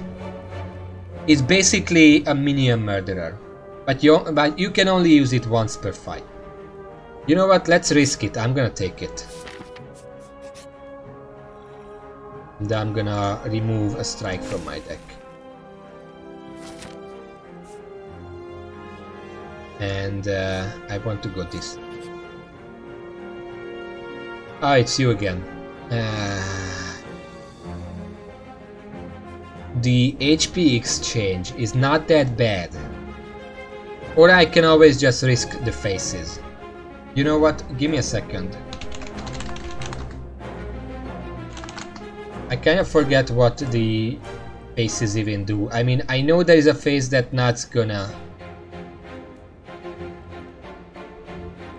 It's basically a minion murderer, but you can only use it once per fight. You know what, let's risk it, I'm gonna take it. And I'm gonna remove a strike from my deck. And I want to go this. Ah, it's you again. The HP exchange is not that bad. Or I can always just risk the faces. You know what? Give me a second. I kind of forget what the faces even do. I mean, I know there is a face that not gonna...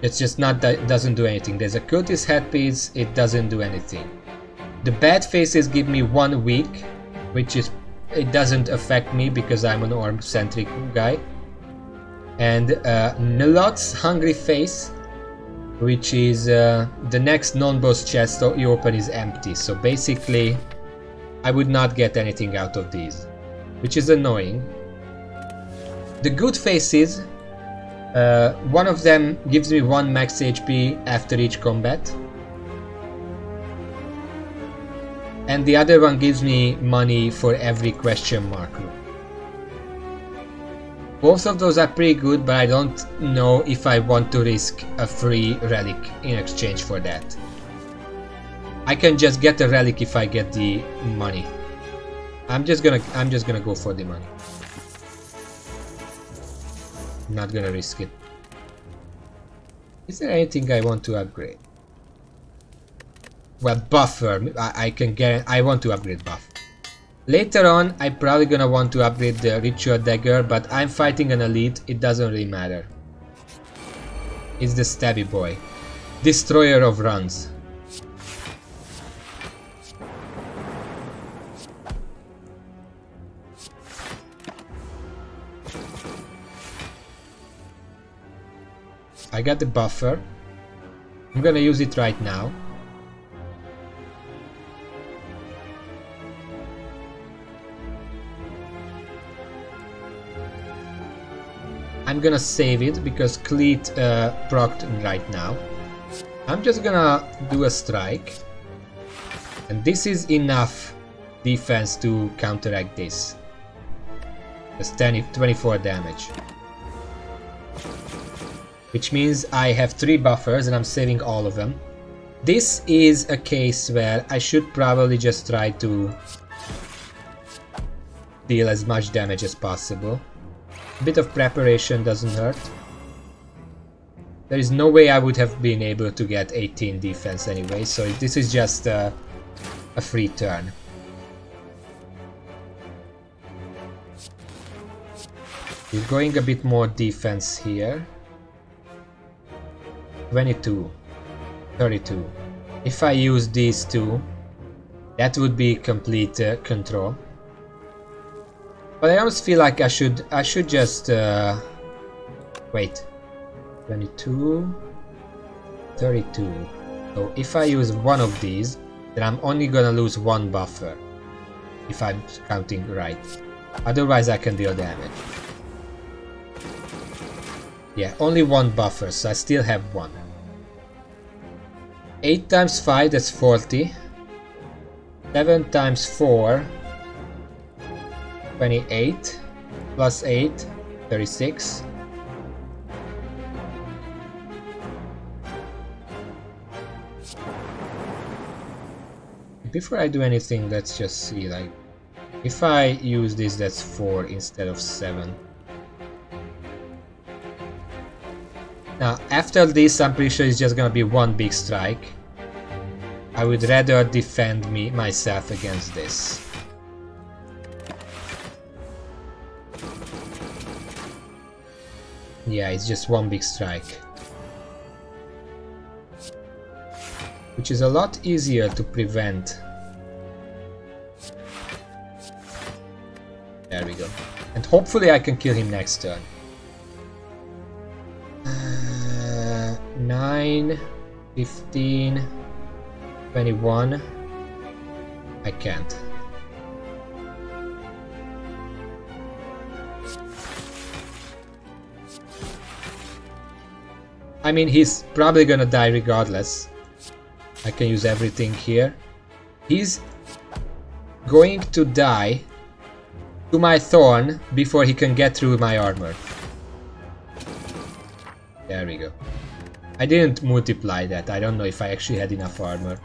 It's just not that it doesn't do anything. There's a cultist headpiece, it doesn't do anything. The bad faces give me 1 week, which is... it doesn't affect me because I'm an orb-centric guy. And Nalot's Hungry Face, which is the next non-boss chest you open is empty. So basically, I would not get anything out of these, which is annoying. The good faces, one of them gives me 1 max HP after each combat. And the other one gives me money for every question mark. Both of those are pretty good, but I don't know if I want to risk a free relic in exchange for that. I can just get a relic if I get the money. I'm just gonna go for the money. I'm not gonna risk it. Is there anything I want to upgrade? Well, buffer. I want to upgrade buff. Later on, I'm probably gonna want to upgrade the Ritual Dagger, but I'm fighting an elite, it doesn't really matter. It's the Stabby Boy. Destroyer of runs. I got the buffer. I'm gonna use it right now. I'm gonna save it because Cleat procced right now. I'm just gonna do a strike. And this is enough defense to counteract this. It's 24 damage. Which means I have 3 buffers and I'm saving all of them. This is a case where I should probably just try to deal as much damage as possible. A bit of preparation doesn't hurt. There is no way I would have been able to get 18 defense anyway, so this is just a free turn. We're going a bit more defense here. 22, 32. If I use these 2, that would be complete control. But I almost feel like I should just wait. 22, 32. So if I use one of these, then I'm only gonna lose 1 buffer. If I'm counting right. Otherwise I can deal damage. Yeah, only 1 buffer, so I still have 1. 8 times 5, that's 40. 7 times 4. 28 plus 8, 36. Before I do anything, let's just see, like, if I use this, that's 4 instead of 7. Now, after this, I'm pretty sure it's just gonna be one big strike. I would rather defend myself against this. Yeah, it's just one big strike. Which is a lot easier to prevent. There we go. And hopefully I can kill him next turn. 9, 15, 21. I can't. I mean, he's probably gonna die regardless. I can use everything here. He's going to die to my thorn before he can get through my armor. There we go. I didn't multiply that. I don't know if I actually had enough armor.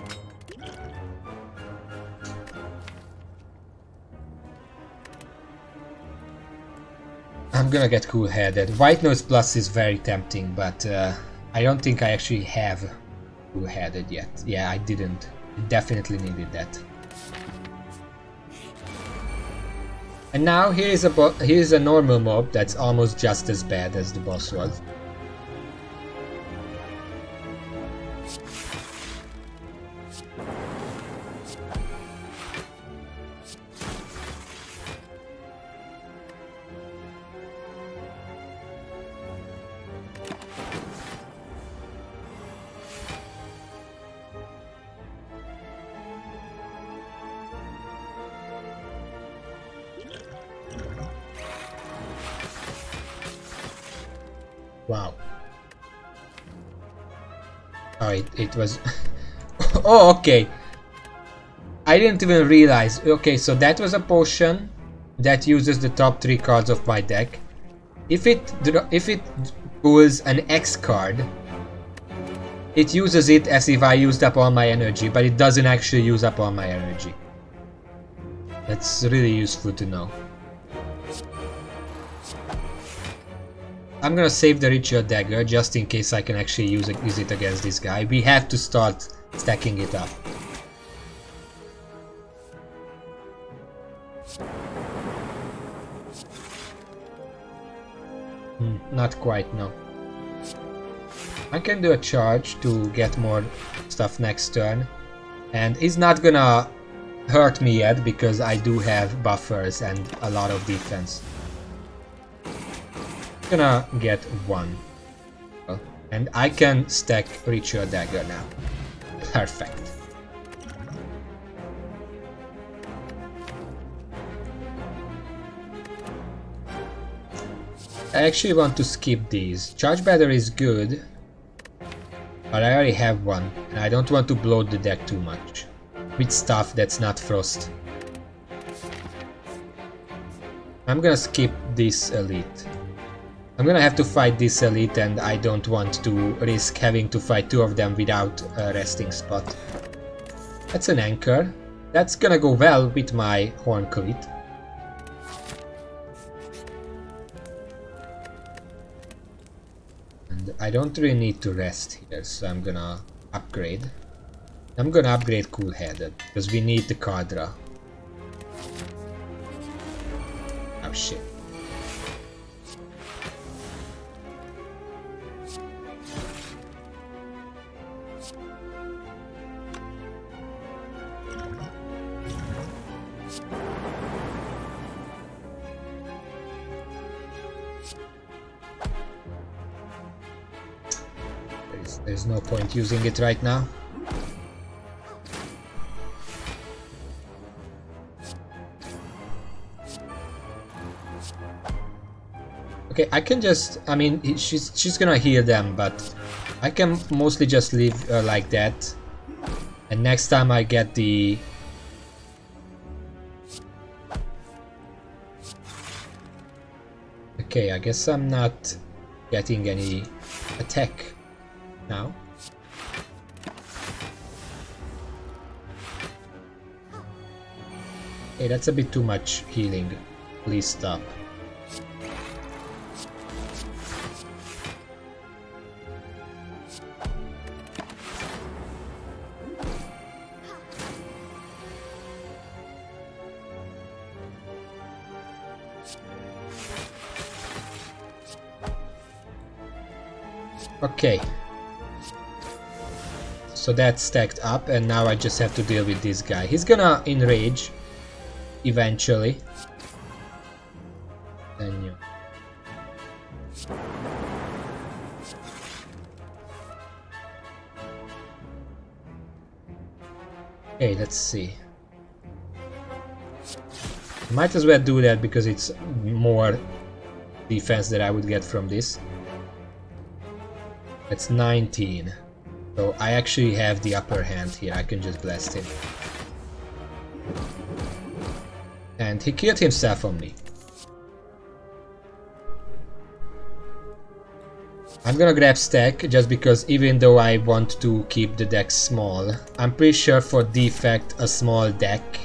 I'm gonna get cool-headed. White Nose Plus is very tempting, but I don't think I actually have cool-headed yet. Yeah, I didn't. I definitely needed that. And now here is a normal mob that's almost just as bad as the boss was. Wow. Oh, it was... Oh, okay. I didn't even realize. Okay, so that was a potion that uses the top 3 cards of my deck. If it pulls an X card, it uses it as if I used up all my energy, but it doesn't actually use up all my energy. That's really useful to know. I'm gonna save the Ritual Dagger just in case I can actually use it against this guy. We have to start stacking it up. Not quite, no. I can do a charge to get more stuff next turn. And it's not gonna hurt me yet because I do have buffers and a lot of defense. Gonna get 1. And I can stack Ritual Dagger now. Perfect. I actually want to skip these. Charge Battery is good, but I already have one, and I don't want to bloat the deck too much with stuff that's not Frost. I'm gonna skip this Elite. I'm gonna have to fight this Elite, and I don't want to risk having to fight 2 of them without a resting spot. That's an Anchor. That's gonna go well with my Horn Cleat. And I don't really need to rest here, so I'm gonna upgrade. I'm gonna upgrade Cool-Headed, because we need the card draw. Oh shit. There's no point using it right now. Okay, I can just, I mean, she's gonna heal them, but I can mostly just leave her like that. And next time I get the... Okay, I guess I'm not getting any attack now. Hey, that's a bit too much healing. Please stop. Okay. So that's stacked up, and now I just have to deal with this guy. He's gonna enrage eventually. Then you. Okay, let's see. Might as well do that because it's more defense that I would get from this. That's 19. So I actually have the upper hand here. I can just blast him. And he killed himself on me. I'm gonna grab stack just because even though I want to keep the deck small, I'm pretty sure for defect a small deck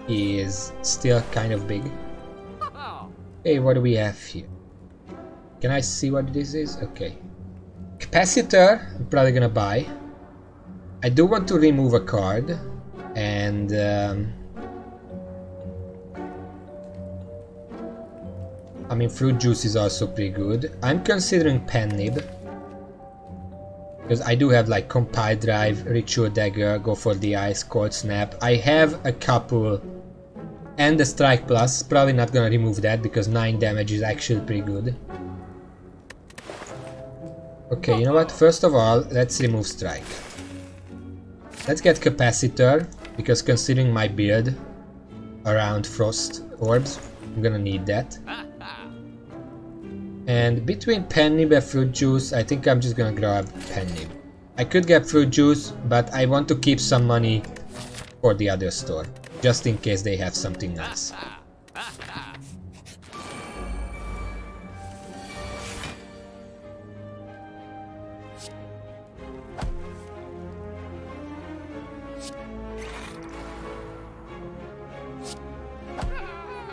is still kind of big. Hey, what do we have here? Can I see what this is? Okay. Capacitor, I'm probably gonna buy. I do want to remove a card, and I mean fruit juice is also pretty good. I'm considering pen nib because I do have like compile drive, ritual dagger, go for the ice, cold snap. I have a couple, and the strike plus. Probably not gonna remove that because 9 damage is actually pretty good. Okay, you know what? First of all, let's remove strike. Let's get capacitor because considering my build around frost orbs, I'm gonna need that. And between pen nib and fruit juice, I think I'm just gonna grab pen nib. I could get fruit juice, but I want to keep some money for the other store, just in case they have something nice.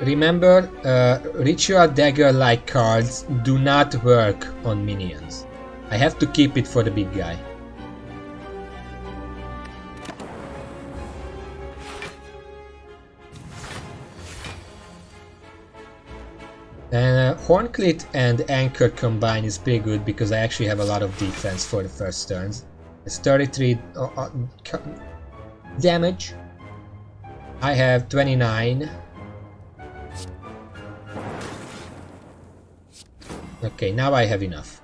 Remember, ritual dagger-like cards do not work on minions. I have to keep it for the big guy. Hornclit and Anchor combined is pretty good because I actually have a lot of defense for the first turns. It's 33 damage. I have 29. Okay, now I have enough.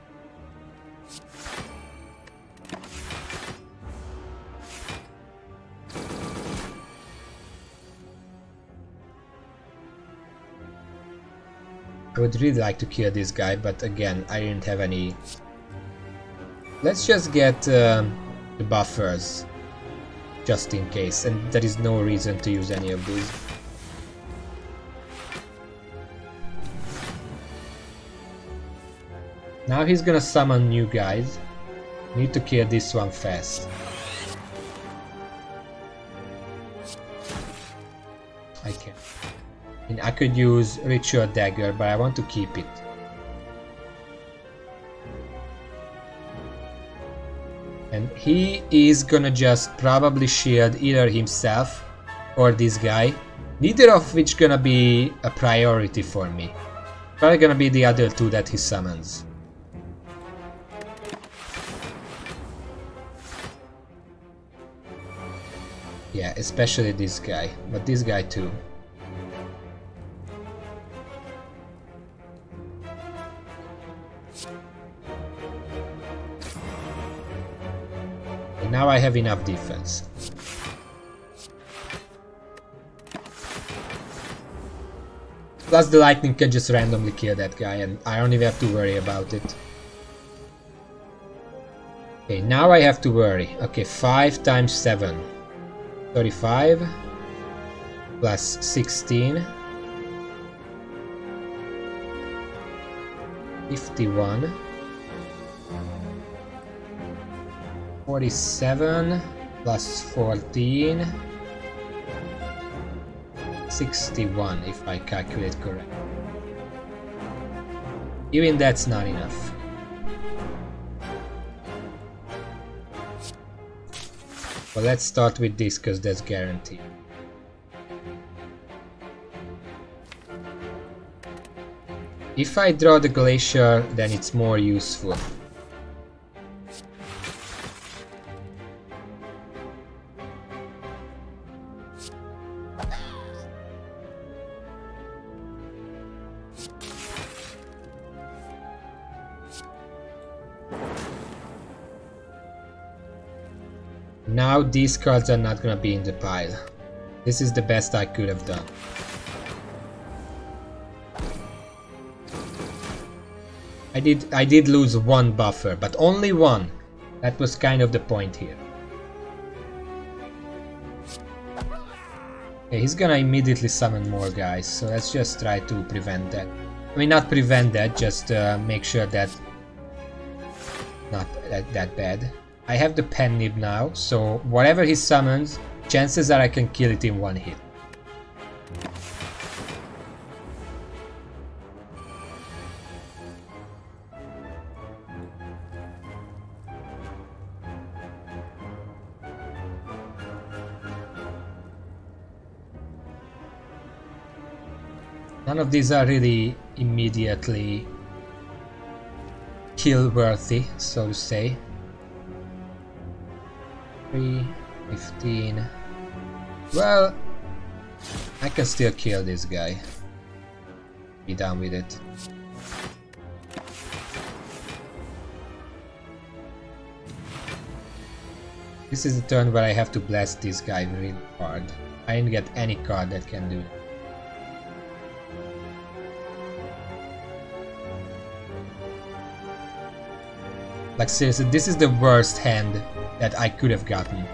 I would really like to kill this guy, but again, I didn't have any. Let's just get the buffers, just in case, and there is no reason to use any of these. Now he's gonna summon new guys. Need to kill this one fast. I can. And I could use Ritual Dagger, but I want to keep it. And he is gonna just probably shield either himself or this guy. Neither of which gonna be a priority for me. Probably gonna be the other two that he summons. Yeah, especially this guy, but this guy too. And now I have enough defense. Plus the lightning can just randomly kill that guy and I don't even have to worry about it. Okay, now I have to worry. Okay, 5 times 7. 35 plus 16. 51. 47 plus 14. 61 if I calculate correct. Even that's not enough. Well, let's start with this because that's guaranteed. If I draw the glacier, then it's more useful. Now these cards are not gonna be in the pile. This is the best I could have done. I did lose one buffer, but only one. That was kind of the point here. Okay, he's gonna immediately summon more guys, so let's just try to prevent that. I mean, not prevent that, just make sure that not that bad. I have the pen nib now, so whatever he summons, chances are I can kill it in one hit. None of these are really immediately kill worthy, so to say. 3, 15. Well, I can still kill this guy. Be done with it. This is the turn where I have to blast this guy really hard. I didn't get any card that can do that. Like seriously, this is the worst hand that I could have gotten.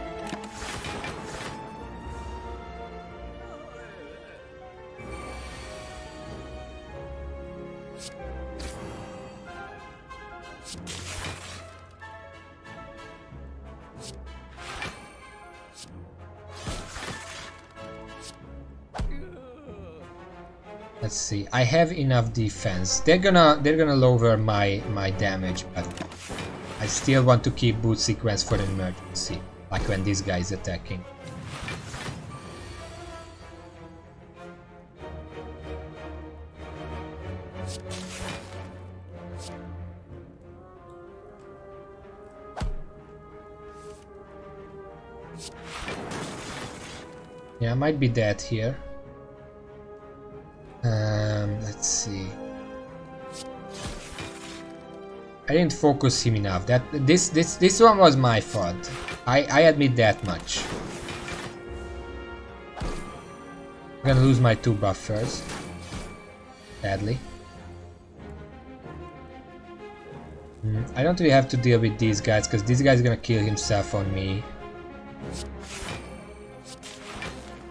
Let's see. I have enough defense. They're gonna lower my damage, but I still want to keep boot sequence for an emergency, like when this guy is attacking. Yeah, I might be dead here. Let's see. I didn't focus him enough. This one was my fault. I admit that much. I'm gonna lose my 2 buffers. Badly. I don't really have to deal with these guys because this guy's gonna kill himself on me.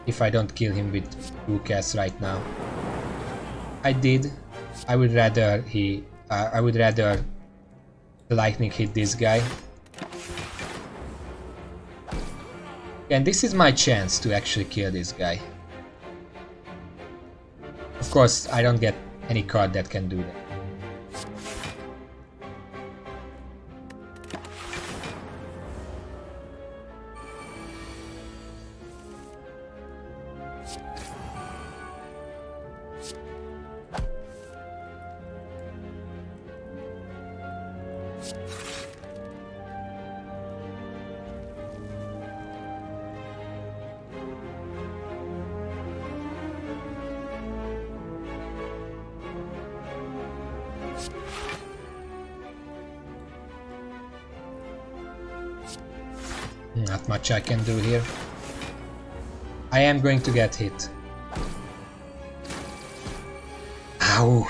If I don't kill him with 2 casts right now. I did. I would rather the lightning hit this guy. And this is my chance to actually kill this guy. Of course, I don't get any card that can do that. Not much I can do here. I am going to get hit. Ow!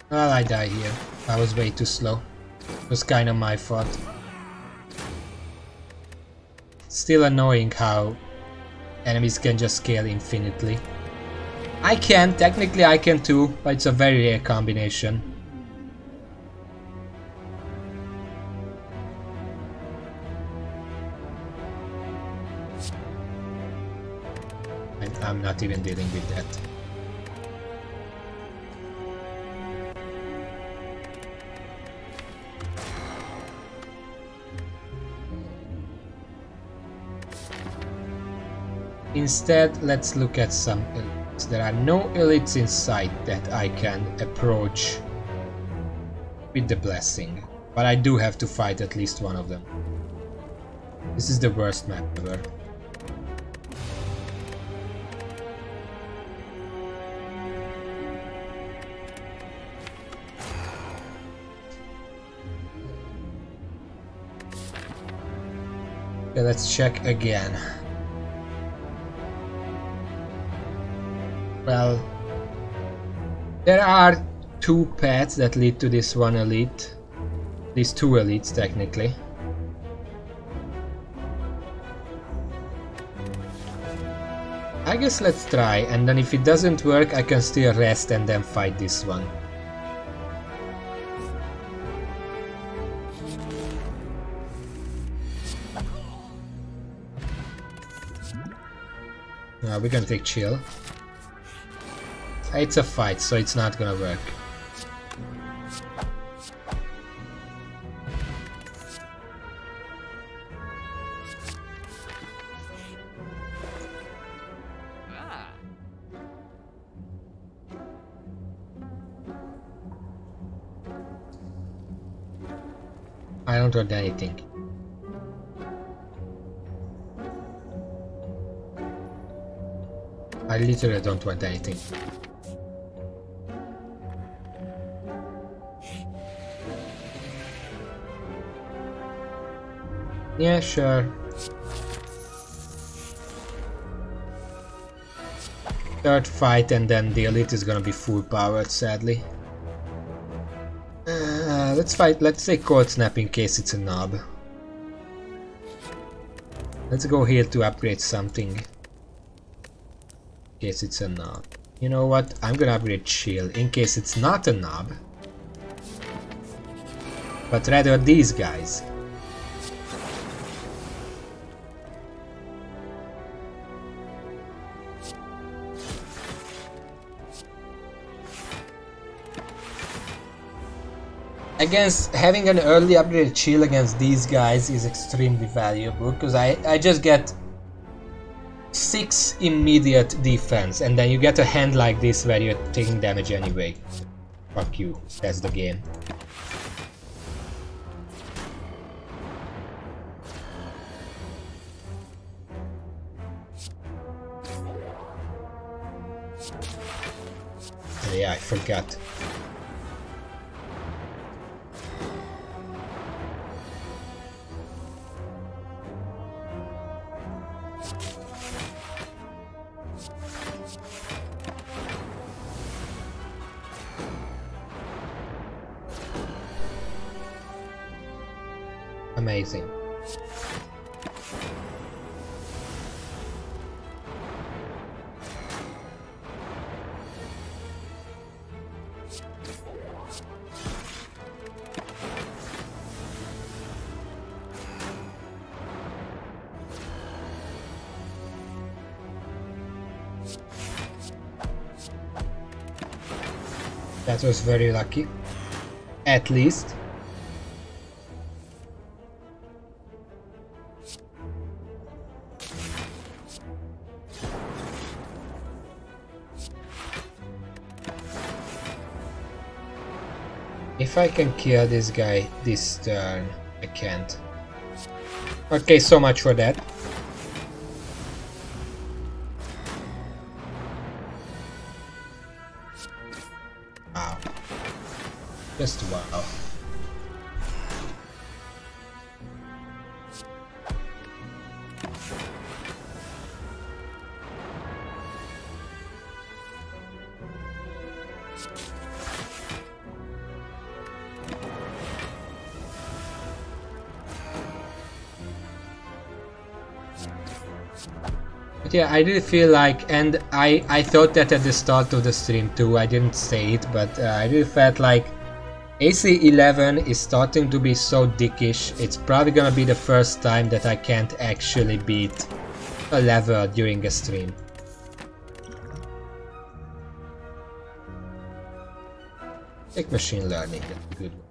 Well, I died here. I was way too slow. It was kinda my fault. Still annoying how enemies can just scale infinitely. I can, technically I can too, but it's a very rare combination. I'm not even dealing with that. Instead, let's look at some elites. There are no elites in sight that I can approach with the blessing, but I do have to fight at least one of them. This is the worst map ever. Okay, let's check again. Well, there are two paths that lead to this one elite. These two elites, technically. I guess let's try, and then if it doesn't work, I can still rest and then fight this one. We're gonna take chill. It's a fight, so it's not gonna work. I don't want anything. I literally don't want anything. Yeah, sure. Third fight and then the elite is gonna be full powered, sadly. Let's fight, let's say Cold Snap in case it's a knob. Let's go here to upgrade something. In case it's a knob. You know what? I'm gonna upgrade Chill in case it's not a knob. But rather these guys. Against having an early upgraded shield against these guys is extremely valuable because I just get 6 immediate defense and then you get a hand like this where you're taking damage anyway. Fuck you, that's the game. Yeah, I forgot. Amazing. That was very lucky. At least. If I can kill this guy this turn, I can't. Okay, so much for that. Wow. Just wow. But yeah, I really feel like, and I thought that at the start of the stream too, I didn't say it, but I really felt like AC11 is starting to be so dickish. It's probably gonna be the first time that I can't actually beat a level during a stream. Take machine learning, that's a good one.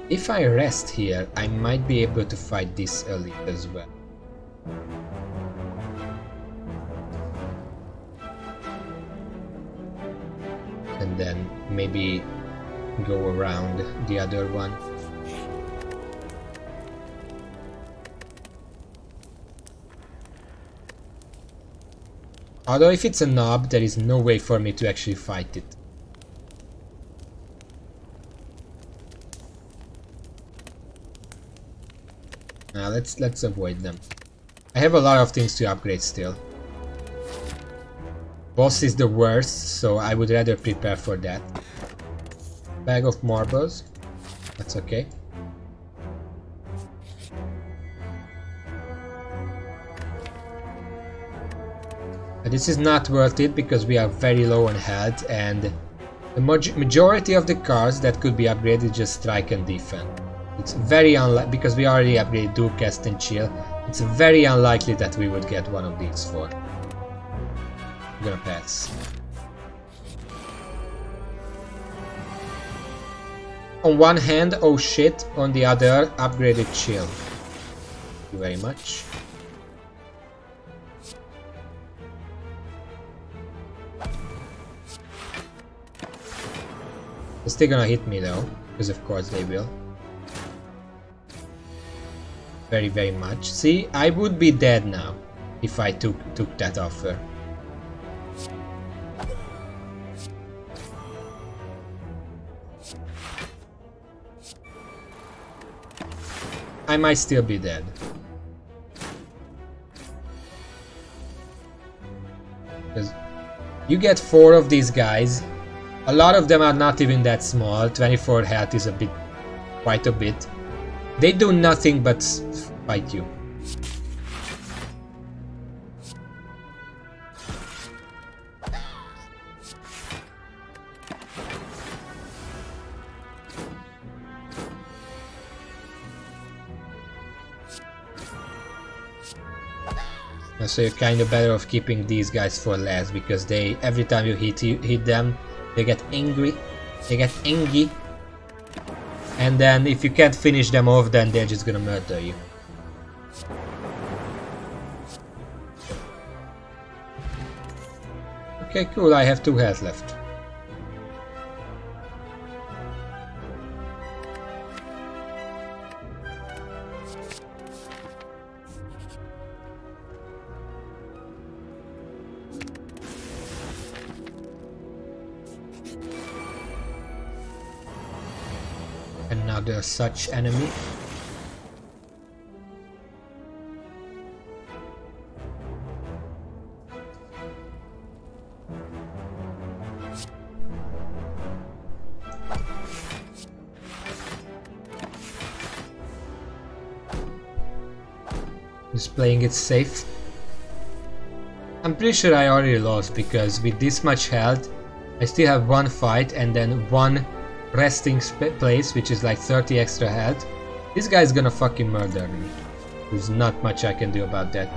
If I rest here, I might be able to fight this elite as well. And then maybe go around the other one. Although if it's a knob, there is no way for me to actually fight it. Now let's avoid them. I have a lot of things to upgrade still. Boss is the worst, so I would rather prepare for that. Bag of marbles. That's okay. But this is not worth it because we are very low on health, and the majority of the cards that could be upgraded just strike and defend. It's very unlikely, because we already upgraded Dual Cast and Chill, it's very unlikely that we would get one of these four. I'm gonna pass. On one hand, oh shit, on the other, upgraded Chill. Thank you very much. They're still gonna hit me though, because of course they will. Very, very much. See, I would be dead now if I took that offer. I might still be dead. Because you get 4 of these guys. A lot of them are not even that small. 24 health is quite a bit. They do nothing but fight you. So you're kind of better off keeping these guys for last, because they, every time you hit them, they get angry. They get angry. And then if you can't finish them off, then they're just gonna murder you. Okay, cool, I have 2 health left. Another such enemy. Just playing it safe. I'm pretty sure I already lost, because with this much health I still have 1 fight and then 1 resting place, which is like 30 extra health. This guy's gonna fucking murder me. There's not much I can do about that.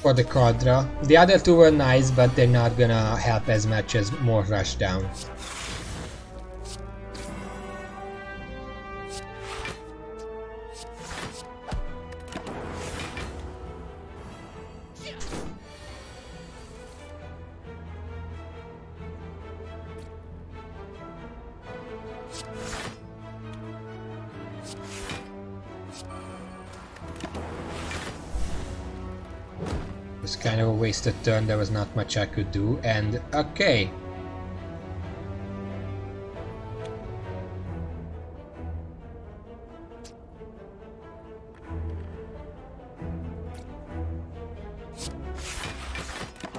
For the Quadra. The other 2 were nice, but they're not gonna help as much as more rushdown. It was kind of a wasted turn, there was not much I could do, and okay.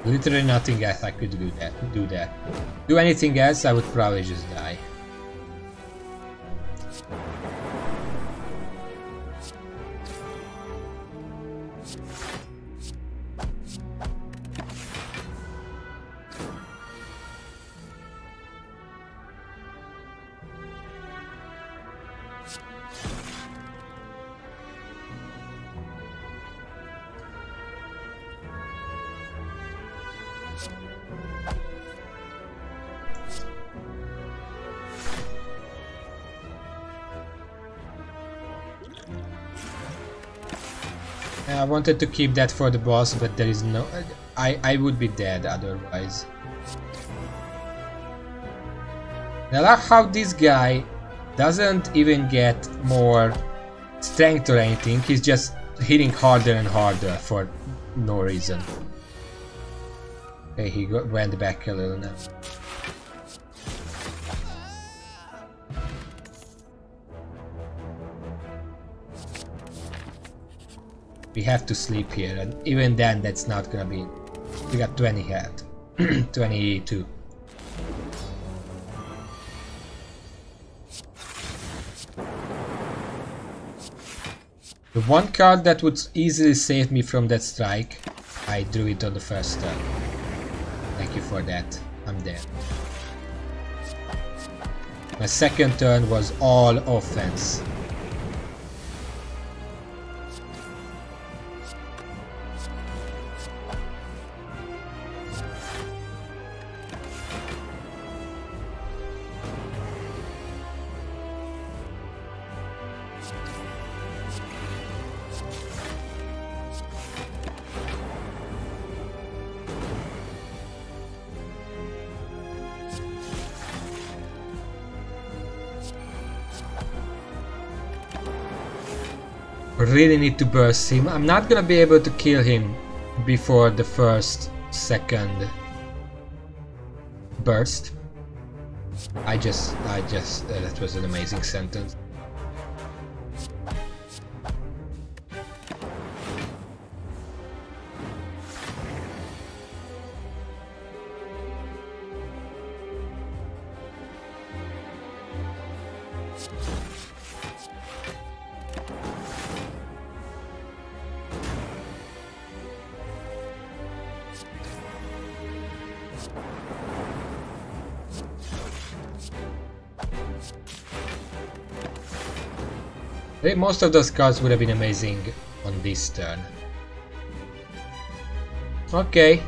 Literally nothing else I could do that. Do anything else, I would probably just die. I wanted to keep that for the boss, but there is no... I would be dead otherwise. I love how this guy doesn't even get more strength or anything, he's just hitting harder and harder for no reason. Okay, he went back a little now. We have to sleep here, and even then that's not gonna be... We got 20 health. 22. The one card that would easily save me from that strike, I drew it on the first turn. Thank you for that. I'm dead. My second turn was all offense. Really need to burst him. I'm not gonna be able to kill him before the second burst. That was an amazing sentence. Most of those cards would have been amazing on this turn. Okay.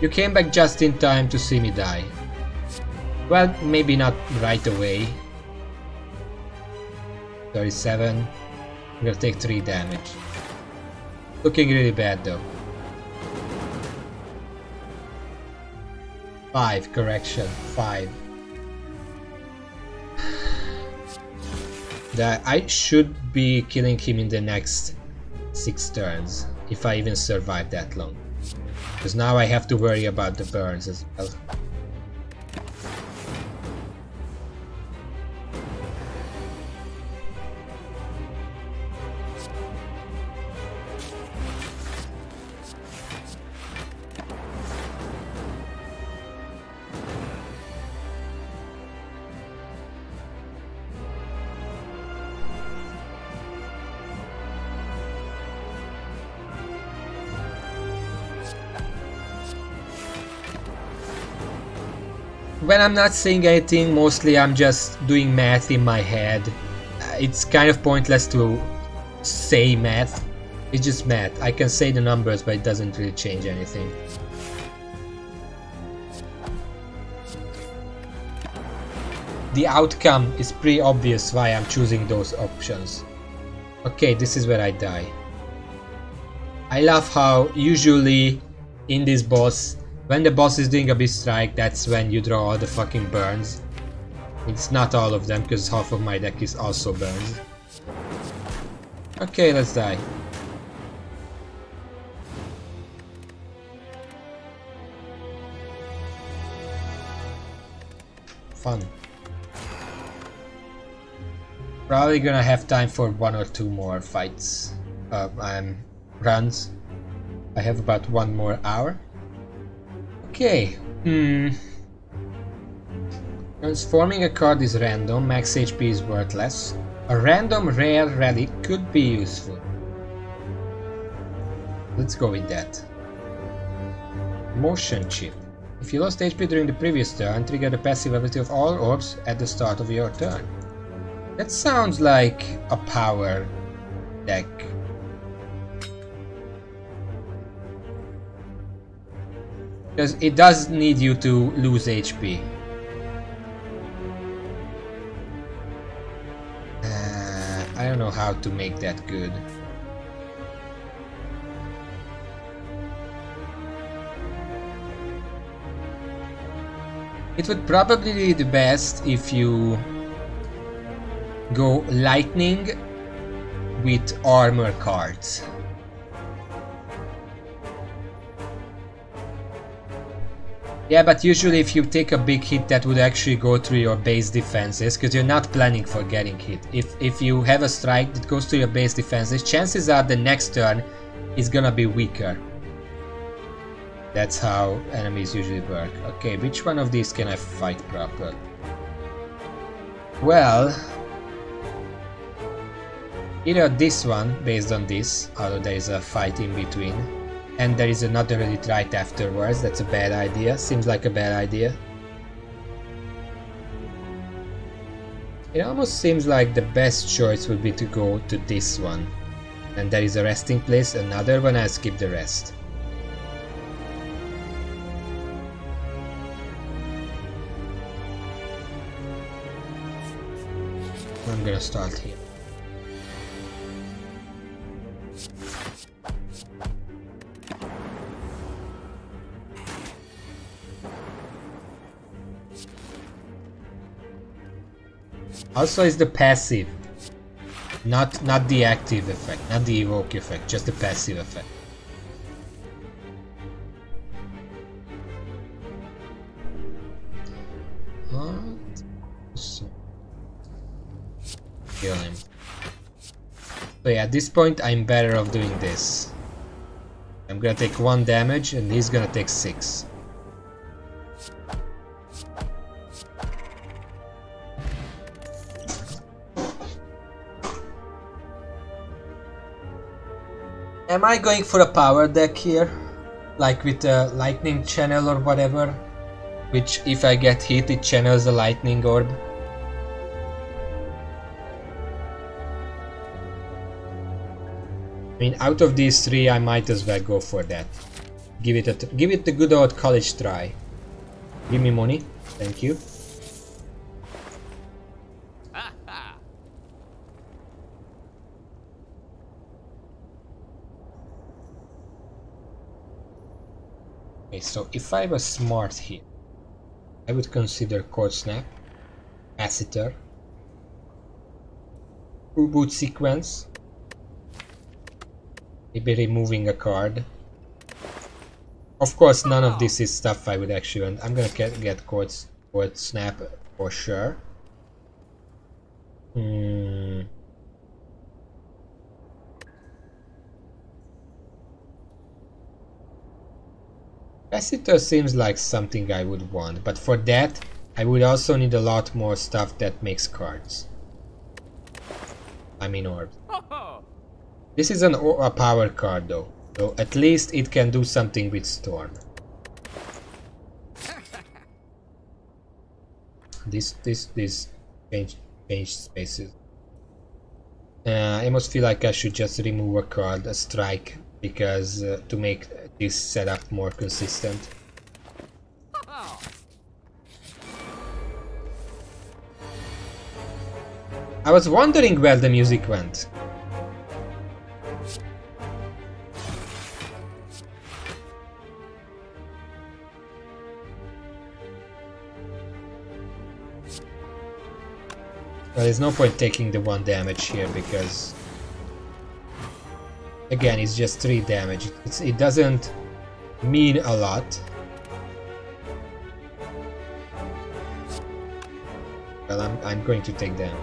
You came back just in time to see me die. Well, maybe not right away. 37. I'm gonna take 3 damage. Looking really bad though. 5, correction. 5. That I should be killing him in the next 6 turns, if I even survive that long. Because now I have to worry about the burns as well. When I'm not saying anything, mostly I'm just doing math in my head. It's kind of pointless to say math. It's just math. I can say the numbers, but it doesn't really change anything. The outcome is pretty obvious why I'm choosing those options. Okay, this is where I die. I love how usually in this boss When the boss is doing a big strike, that's when you draw all the fucking burns. It's not all of them, because half of my deck is also burns. Okay, let's die. Fun. Probably gonna have time for 1 or 2 more fights. Runs. I have about 1 more hour. Okay. Transforming a card is random, max HP is worthless. A random rare relic could be useful. Let's go with that. Motion chip. If you lost HP during the previous turn, trigger the passive ability of all orbs at the start of your turn. That sounds like a power deck. Because it does need you to lose HP. I don't know how to make that good. It would probably be the best if you go lightning with armor cards. Yeah, but usually if you take a big hit that would actually go through your base defenses, because you're not planning for getting hit. If you have a strike that goes to your base defenses, chances are the next turn is gonna be weaker. That's how enemies usually work. Okay, which one of these can I fight proper? Well, either this one, based on this, although there is a fight in between, and there is another elite right afterwards. That's a bad idea. Seems like a bad idea. It almost seems like the best choice would be to go to this one. And there is a resting place, another one, I'll skip the rest. I'm gonna start here. Also is the passive, not the active effect, not the evoke effect, just the passive effect. Kill him. So yeah, at this point I'm better off doing this. I'm gonna take 1 damage and he's gonna take 6. Am I going for a power deck here? Like with a lightning channel or whatever? Which if I get hit it channels a lightning orb? I mean, out of these 3 I might as well go for that. Give it the good old college try. Give me money, thank you. Okay, so if I was smart here, I would consider Cold Snap, Capacitor, Boot Sequence, maybe removing a card. Of course, none of this is stuff I would actually want. I'm gonna get Cold Snap for sure. Capacitor seems like something I would want, but for that I would also need a lot more stuff that makes cards. I mean orbs. This is a power card though, so at least it can do something with Storm. This change spaces. I almost feel like I should just remove a card, a strike, because to make this setup more consistent. I was wondering where the music went. Well, there's no point taking the 1 damage here because again it's just 3 damage. It doesn't mean a lot. Well, I'm going to take them.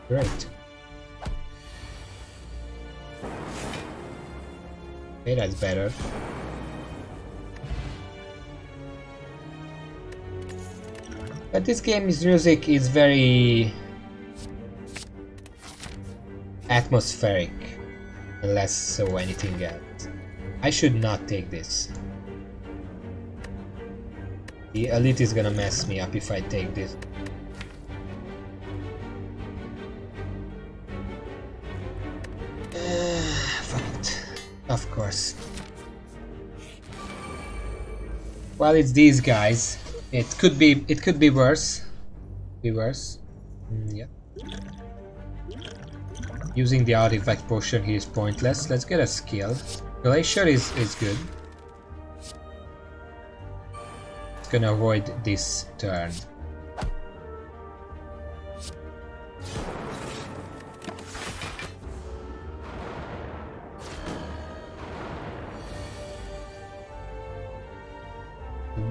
Great. Okay, that's better. But this game's music is very atmospheric, unless so anything else. I should not take this. The elite is gonna mess me up if I take this. Fuck it. Of course. Well, it's these guys. It could be worse. Yeah. Using the artifact potion here is pointless. Let's get a skill. Glacier is good. It's gonna avoid this turn.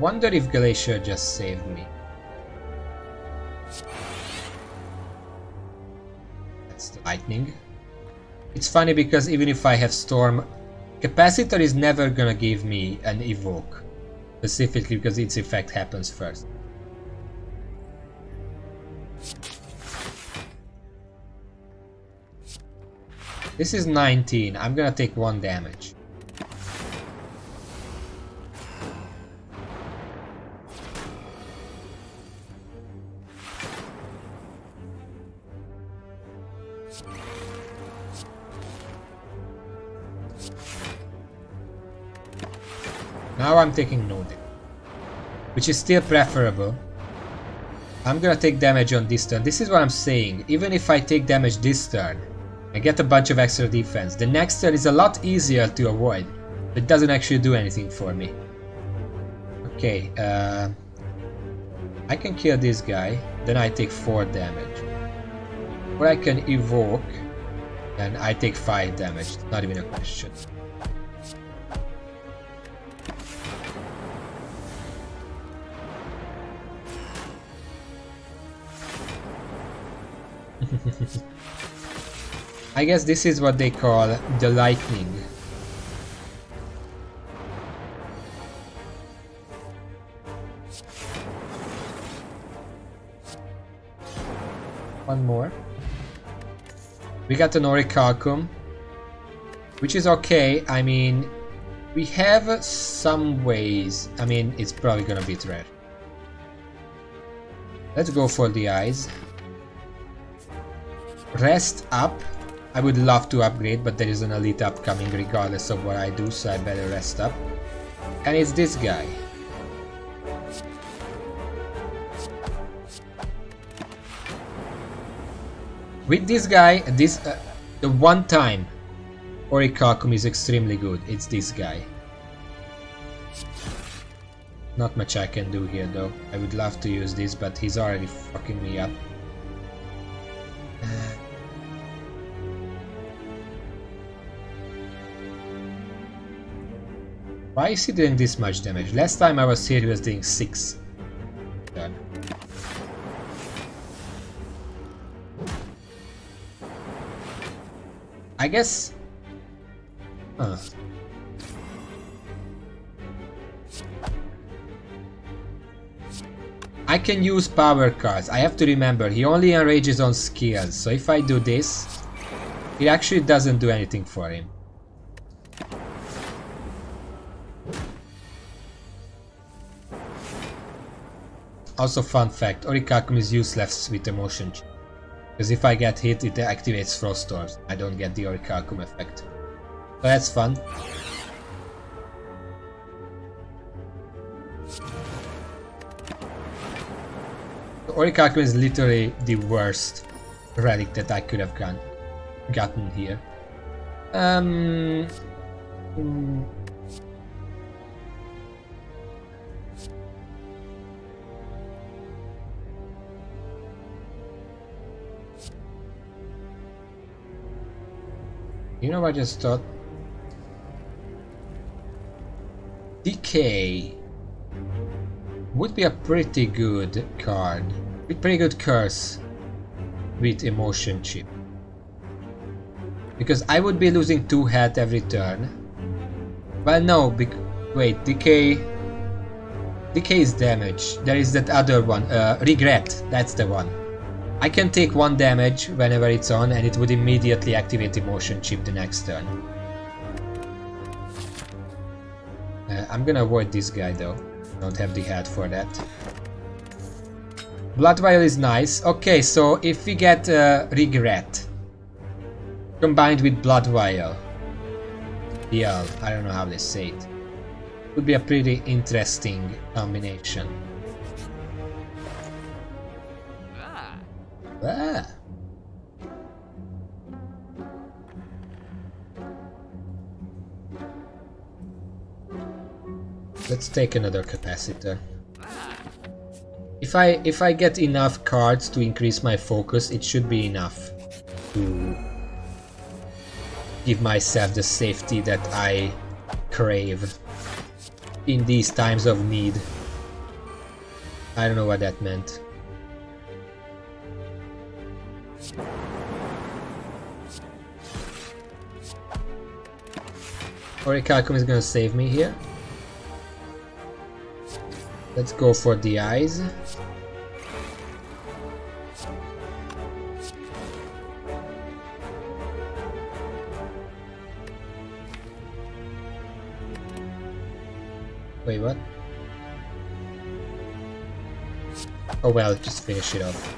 Wonder if Glacier just saved me. That's the lightning. It's funny because even if I have Storm, Capacitor is never gonna give me an evoke. Specifically because its effect happens first. This is 19. I'm gonna take 1 damage. Now I'm taking no damage, which is still preferable. I'm gonna take damage on this turn. This is what I'm saying. Even if I take damage this turn, I get a bunch of extra defense. The next turn is a lot easier to avoid. It doesn't actually do anything for me. Okay, I can kill this guy, then I take 4 damage. Or I can evoke, and I take 5 damage. Not even a question. I guess this is what they call the lightning. One more. We got an Orichalcum, which is okay. I mean, we have some ways. I mean, it's probably gonna be rare. Let's go for the eyes. Rest up. I would love to upgrade, but there is an elite upcoming regardless of what I do, so I better rest up. And it's this guy. With this guy, the one time Orichalcum is extremely good, it's this guy. Not much I can do here though. I would love to use this, but he's already fucking me up. Why is he doing this much damage? Last time I was here he was doing 6. Done. I guess... I can use power cards. I have to remember, he only enrages on skills. So if I do this, it actually doesn't do anything for him. Also, fun fact, Orichalcum is useless with emotion. Because if I get hit, it activates Frost Storms. I don't get the Orichalcum effect. So that's fun. Orichalcum is literally the worst relic that I could have gotten here. Um, mm, you know what I just thought? Decay would be a pretty good card. Pretty good curse with emotion chip. Because I would be losing 2 health every turn. Well, no, wait, Decay is damage. There is that other one, Regret, that's the one. I can take 1 damage whenever it's on and it would immediately activate emotion chip the next turn. I'm gonna avoid this guy though. Don't have the health for that. Blood Vial is nice. Okay, so if we get Regret combined with Blood Vial, I don't know how they say it, would be a pretty interesting combination. Ah. Let's take another capacitor. If I get enough cards to increase my focus, it should be enough to give myself the safety that I crave in these times of need. I don't know what that meant. Orichalcum is gonna save me here. Let's go for the eyes. Wait, what? Oh well, just finish it off.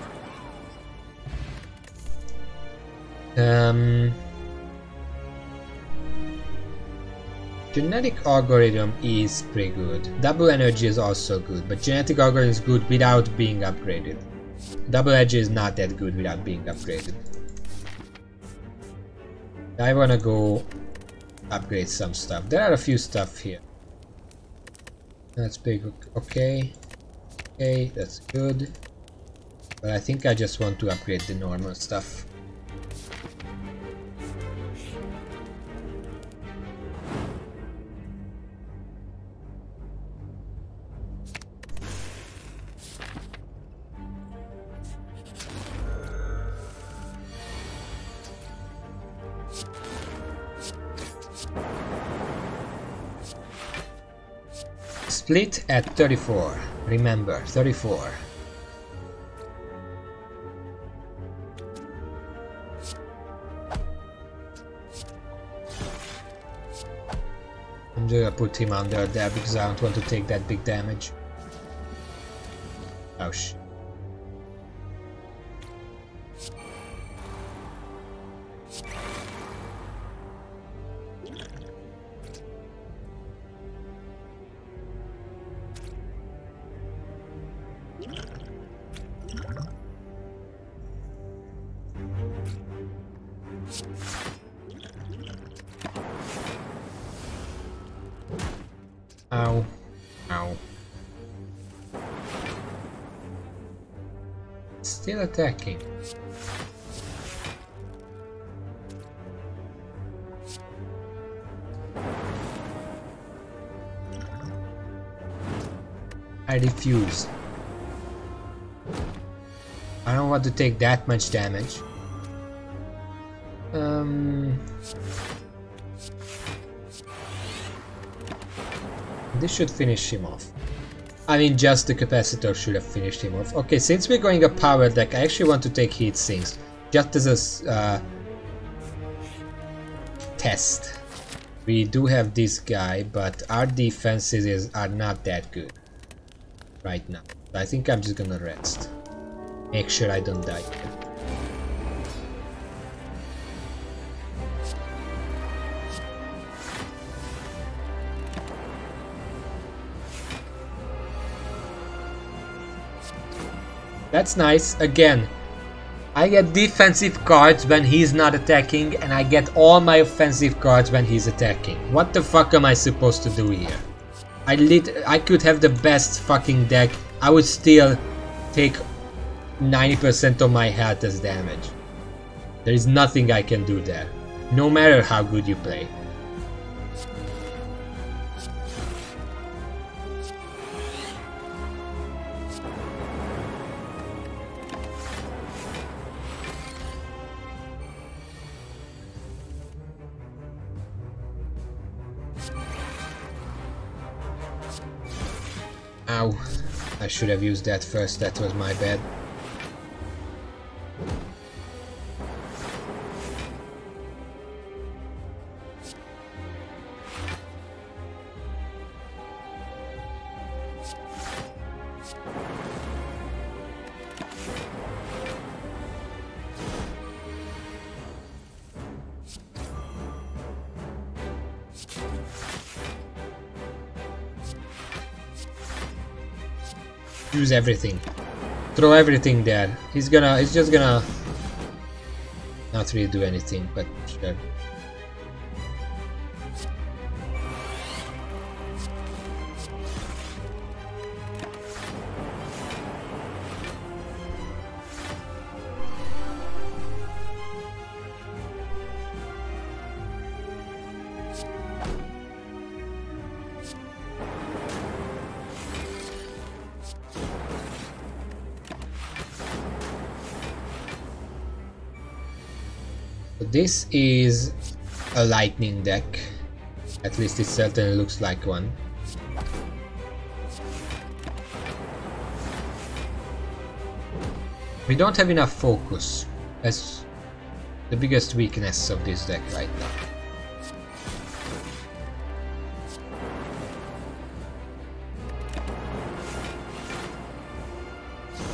Genetic algorithm is pretty good. Double energy is also good, but genetic algorithm is good without being upgraded. Double energy is not that good without being upgraded. I wanna go upgrade some stuff. There are a few stuff here. That's big. Okay. Okay, that's good. But I think I just want to upgrade the normal stuff. Split at 34. Remember, 34. I'm just gonna put him under there because I don't want to take that big damage. Oh shit. Ow. Ow. Still attacking. I refuse. I don't want to take that much damage. This should finish him off. I mean, just the capacitor should have finished him off. Okay, since we're going a power deck, I actually want to take heat sinks. Just as a test. We do have this guy, but our defenses are not that good right now. I think I'm just gonna rest. Make sure I don't die here. That's nice. Again, I get defensive cards when he's not attacking, and I get all my offensive cards when he's attacking. What the fuck am I supposed to do here? I could have the best fucking deck. I would still take 90% of my health as damage. There is nothing I can do there, no matter how good you play. Ow, I should have used that first, that was my bad. Use everything. Throw everything there. He's just gonna not really do anything, but sure. This is a lightning deck. At least it certainly looks like one. We don't have enough focus. That's the biggest weakness of this deck right now.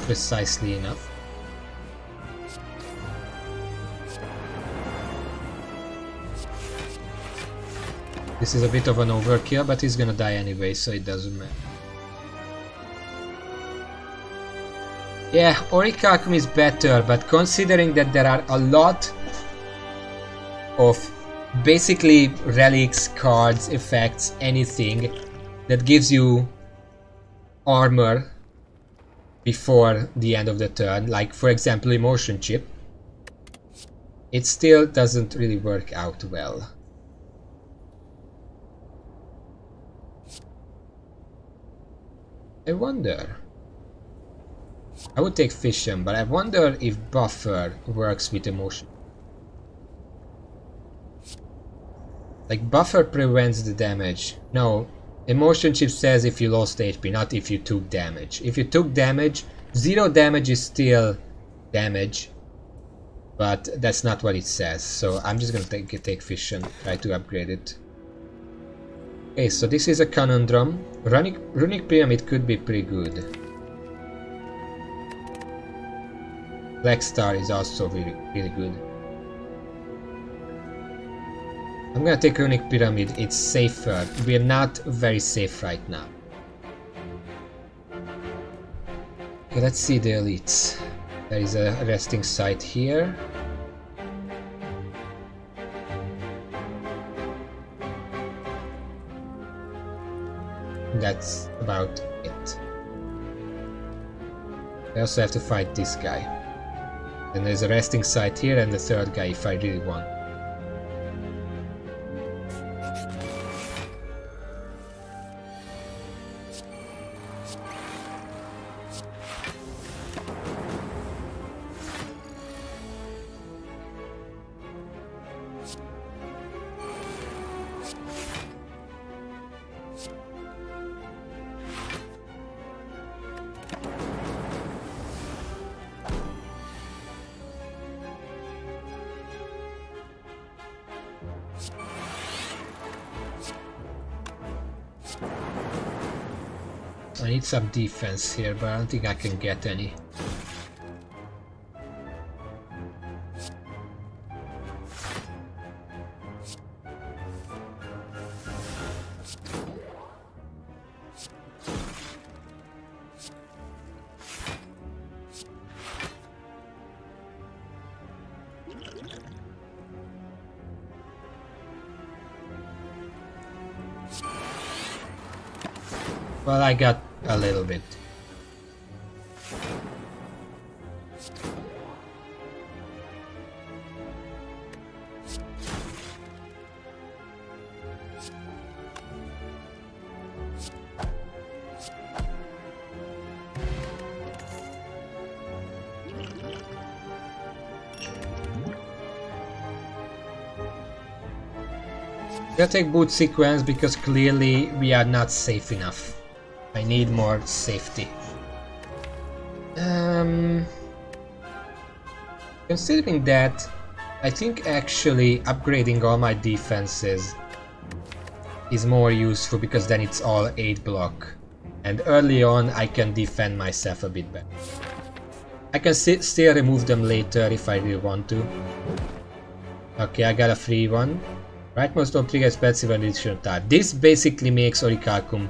Precisely enough. This is a bit of an overkill, but he's gonna die anyway, so it doesn't matter. Yeah, Orichalcum is better, but considering that there are a lot of basically relics, cards, effects, anything that gives you armor before the end of the turn, like for example Emotion Chip, it still doesn't really work out well. I wonder. I would take Fission, but I wonder if Buffer works with Emotion. Like, Buffer prevents the damage. No, Emotion Chip says if you lost HP, not if you took damage. If you took damage, 0 damage is still damage, but that's not what it says. So I'm just gonna take Fission, try to upgrade it. Okay, so this is a conundrum. Runic Pyramid could be pretty good. Black Star is also really, really good. I'm gonna take Runic Pyramid, it's safer. We're not very safe right now. Okay, let's see the elites. There is a resting site here. That's about it. I also have to fight this guy. Then there's a resting site here and the third guy if I really want. I need some defense here, but I don't think I can get any. Well, I got a little bit. I'm gonna take boot sequence because clearly we are not safe enough. I need more safety. Considering that, I think actually upgrading all my defenses is more useful because then it's all 8 block. And early on I can defend myself a bit better. I can still remove them later if I really want to. Okay, I got a free one. Rightmost don't trigger expensive additional type. This basically makes Orichalcum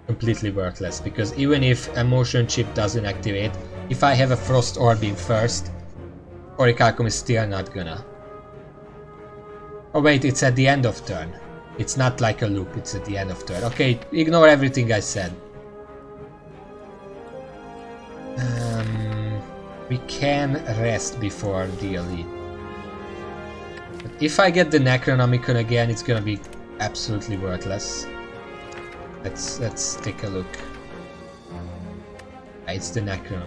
completely worthless, because even if a motion chip doesn't activate, if I have a Frost Orb in first, Orichalcum is still not gonna. Oh wait, it's at the end of turn. It's not like a loop, it's at the end of turn. Okay, ignore everything I said. We can rest before the elite. If I get the Necronomicon again, it's gonna be absolutely worthless. Let's take a look. It's the Necronomicon.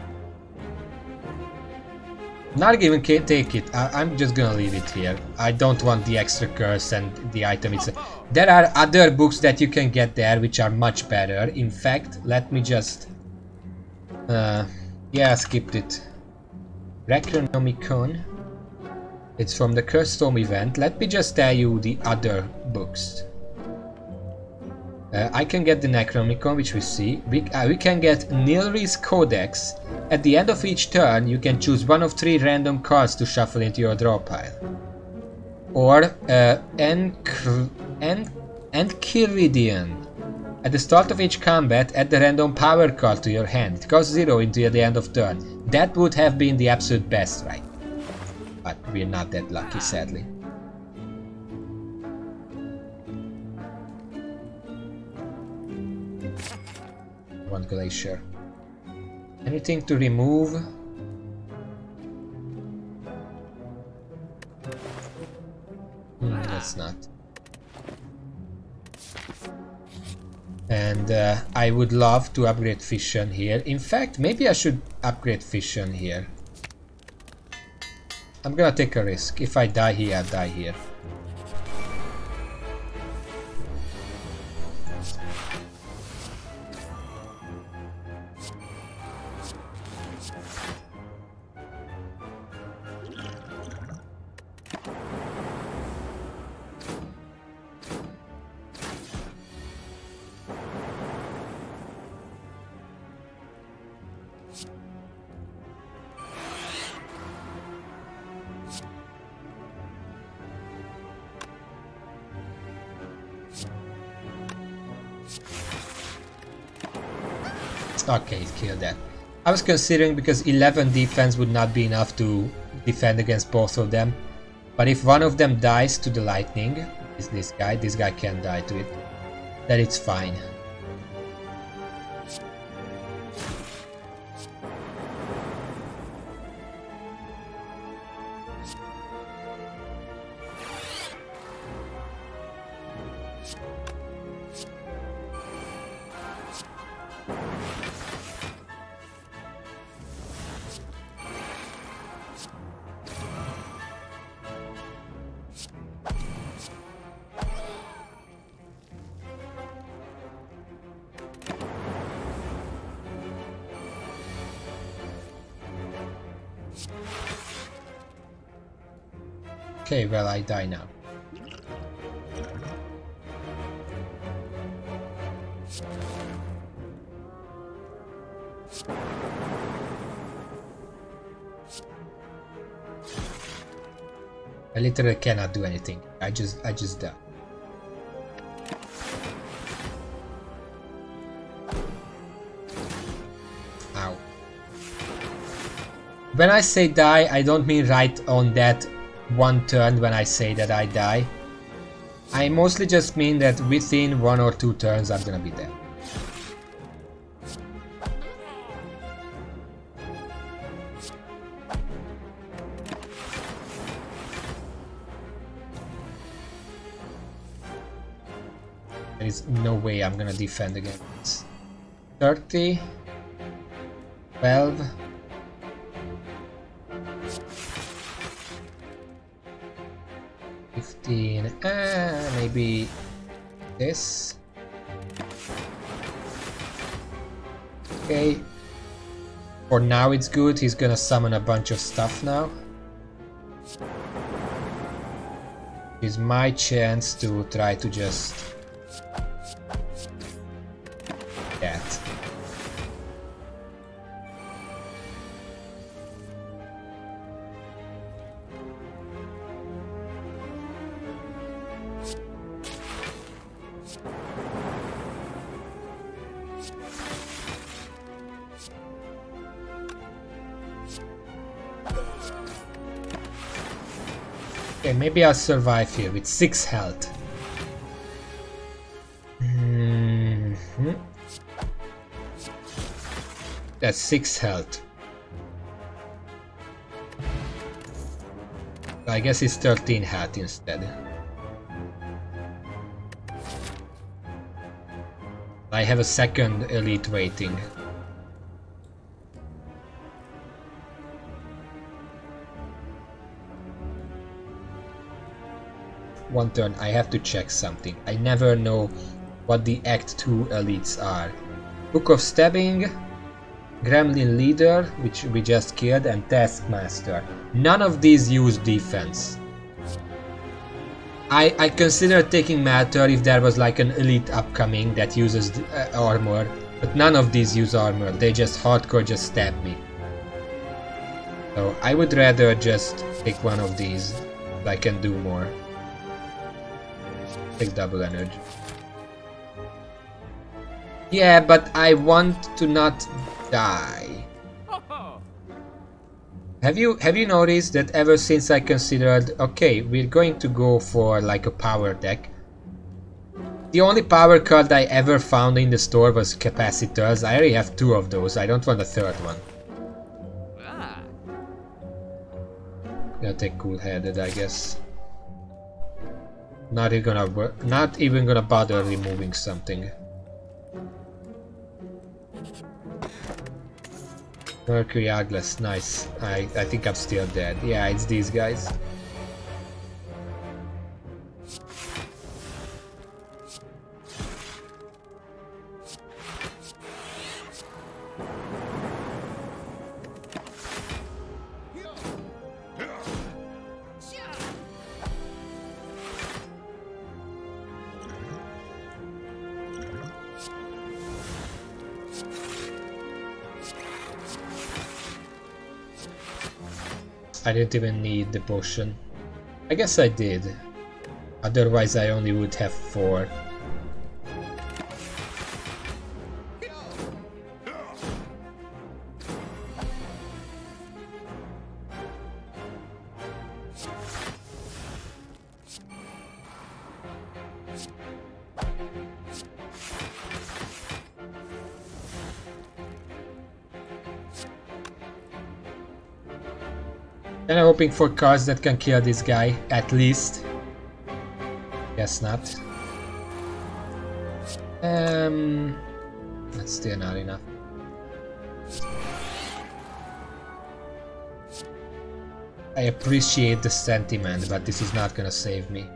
Not even take it. I'm just gonna leave it here. I don't want the extra curse and the item itself. There are other books that you can get there which are much better. In fact, let me just... yeah, I skipped it. Necronomicon. It's from the Cursed Storm event. Let me just tell you the other books. I can get the Necronomicon, which we see. We can get Nilri's Codex. At the end of each turn, you can choose one of 3 random cards to shuffle into your draw pile. Or Enchiridion. At the start of each combat, add the random power card to your hand. It costs 0 until the end of turn. That would have been the absolute best, right? But we're not that lucky, sadly. One glacier. Anything to remove? That's not. And I would love to upgrade Fission here. In fact, maybe I should upgrade Fission here. I'm gonna take a risk. If I die here, I die here. Okay, it killed that. I was considering because 11 defense would not be enough to defend against both of them. But if one of them dies to the lightning, is this guy can die to it, then it's fine. Okay, well, I die now. I literally cannot do anything. I just die. Ow. When I say die, I don't mean right on that one turn when I say that I die. I mostly just mean that within 1 or 2 turns I'm gonna be dead. There is no way I'm gonna defend against this. 30, 12. Maybe this. Okay. For now it's good. He's gonna summon a bunch of stuff now. It's my chance to try to just that. Okay, maybe I'll survive here with 6 health. That's 6 health. I guess it's 13 health instead. I have a second elite waiting. One turn, I have to check something. I never know what the Act 2 elites are. Book of Stabbing, Gremlin Leader, which we just killed, and Taskmaster. None of these use defense. I consider taking Matter if there was like an elite upcoming that uses armor, but none of these use armor. They just hardcore just stab me. So I would rather just take one of these so I can do more. Take double energy. Yeah, but I want to not die. Have you noticed that ever since I considered, okay, we're going to go for like a power deck. The only power card I ever found in the store was capacitors. I already have 2 of those. I don't want a 3rd one. Gonna take cool-headed, I guess. Not even gonna bother removing something. Mercury Aglas, nice. I think I'm still dead. Yeah, it's these guys. I didn't even need the potion. I guess I did. Otherwise I only would have 4. And I'm hoping for cards that can kill this guy, at least. Guess not. That's still not enough. I appreciate the sentiment, but this is not gonna save me.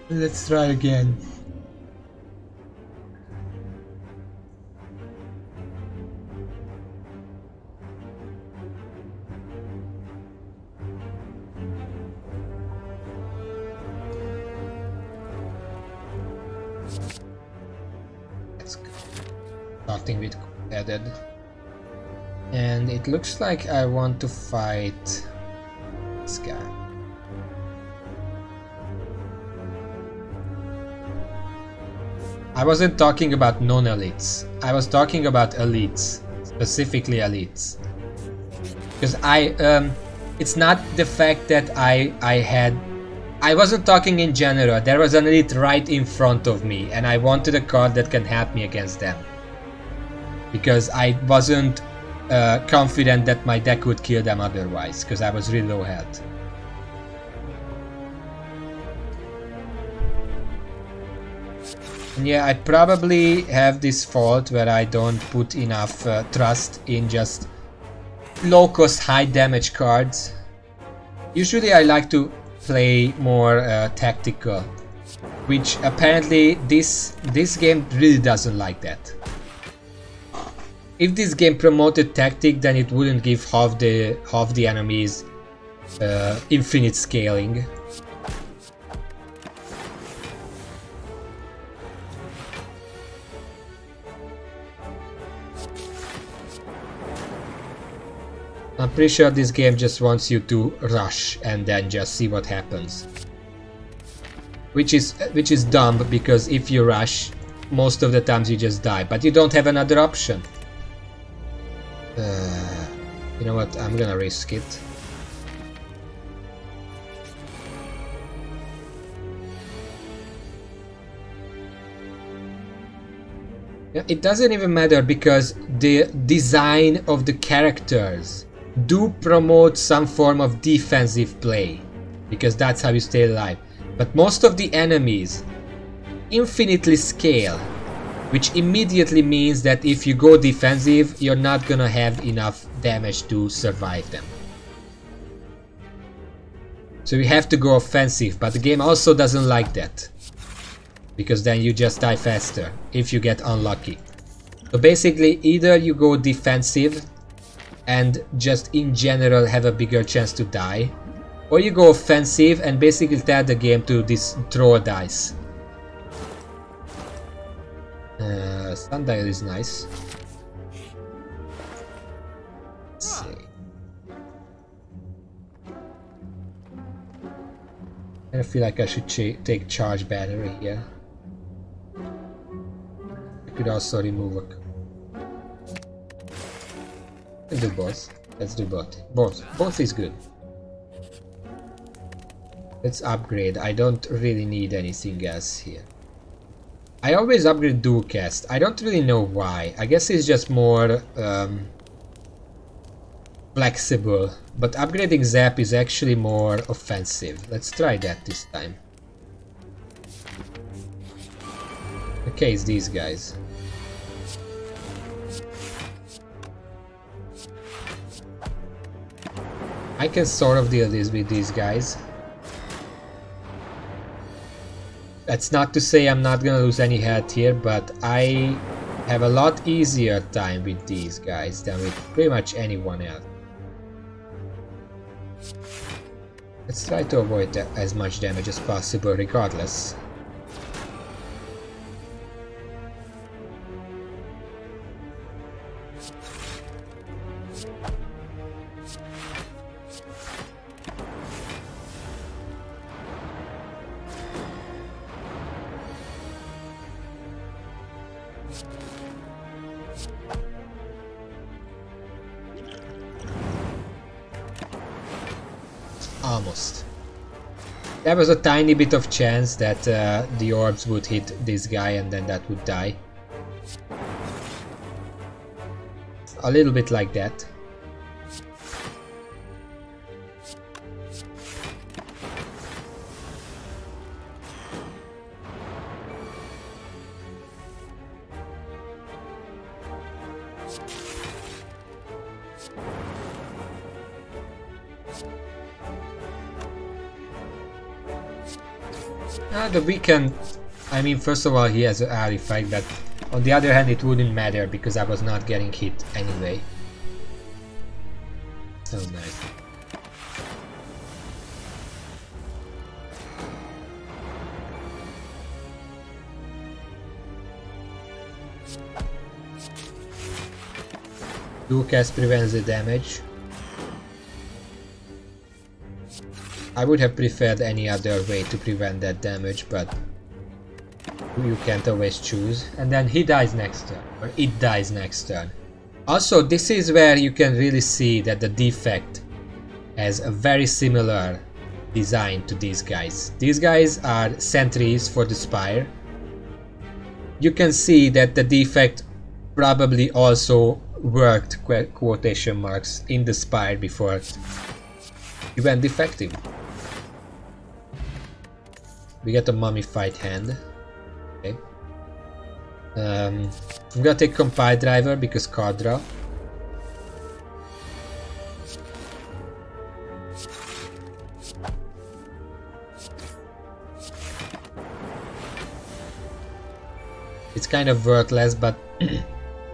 Let's try again. starting with added. And it looks like I want to fight this guy. I wasn't talking about non-elites. I was talking about elites, specifically elites. Because it's not the fact that I wasn't talking in general. There was an elite right in front of me, and I wanted a card that can help me against them. Because I wasn't confident that my deck would kill them otherwise, because I was really low health. And yeah, I probably have this fault where I don't put enough trust in just low-cost, high-damage cards. Usually I like to play more tactical, which apparently this game really doesn't like that. If this game promoted tactic, then it wouldn't give half the enemies infinite scaling. I'm pretty sure this game just wants you to rush and then just see what happens. Which is dumb, because if you rush, most of the times you just die, but you don't have another option. You know what, I'm gonna risk it. It doesn't even matter, because the design of the characters do promote some form of defensive play, because that's how you stay alive. But most of the enemies infinitely scale, which immediately means that if you go defensive, you're not gonna have enough damage to survive them. So you have to go offensive, but the game also doesn't like that, because then you just die faster if you get unlucky. So basically, either you go defensive and just in general have a bigger chance to die, or you go offensive and basically tell the game to throw a dice. Sundial is nice. Let's see. I feel like I should take charge battery here. I could also remove a... Let's do both. Let's do both. Both is good. Let's upgrade. I don't really need anything else here. I always upgrade dual cast. I don't really know why. I guess it's just more flexible. But upgrading Zap is actually more offensive. Let's try that this time. Okay, it's these guys. I can sort of deal this with these guys. That's not to say I'm not gonna lose any health here, but I have a lot easier time with these guys than with pretty much anyone else. Let's try to avoid as much damage as possible regardless. Almost. There was a tiny bit of chance that the orbs would hit this guy and then that would die. A little bit like that. The weekend, I mean, first of all, he has an artifact, but on the other hand, it wouldn't matter because I was not getting hit anyway. So nice. Dual cast prevents the damage. I would have preferred any other way to prevent that damage, but you can't always choose. And then he dies next turn, or it dies next turn. Also, this is where you can really see that the defect has a very similar design to these guys. These guys are sentries for the Spire. You can see that the defect probably also worked, quotation marks, in the Spire before it went defective. We get a mummified hand. Okay. I'm gonna take Compile Driver because card draw. It's kind of worthless, but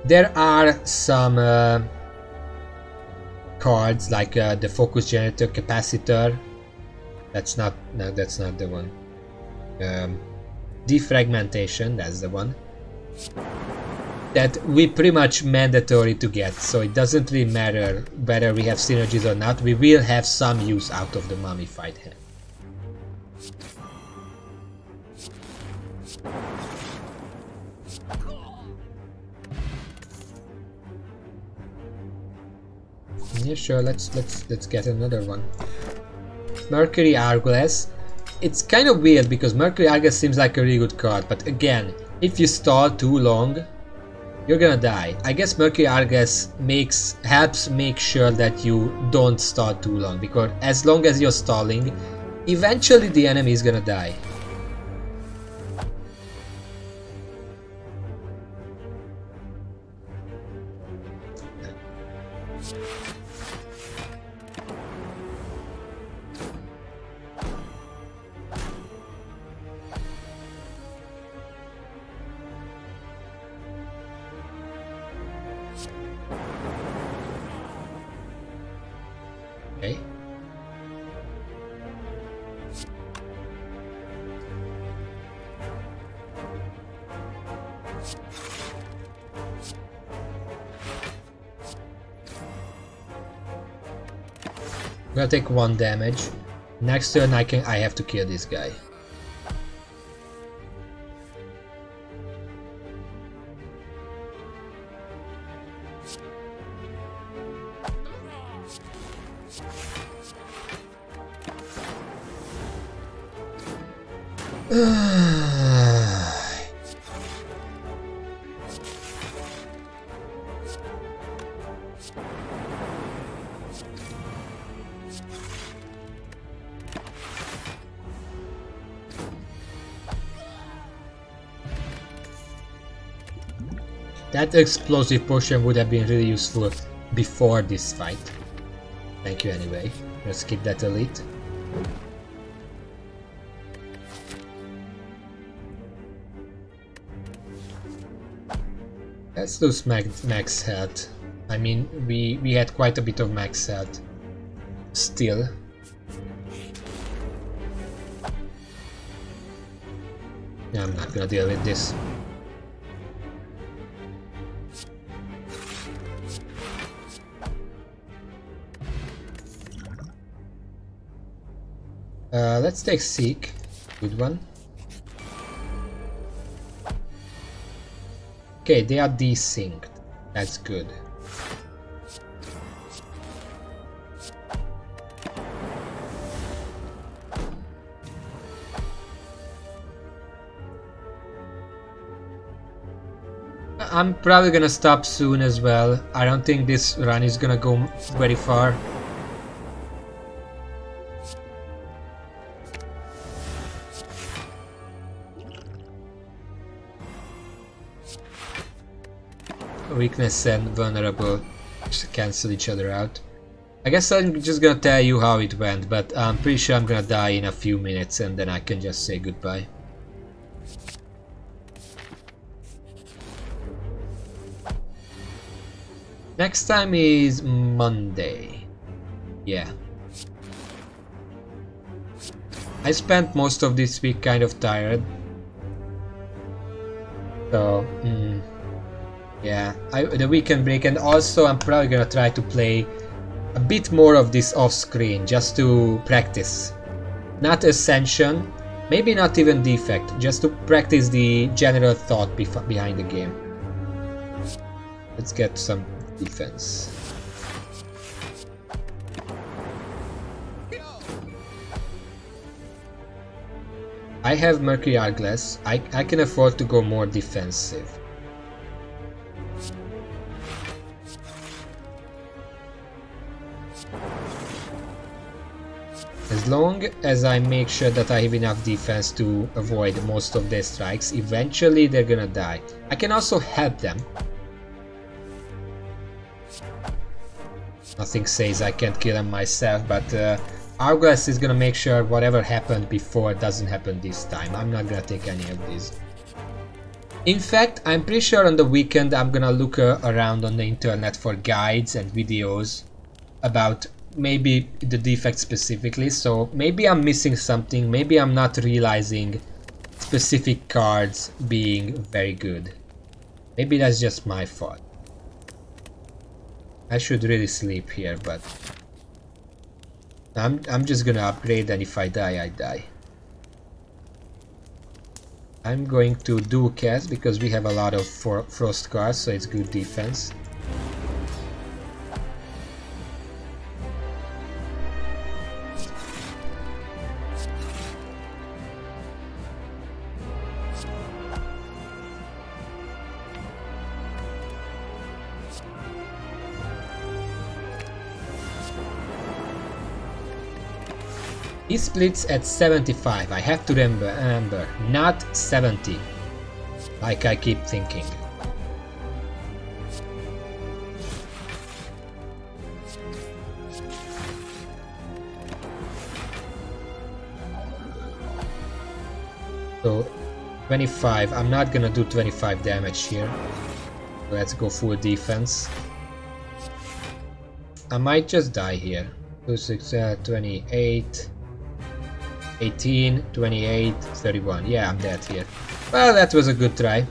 there are some cards like the Focus Generator, Capacitor. That's not the one. Defragmentation, that's the one. That we pretty much mandatory to get, so it doesn't really matter whether we have synergies or not. We will have some use out of the mummified hand. Yeah, sure. Let's get another one. Mercury Hourglass. It's kind of weird because Mercury Hourglass seems like a really good card, but again, if you stall too long, you're gonna die. I guess Mercury Hourglass helps make sure that you don't stall too long, because as long as you're stalling, eventually the enemy is gonna die. Okay. I'm gonna take 1 damage. Next turn I have to kill this guy. That explosive potion would have been really useful before this fight. Thank you anyway. Let's skip that elite. Let's lose max health. I mean, we had quite a bit of max health still. I'm not gonna deal with this. Let's take Seek. Good one. Okay, they are desynced. That's good. I'm probably gonna stop soon as well. I don't think this run is gonna go very far. Weakness and vulnerable just cancel each other out. I guess I'm just gonna tell you how it went, but I'm pretty sure I'm gonna die in a few minutes and then I can just say goodbye. Next time is Monday. Yeah. I spent most of this week kind of tired. So, Yeah, the weekend break, and also I'm probably gonna try to play a bit more of this off screen just to practice. Not Ascension, maybe not even Defect, just to practice the general thought behind the game. Let's get some defense. I have Mercury Hourglass. I can afford to go more defensive. As long as I make sure that I have enough defense to avoid most of their strikes, eventually they're gonna die. I can also help them. Nothing says I can't kill them myself, but Hourglass is gonna make sure whatever happened before doesn't happen this time. I'm not gonna take any of these. In fact, I'm pretty sure on the weekend I'm gonna look around on the internet for guides and videos about maybe the defect specifically, so maybe I'm missing something, maybe I'm not realizing specific cards being very good. Maybe that's just my fault. I should really sleep here, but I'm just gonna upgrade, and if I die, I die. I'm going to do cast because we have a lot of frost cards, so it's good defense. He splits at 75, I have to remember, not 70, like I keep thinking. So 25, I'm not gonna do 25 damage here. Let's go full defense. I might just die here. 2, 6, 28... 18, 28, 31. Yeah, I'm dead here. Well, that was a good try.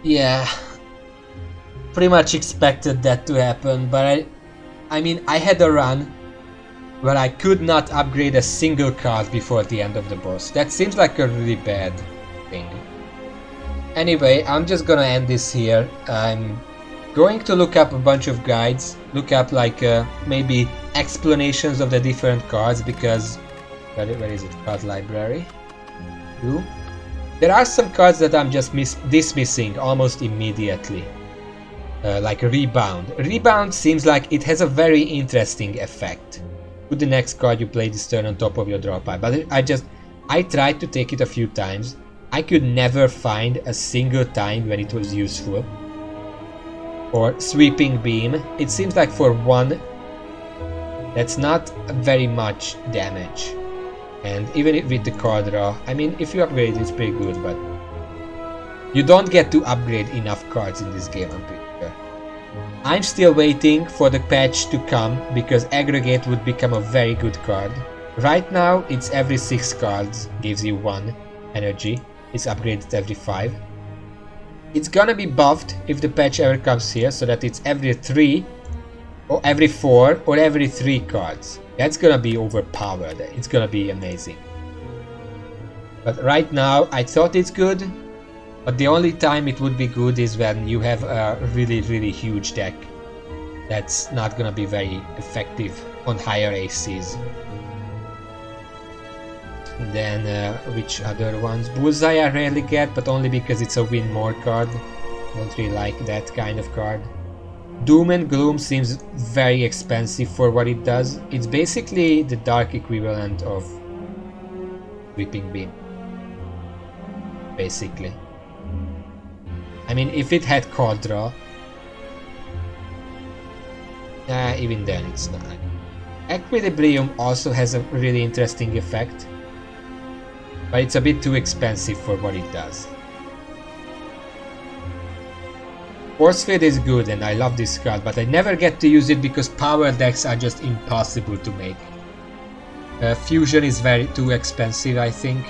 Yeah. Pretty much expected that to happen, but I mean, I had a run where I could not upgrade a single card before the end of the boss. That seems like a really bad thing. Anyway, I'm just gonna end this here. I'm going to look up a bunch of guides, look up like maybe explanations of the different cards, because where is it? Card library. Ooh. There are some cards that I'm just dismissing almost immediately, like Rebound. Rebound seems like it has a very interesting effect. Put the next card you play this turn on top of your draw pile, but I tried to take it a few times. I could never find a single time when it was useful. Or Sweeping Beam. It seems like for one, that's not very much damage. And even with the card draw, I mean, if you upgrade it's pretty good, but you don't get to upgrade enough cards in this game, I'm pretty sure. I'm still waiting for the patch to come, because Aggregate would become a very good card. Right now, it's every 6 cards, gives you 1 energy. It's upgraded every 5. It's gonna be buffed if the patch ever comes here, so that it's every 3, or every 4, or every 3 cards. That's gonna be overpowered. It's gonna be amazing. But right now, I thought it's good, but the only time it would be good is when you have a really, really huge deck. That's not gonna be very effective on higher ACs. Then, which other ones? Bullseye I rarely get, but only because it's a win more card. Don't really like that kind of card. Doom and Gloom seems very expensive for what it does. It's basically the dark equivalent of Whipping Beam. Basically. I mean, if it had card draw, even then it's not. Equilibrium also has a really interesting effect, but it's a bit too expensive for what it does. Force Field is good and I love this card, but I never get to use it because power decks are just impossible to make. Fusion is very too expensive, I think.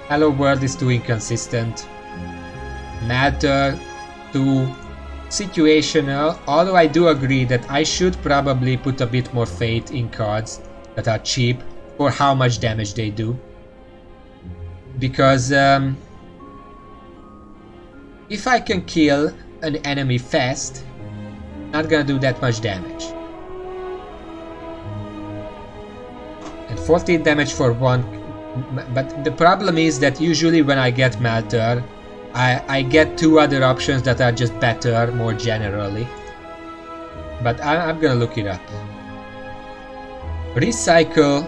Hello World is too inconsistent. Matter too situational, although I do agree that I should probably put a bit more faith in cards that are cheap for how much damage they do. Because if I can kill an enemy fast, not gonna do that much damage. And 14 damage for one, but the problem is that usually when I get Matter, I get two other options that are just better, more generally. But I'm gonna look it up. Recycle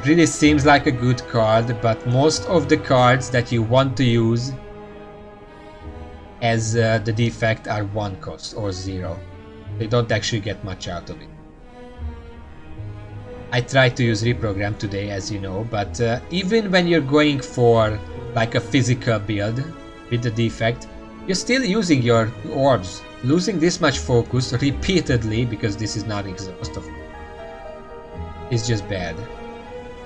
really seems like a good card, but most of the cards that you want to use as the defect are 1 cost or 0. They don't actually get much out of it. I tried to use Reprogram today, as you know, but even when you're going for like a physical build with the defect, you're still using your orbs. Losing this much focus repeatedly, because this is not exhaustive, is just bad.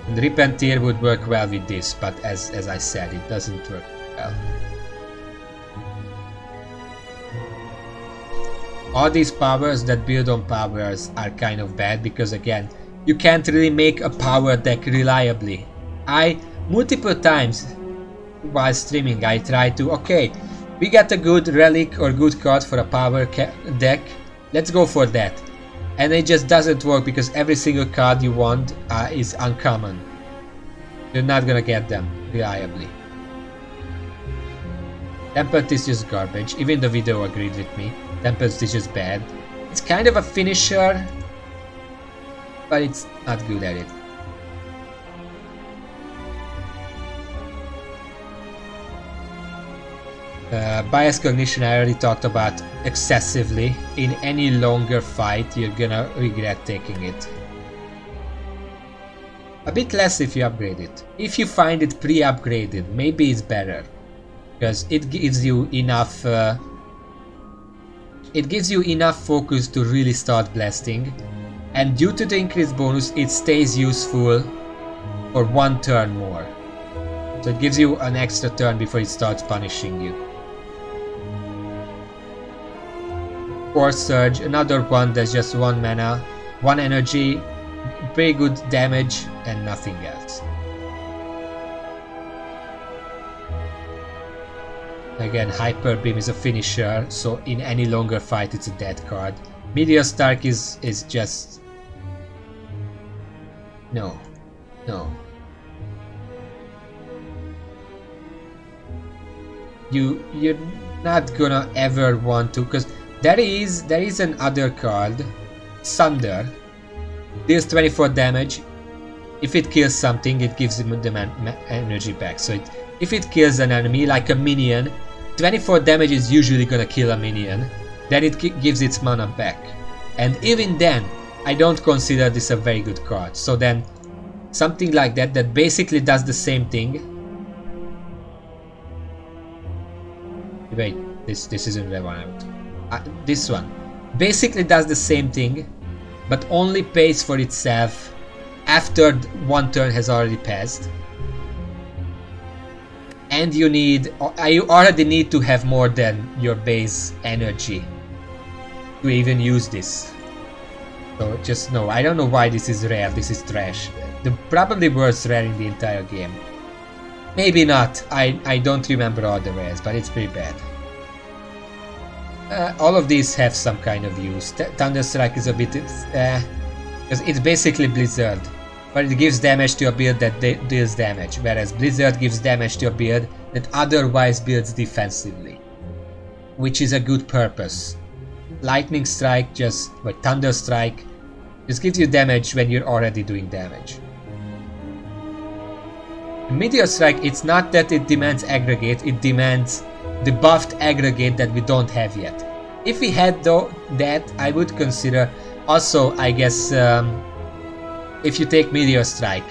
And Repentir would work well with this, but as I said, it doesn't work well. All these powers that build on powers are kind of bad, because again, you can't really make a power deck reliably. Multiple times while streaming, I try to, okay, we got a good relic or good card for a power deck, let's go for that. And it just doesn't work, because every single card you want is uncommon. You're not gonna get them reliably. Tempest is just garbage. Even the video agreed with me. Tempest is just bad. It's kind of a finisher, but it's not good at it. Bias cognition I already talked about excessively. In any longer fight, you're gonna regret taking it. A bit less if you upgrade it. If you find it pre-upgraded, maybe it's better, because it gives you enough. It gives you enough focus to really start blasting, and due to the increased bonus, it stays useful for 1 turn more. So it gives you an extra turn before it starts punishing you. Force Surge, another one that's just 1 mana, 1 energy, very good damage, and nothing else. Again, Hyper Beam is a finisher, so in any longer fight it's a dead card. Meteor Stark is just... No. You're not gonna ever want to, because there is another card, Sunder, deals 24 damage. If it kills something, it gives him the energy back. So if it kills an enemy, like a minion, 24 damage is usually gonna kill a minion, then it gives its mana back. And even then, I don't consider this a very good card. So then, something like that basically does the same thing. Wait, this isn't the one I want. This one basically does the same thing, but only pays for itself after 1 turn has already passed. And you already need to have more than your base energy to even use this. So just no, I don't know why this is rare, this is trash. The probably worst rare in the entire game. Maybe not, I don't remember all the rares, but it's pretty bad. All of these have some kind of use. Thunderstrike is a bit... because it's basically Blizzard. But it gives damage to a build that deals damage, whereas Blizzard gives damage to a build that otherwise builds defensively, which is a good purpose. Lightning Strike Thunder Strike just gives you damage when you're already doing damage. Meteor Strike, it's not that it demands aggregate, it demands the buffed aggregate that we don't have yet. If we had that, I would consider also, I guess, if you take Meteor Strike,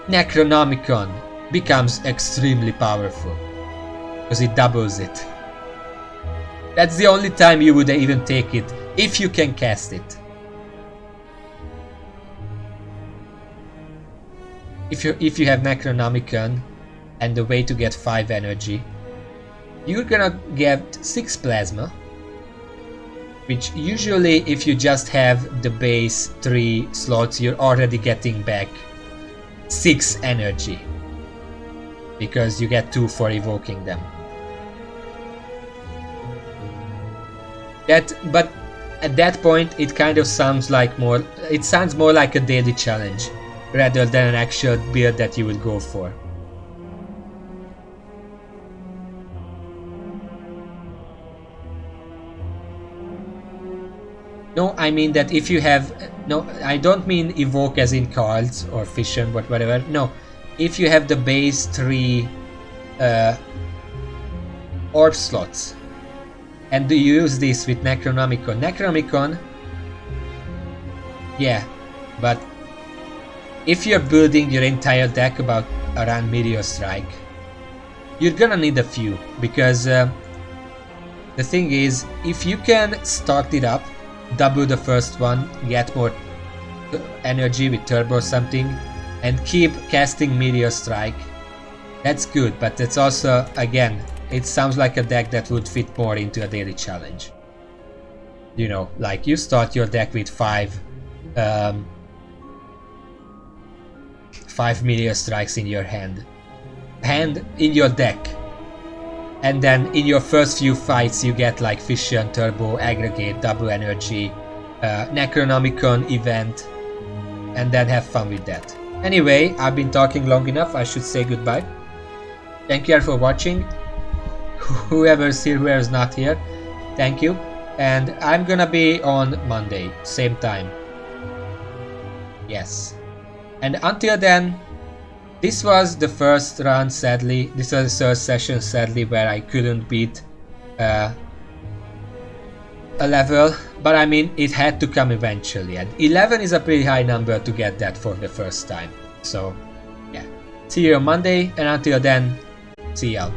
Necronomicon becomes extremely powerful, because it doubles it. That's the only time you would even take it, if you can cast it. if you have Necronomicon and the way to get 5 energy, you're gonna get 6 plasma, which usually if you just have the base 3 slots, you're already getting back 6 energy, because you get 2 for evoking them. But at that point it kind of sounds more like a daily challenge rather than an actual build that you would go for. No, I mean that if you have... No, I don't mean evoke as in cards or fission, but whatever. No, if you have the base 3 orb slots, and do you use this with Necronomicon? Necronomicon, yeah, but if you're building your entire deck around Meteor Strike, you're gonna need a few, because the thing is, if you can start it up, double the first one, get more energy with turbo or something, and keep casting Meteor Strike, that's good, but it's also, again, it sounds like a deck that would fit more into a daily challenge. You know, like you start your deck with 5 Meteor Strikes in your hand in your deck, and then in your first few fights you get like Fission, Turbo, Aggregate, double energy, Necronomicon event, and then have fun with that. Anyway, I've been talking long enough, I should say goodbye. Thank you all for watching. Whoever's here, whoever's not here, thank you. And I'm gonna be on Monday, same time. Yes. And until then, this was the first round, sadly. This was the third session, sadly, where I couldn't beat a level. But I mean, it had to come eventually. And 11 is a pretty high number to get that for the first time. So, yeah. See you on Monday, and until then, see y'all.